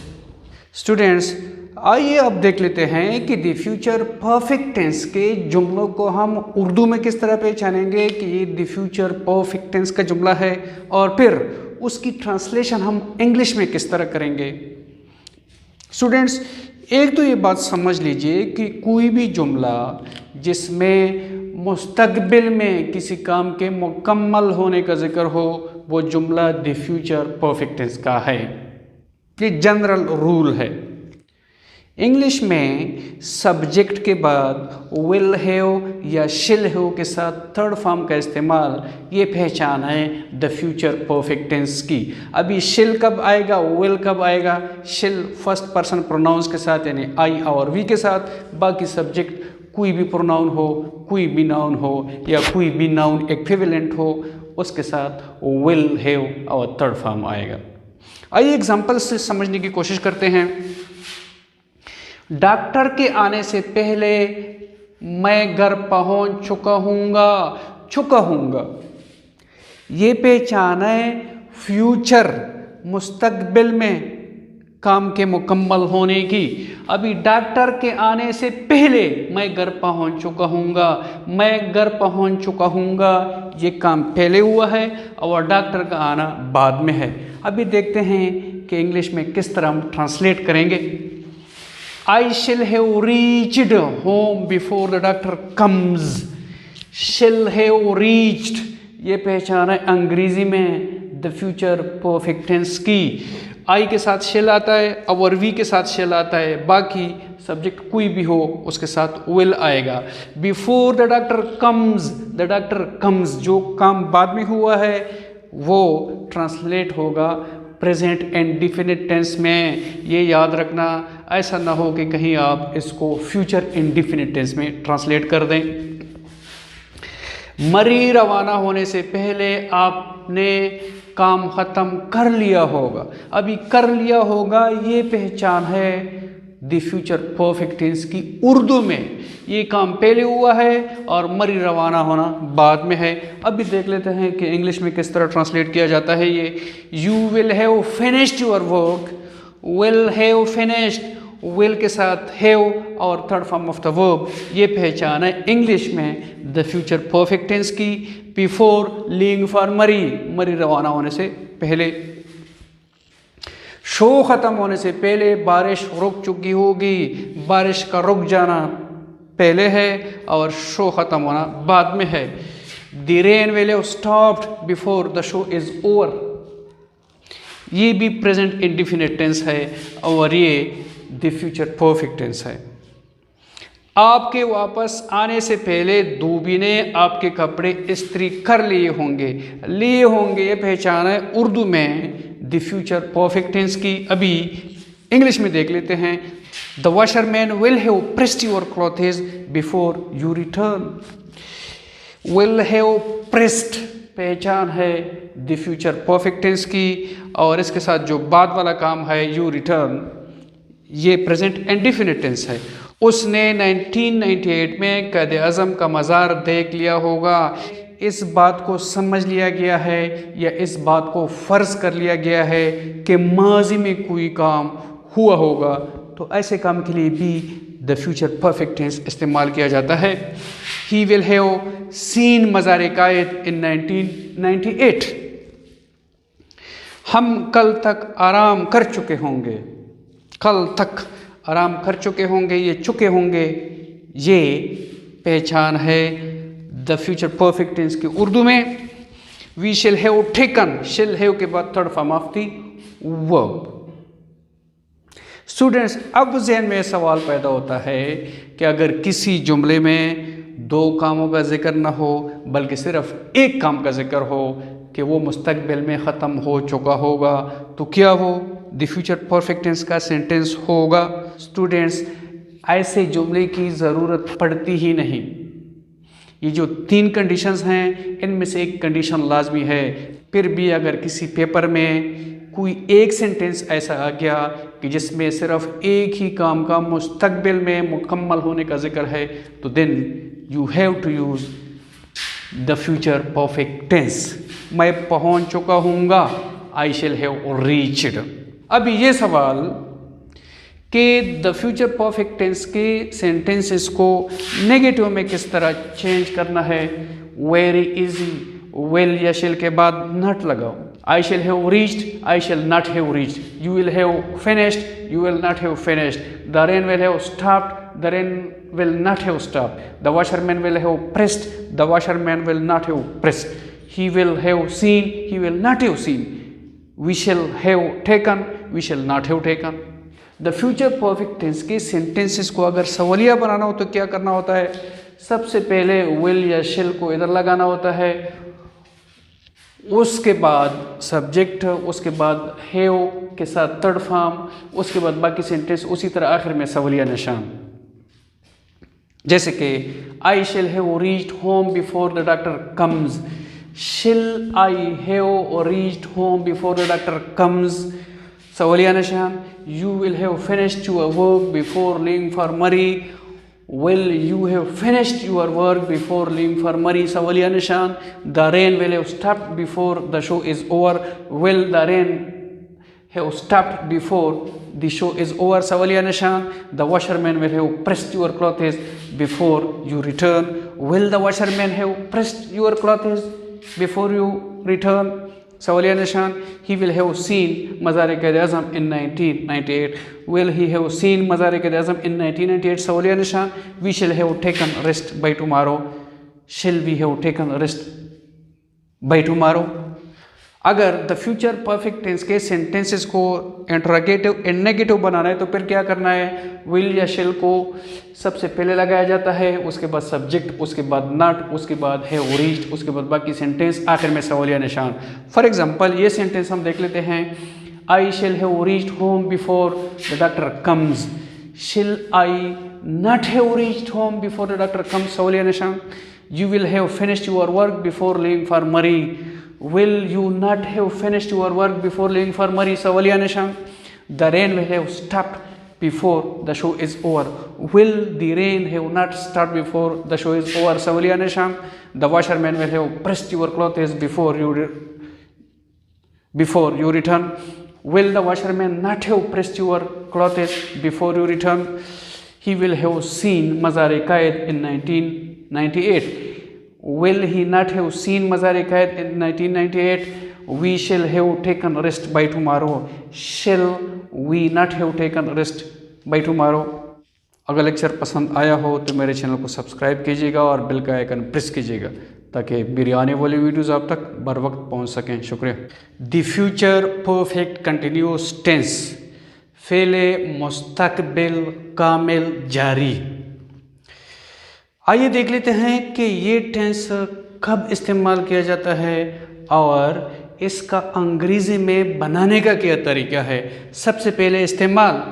Students, आइए अब देख लेते हैं कि द फ्यूचर परफेक्ट टेंस के जुमलों को हम उर्दू में किस तरह पहचानेंगे कि ये द फ्यूचर परफेक्ट टेंस का जुमला है, और फिर उसकी ट्रांसलेशन हम इंग्लिश में किस तरह करेंगे। स्टूडेंट्स, एक तो ये बात समझ लीजिए कि कोई भी जुमला जिसमें मुस्तकबिल में किसी काम के मुकम्मल होने का जिक्र हो, वो जुमला द फ्यूचर परफेक्ट टेंस का है। ये जनरल रूल है। इंग्लिश में सब्जेक्ट के बाद विल हैव या शिल हैव के साथ थर्ड फॉर्म का इस्तेमाल, ये पहचान है द फ्यूचर परफेक्ट टेंस की। अभी शिल कब आएगा, विल कब आएगा? शिल फर्स्ट पर्सन प्रोनाउंस के साथ यानी आई और वी के साथ, बाकी सब्जेक्ट कोई भी प्रोनाउन हो, कोई भी नाउन हो या कोई भी नाउन इक्विवेलेंट हो, उसके साथ विल हैव और थर्ड फॉर्म आएगा। आइए एग्जाम्पल से समझने की कोशिश करते हैं। डॉक्टर के आने से पहले मैं घर पहुंच चुका हूँगा। ये पहचान है फ्यूचर, मुस्तकबिल में काम के मुकम्मल होने की। अभी डॉक्टर के आने से पहले मैं घर पहुंच चुका हूँगा, मैं घर पहुंच चुका हूँगा, ये काम पहले हुआ है और डॉक्टर का आना बाद में है। अभी देखते हैं कि इंग्लिश में किस तरह हम ट्रांसलेट करेंगे। आई shall have reached home before the doctor comes. शिल हैव रीच्ड, ये पहचान है अंग्रेजी में द फ्यूचर परफेक्ट टेंस की। आई के साथ शिल आता है और वी के साथ शिल आता है, बाकी सब्जेक्ट कोई भी हो उसके साथ विल आएगा। बिफोर द डॉक्टर कम्स, जो काम बाद में हुआ है वो ट्रांसलेट होगा प्रेजेंट इंडेफिनिट टेंस में। ये याद रखना, ऐसा ना हो कि कहीं आप इसको फ्यूचर इंडेफिनिट टेंस में ट्रांसलेट कर दें। मरी रवाना होने से पहले आपने काम ख़त्म कर लिया होगा। अभी कर लिया होगा ये पहचान है द फ्यूचर परफेक्ट टेंस की। उर्दू में ये काम पहले हुआ है और मरी रवाना होना बाद में है। अभी देख लेते हैं कि इंग्लिश में किस तरह ट्रांसलेट किया जाता है ये। You will have finished your work, will have finished, will के साथ हैव और third form of the verb, ये पहचान है इंग्लिश में द फ्यूचर परफेक्ट टेंस की। बिफोर लीविंग फॉर मरी रवाना होने से पहले। शो ख़त्म होने से पहले बारिश रुक चुकी होगी, बारिश का रुक जाना पहले है और शो ख़त्म होना बाद में है। The rain will have stopped before the show is over, ये भी प्रेजेंट इंडेफिनिट टेंस है और ये द फ्यूचर परफेक्ट टेंस है। आपके वापस आने से पहले दूबी ने आपके कपड़े इस्त्री कर लिए होंगे, ये पहचान है उर्दू में द फ्यूचर परफेक्ट टेंस की। अभी इंग्लिश में देख लेते हैं। The washerman will have pressed your clothes before you return. Will have pressed पहचान है द फ्यूचर परफेक्ट टेंस की और इसके साथ जो बाद वाला काम है यू रिटर्न, ये प्रेजेंट इंडेफिनिट टेंस है। उसने 1998 में कैद आज़म का मज़ार देख लिया होगा। इस बात को समझ लिया गया है या इस बात को फ़र्ज़ कर लिया गया है कि माजी में कोई काम हुआ होगा, तो ऐसे काम के लिए भी द फ्यूचर परफेक्ट टेंस इस्तेमाल किया जाता है। ही विल हैव सीन मज़ार कायद इन 1998। हम कल तक आराम कर चुके होंगे, कल तक आराम कर चुके होंगे, ये चुके होंगे ये पहचान है द फ्यूचर परफेक्ट टेंस की। उर्दू में we shall have taken, shall have के बाद third form of the verb. Students, अब ज़हन में सवाल पैदा होता है कि अगर किसी जुमले में दो कामों का जिक्र ना हो बल्कि सिर्फ एक काम का जिक्र हो कि वो मुस्तकबिल में ख़त्म हो चुका होगा, तो क्या वो द फ्यूचर परफेक्ट टेंस का सेंटेंस होगा? स्टूडेंट्स, ऐसे जुमले की ज़रूरत पड़ती ही नहीं। ये जो 3 कंडीशंस हैं इनमें से एक कंडीशन लाजमी है। फिर भी अगर किसी पेपर में कोई एक सेंटेंस ऐसा आ गया कि जिसमें सिर्फ एक ही काम का मुस्तकबिल में मुकम्मल होने का जिक्र है, तो then you have to use the future perfect tense. मैं पहुंच चुका हूँगा, आई शैल हैव रीच्ड। अब ये सवाल कि द फ्यूचर परफेक्ट टेंस के सेंटेंसेस को नेगेटिव में किस तरह चेंज करना है, वेरी इजी। विल या शेल के बाद नॉट लगाओ। I shall have reached, I shall not have reached. You will have finished, you will not have finished. The rain will have stopped, the rain will not have stopped. The washerman will have pressed, the washerman will not have pressed. He will have seen, he will not have seen. We shall have taken, we shall not have taken. The future perfect tense के sentences को अगर सवालिया बनाना हो तो क्या करना होता है? सबसे पहले will या shall को इधर लगाना होता है, उसके बाद सब्जेक्ट, उसके बाद हैव के साथ थर्ड फॉर्म, उसके बाद बाकी सेंटेंस, उसी तरह आखिर में सवालिया निशान। जैसे कि I shall have reached home before the doctor comes. Shall I have reached home before the doctor comes, सवालिया निशान। You will have finished your work before leaving for मरी। Will you have finished your work before leaving for Murray, सवालिया निशान। The rain will have stopped before the show is over. Will the rain have stopped before the show is over, सवालिया निशान। The washerman will have pressed your clothes before you return. Will the washerman have pressed your clothes before you return, सवालिया निशान। He will have seen मज़ार-ए-क़ाइद-ए-आज़म in 1998. Will he have seen मज़ार-ए-क़ाइद-ए-आज़म in 1998, सवालिया निशान। We shall have taken rest by tomorrow. Shall we have taken rest by tomorrow? अगर द फ्यूचर परफेक्ट टेंस के सेंटेंसेस को इंटरोगेटिव एंड नेगेटिव बनाना है तो फिर क्या करना है? विल या शेल को सबसे पहले लगाया जाता है, उसके बाद सब्जेक्ट, उसके बाद नॉट, उसके बाद हैव रीच्ड, उसके बाद बाकी सेंटेंस, आखिर में सवालिया निशान। फॉर एग्जांपल ये सेंटेंस हम देख लेते हैं, I shall have reached home before the doctor comes. Shall I not have reached home before the doctor comes, सवालिया निशान। You will have finished your work before leaving for मरी। Will you not have finished your work before leaving for Murray, सवालिया निशान। The rain will have stopped before the show is over. Will the rain have not stopped before the show is over, सवालिया निशान। The washerman will have pressed your clothes before you return. Will the washerman not have pressed your clothes before you return? He will have seen मज़ार-ए-क़ाइद in 1998. Will he not have seen मज़ार-ए-क़ाइद in 1998? We shall have taken rest by tomorrow. Shall we not have taken rest by tomorrow? अगर लेक्चर पसंद आया हो तो मेरे चैनल को सब्सक्राइब कीजिएगा और बेल का आइकन प्रेस कीजिएगा ताकि मेरी आने वाली वीडियोज़ आप तक बर वक्त पहुँच सकें। शुक्रिया। The future perfect continuous tense, फ़ेले मुस्तक़बिल कामिल जारी। आइए देख लेते हैं कि ये टेंस कब इस्तेमाल किया जाता है और इसका अंग्रेज़ी में बनाने का क्या तरीका है। सबसे पहले इस्तेमाल,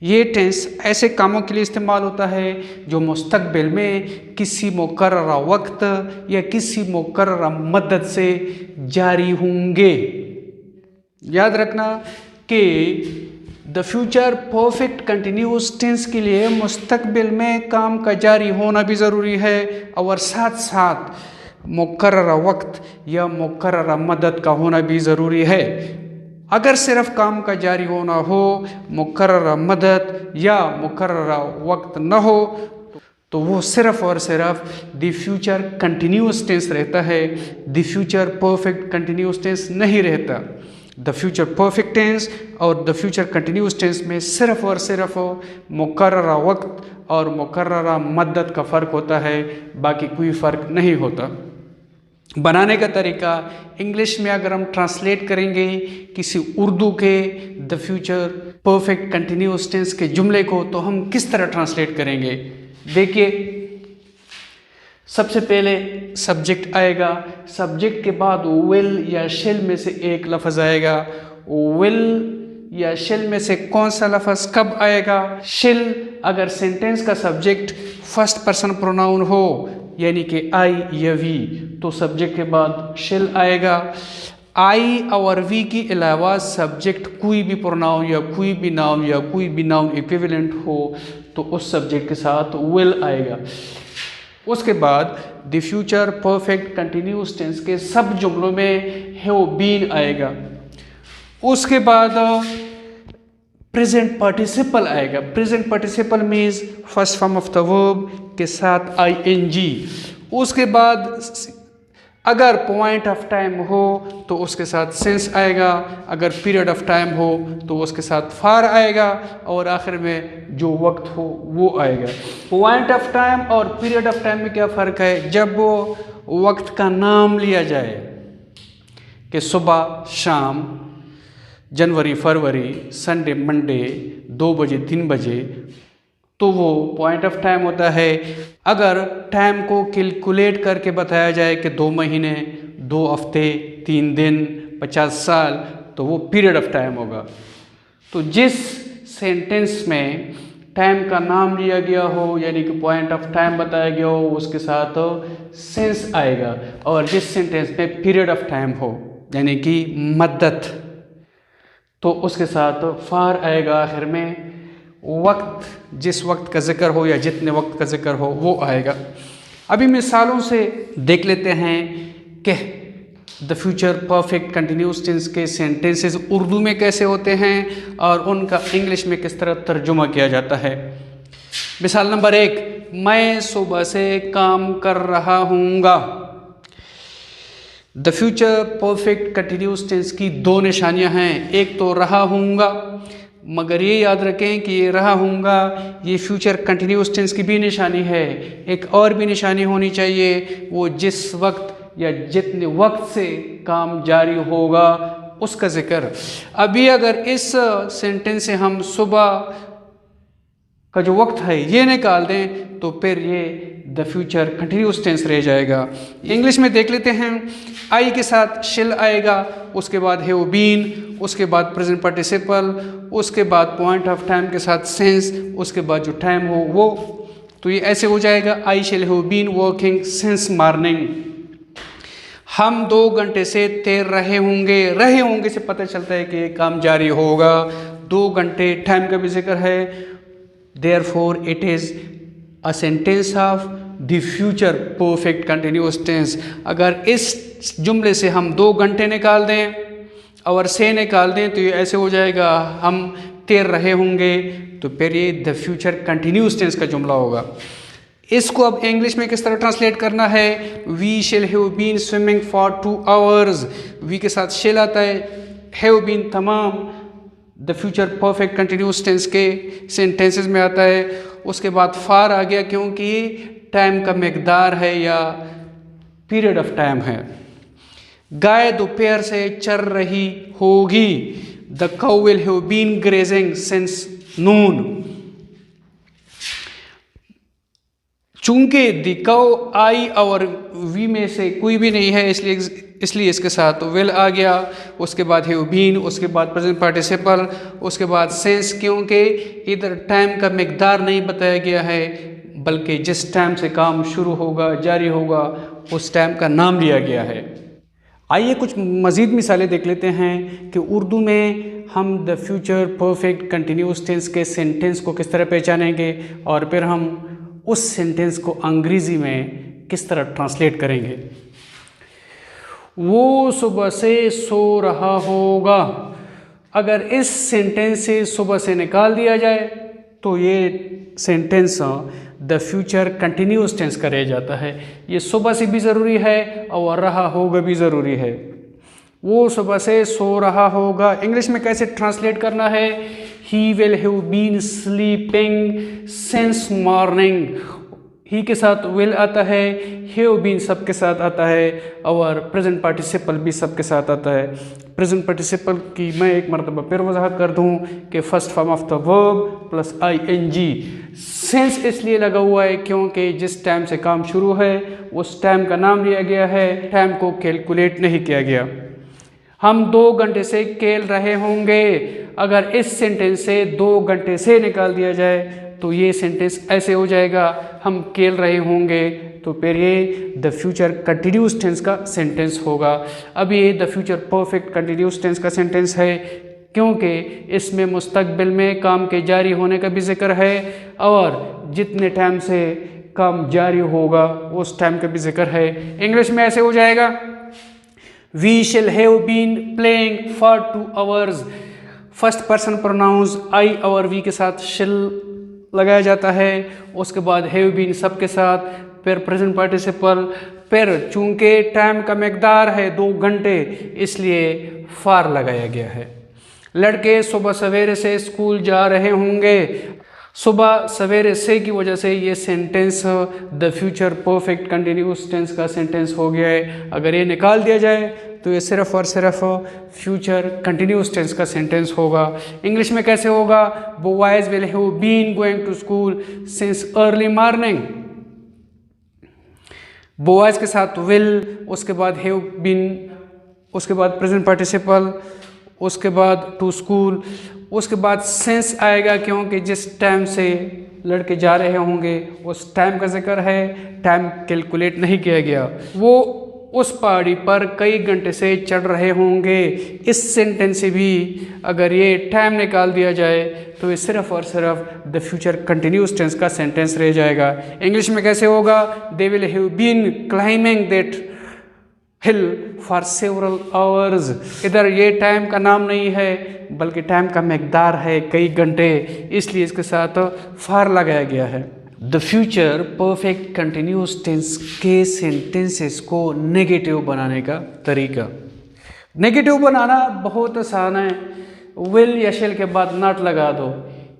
ये टेंस ऐसे कामों के लिए इस्तेमाल होता है जो मुस्तकबिल में किसी मुकर्ररा वक्त या किसी मुकर्ररा मद्दत से जारी होंगे। याद रखना कि the future perfect continuous tense के लिए मुस्तकबिल में काम का जारी होना भी ज़रूरी है और साथ साथ मुकर्ररा वक्त या मुकर्ररा मदद का होना भी ज़रूरी है। अगर सिर्फ काम का जारी होना हो, मुकर्ररा मदद या मुकर्ररा वक्त न हो तो वो सिर्फ और सिर्फ द फ्यूचर कंटिन्यूस टेंस रहता है, the future perfect continuous tense नहीं रहता। द फ्यूचर परफेक्ट टेंस और द फ्यूचर कंटिन्यूस टेंस में सिर्फ और सिर्फ मुकर्ररा वक्त और मुकर्ररा मद्दत का फ़र्क होता है, बाकी कोई फ़र्क नहीं होता। बनाने का तरीका इंग्लिश में अगर हम ट्रांसलेट करेंगे किसी उर्दू के the future perfect continuous tense के जुमले को, तो हम किस तरह ट्रांसलेट करेंगे। देखिए, सबसे पहले सब्जेक्ट आएगा, सब्जेक्ट के बाद विल या शेल में से एक लफ्ज़ आएगा। विल या शेल में से कौन सा लफ्ज़ कब आएगा। शेल अगर सेंटेंस का सब्जेक्ट फर्स्ट पर्सन प्रोनाउन हो, यानी कि आई या वी, तो सब्जेक्ट के बाद शेल आएगा। आई और वी के अलावा सब्जेक्ट कोई भी प्रोनाउन या कोई भी नाउन या कोई भी नाउन इक्विवेलेंट हो, तो उस सब्जेक्ट के साथ विल आएगा। उसके बाद the future perfect continuous tense के सब जुमलों में हैव बीन आएगा। उसके बाद प्रेजेंट पार्टिसिपल आएगा। Present participle means first form of the verb के साथ आईएनजी। उसके बाद अगर पॉइंट ऑफ टाइम हो तो उसके साथ सिंस आएगा, अगर पीरियड ऑफ टाइम हो तो उसके साथ फार आएगा, और आखिर में जो वक्त हो वो आएगा। पॉइंट ऑफ टाइम और पीरियड ऑफ टाइम में क्या फ़र्क है। जब वो वक्त का नाम लिया जाए कि सुबह शाम, जनवरी फरवरी, संडे मंडे, 2 बजे 3 बजे, तो वो पॉइंट ऑफ टाइम होता है। अगर टाइम को कैलकुलेट करके बताया जाए कि 2 महीने, 2 हफ्ते, 3 दिन, 50 साल, तो वो पीरियड ऑफ टाइम होगा। तो जिस सेंटेंस में टाइम का नाम लिया गया हो, यानी कि पॉइंट ऑफ टाइम बताया गया हो, उसके साथ सेंस आएगा। और जिस सेंटेंस में पीरियड ऑफ टाइम हो, यानी कि मद्दत, तो उसके साथ फार आएगा। आखिर में वक्त, जिस वक्त का जिक्र हो या जितने वक्त का जिक्र हो वो आएगा। अभी मिसालों से देख लेते हैं कि the future perfect continuous tense के सेंटेंसेस उर्दू में कैसे होते हैं और उनका इंग्लिश में किस तरह तर्जुमा किया जाता है। मिसाल नंबर 1, मैं सुबह से काम कर रहा हूँगा। The future perfect continuous tense की 2 निशानियां हैं। एक तो रहा हूँगा, मगर ये याद रखें कि ये रहा हूँगा ये फ्यूचर कंटिन्यूअस टेंस की भी निशानी है। एक और भी निशानी होनी चाहिए, वो जिस वक्त या जितने वक्त से काम जारी होगा उसका जिक्र। अभी अगर इस सेंटेंस से हम सुबह का जो वक्त है ये निकाल दें तो फिर ये द फ्यूचर कंटिन्यूअस टेंस रह जाएगा। इंग्लिश में देख लेते हैं। आई के साथ शिल आएगा, उसके बाद हैव बीन, उसके बाद प्रेजेंट पार्टिसिपल, उसके बाद पॉइंट ऑफ टाइम के साथ सेंस, उसके बाद जो टाइम हो वो। तो ये ऐसे हो जाएगा, I shall have been working since morning. हम 2 घंटे से तैर रहे होंगे। रहे होंगे से पता चलता है कि काम जारी होगा। 2 घंटे टाइम का भी जिक्र है। Therefore, it is a sentence of the future perfect continuous tense। अगर इस जुमले से हम 2 घंटे निकाल दें और से निकाल दें तो ये ऐसे हो जाएगा, हम तैर रहे होंगे, तो फिर ये द फ्यूचर कंटिन्यूस टेंस का जुमला होगा। इसको अब इंग्लिश में किस तरह ट्रांसलेट करना है। We shall have been swimming for 2 hours। We के साथ शेल आता है, हैव बीन तमाम the future perfect continuous tense के सेंटेंसेस में आता है। उसके बाद फार आ गया क्योंकि टाइम का मकदार है या पीरियड ऑफ टाइम है। गाय दोपहर से चर रही होगी। The cow will have been grazing since noon. चूंकि द काउ आई और वी में से कोई भी नहीं है, इसलिए इसके साथ विल आ गया। उसके बाद हैव बीन, उसके बाद प्रेजेंट पार्टिसिपल, उसके बाद सेंस, क्योंकि इधर टाइम का मकदार नहीं बताया गया है, बल्कि जिस टाइम से काम शुरू होगा, जारी होगा, उस टाइम का नाम लिया गया है। आइए कुछ मज़ीद मिसालें देख लेते हैं कि उर्दू में हम the future perfect continuous tense के सेंटेंस को किस तरह पहचानेंगे और फिर हम उस सेंटेंस को अंग्रेज़ी में किस तरह ट्रांसलेट करेंगे। वो सुबह से सो रहा होगा। अगर इस सेंटेंस से सुबह से निकाल दिया जाए तो ये sentence the future continuous tense का रह जाता है। ये सुबह से भी ज़रूरी है और रहा होगा भी ज़रूरी है। वो सुबह से सो रहा होगा। इंग्लिश में कैसे ट्रांसलेट करना है। He will have been sleeping since morning. He के साथ विल आता है, हैव बीन सबके साथ आता है और प्रेजेंट पार्टिसिपल भी सबके साथ आता है। प्रेजेंट पार्टिसिपल की मैं एक मरतबा फिर वजाहत कर दूँ कि first form of the verb plus ING। Since इसलिए लगा हुआ है क्योंकि जिस टाइम से काम शुरू है उस टाइम का नाम लिया गया है, टाइम को कैलकुलेट नहीं किया गया। हम 2 घंटे से खेल रहे होंगे, अगर इस सेंटेंस से 2 घंटे से निकाल दिया जाए तो ये सेंटेंस ऐसे हो जाएगा, हम खेल रहे होंगे, तो फिर ये द फ्यूचर कंटिन्यूस टेंस का सेंटेंस होगा। अब ये the future perfect continuous tense का सेंटेंस है क्योंकि इसमें मुस्तकबिल में काम के जारी होने का भी जिक्र है और जितने टाइम से काम जारी होगा उस टाइम का भी जिक्र है। इंग्लिश में ऐसे हो जाएगा, we shall have been playing for 2 hours। First person pronouns I और वी के साथ शिल लगाया जाता है, उसके बाद हैव बीन सबके साथ, फिर प्रेजेंट पार्टिसिपल, फिर चूंकि टाइम का मकदार है 2 घंटे इसलिए फार लगाया गया है। लड़के सुबह सवेरे से स्कूल जा रहे होंगे, सुबह सवेरे से की वजह से ये sentence the future perfect continuous tense का सेंटेंस हो गया है। अगर ये निकाल दिया जाए तो ये सिर्फ और सिर्फ फ्यूचर कंटिन्यूस टेंस का सेंटेंस होगा। इंग्लिश में कैसे होगा, boys will have been going to school since early morning. Boys के साथ विल, उसके बाद हैव बीन, उसके बाद प्रेजेंट पार्टिसिपल, उसके बाद टू स्कूल, उसके बाद सिंस आएगा क्योंकि जिस टाइम से लड़के जा रहे होंगे उस टाइम का जिक्र है, टाइम कैलकुलेट नहीं किया गया। वो उस पहाड़ी पर कई घंटे से चढ़ रहे होंगे, इस सेंटेंस से भी अगर ये टाइम निकाल दिया जाए तो ये सिर्फ और सिर्फ द फ्यूचर कंटिन्यूस टेंस का सेंटेंस रह जाएगा। इंग्लिश में कैसे होगा, they will have been climbing that hill for several hours. इधर ये टाइम का नाम नहीं है बल्कि टाइम का मकदार है कई घंटे, इसलिए इसके साथ फार लगाया गया है। The future perfect continuous tense के सेंटेंसेस को नेगेटिव बनाने का तरीका। नेगेटिव बनाना बहुत आसान है, विल या शेल के बाद नॉट लगा दो,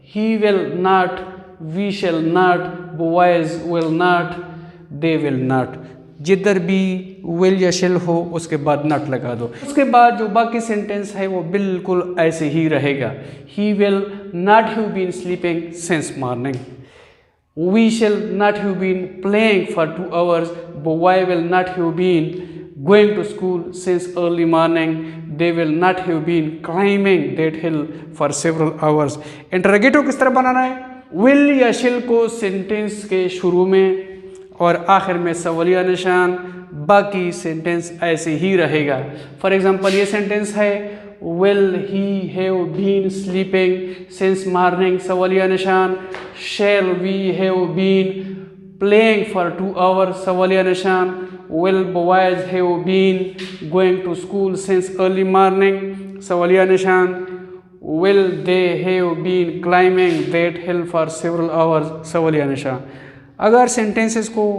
he will not, we shall not, boys will not, they will not. जिधर भी विल या शेल हो उसके बाद नॉट लगा दो। उसके बाद जो बाकी सेंटेंस है वो बिल्कुल ऐसे ही रहेगा, he will not have been sleeping since morning, we shall not have been playing for 2 hours, boy will not have been going to school since early morning, they will not have been climbing that hill for several hours। Interrogative किस तरह बनाना है, will या shall को सेंटेंस के शुरू में और आखिर में सवालिया निशान, बाकी सेंटेंस ऐसे ही रहेगा। फॉर एग्जाम्पल ये सेंटेंस है, will he have been sleeping since morning, सवालिया निशान, shall we have been playing for 2 hours, सवालिया निशान, will boys have been going to school since early morning, सवालिया निशान, will they have been climbing that hill for several hours, सवालिया निशान। अगर सेंटेंसेस को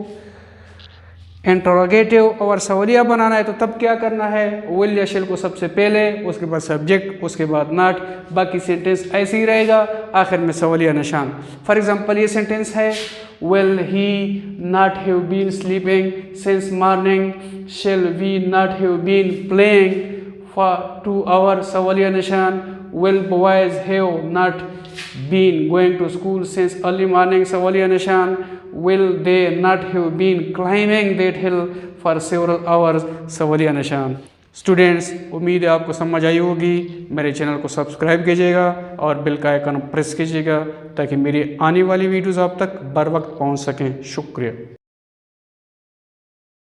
इंटरोगेटिव और सवालिया बनाना है तो तब क्या करना है, विल या शेल को सबसे पहले, उसके बाद सब्जेक्ट, उसके बाद नॉट, बाकी सेंटेंस ऐसे ही रहेगा, आखिर में सवालिया निशान। फॉर एग्जांपल ये सेंटेंस है, will he not have been sleeping since morning, shall we not have been playing for 2 hours, सवालिया निशान, will boys have not been going to school since early morning, सवालिया निशान, will they not have been climbing that hill for several hours, सवालिया निशान। स्टूडेंट्स, उम्मीद है आपको समझ आई होगी। मेरे चैनल को सब्सक्राइब कीजिएगा और बेल का आइकन प्रेस कीजिएगा ताकि मेरी आने वाली वीडियोज़ आप तक बर वक्त पहुँच सकें। शुक्रिया।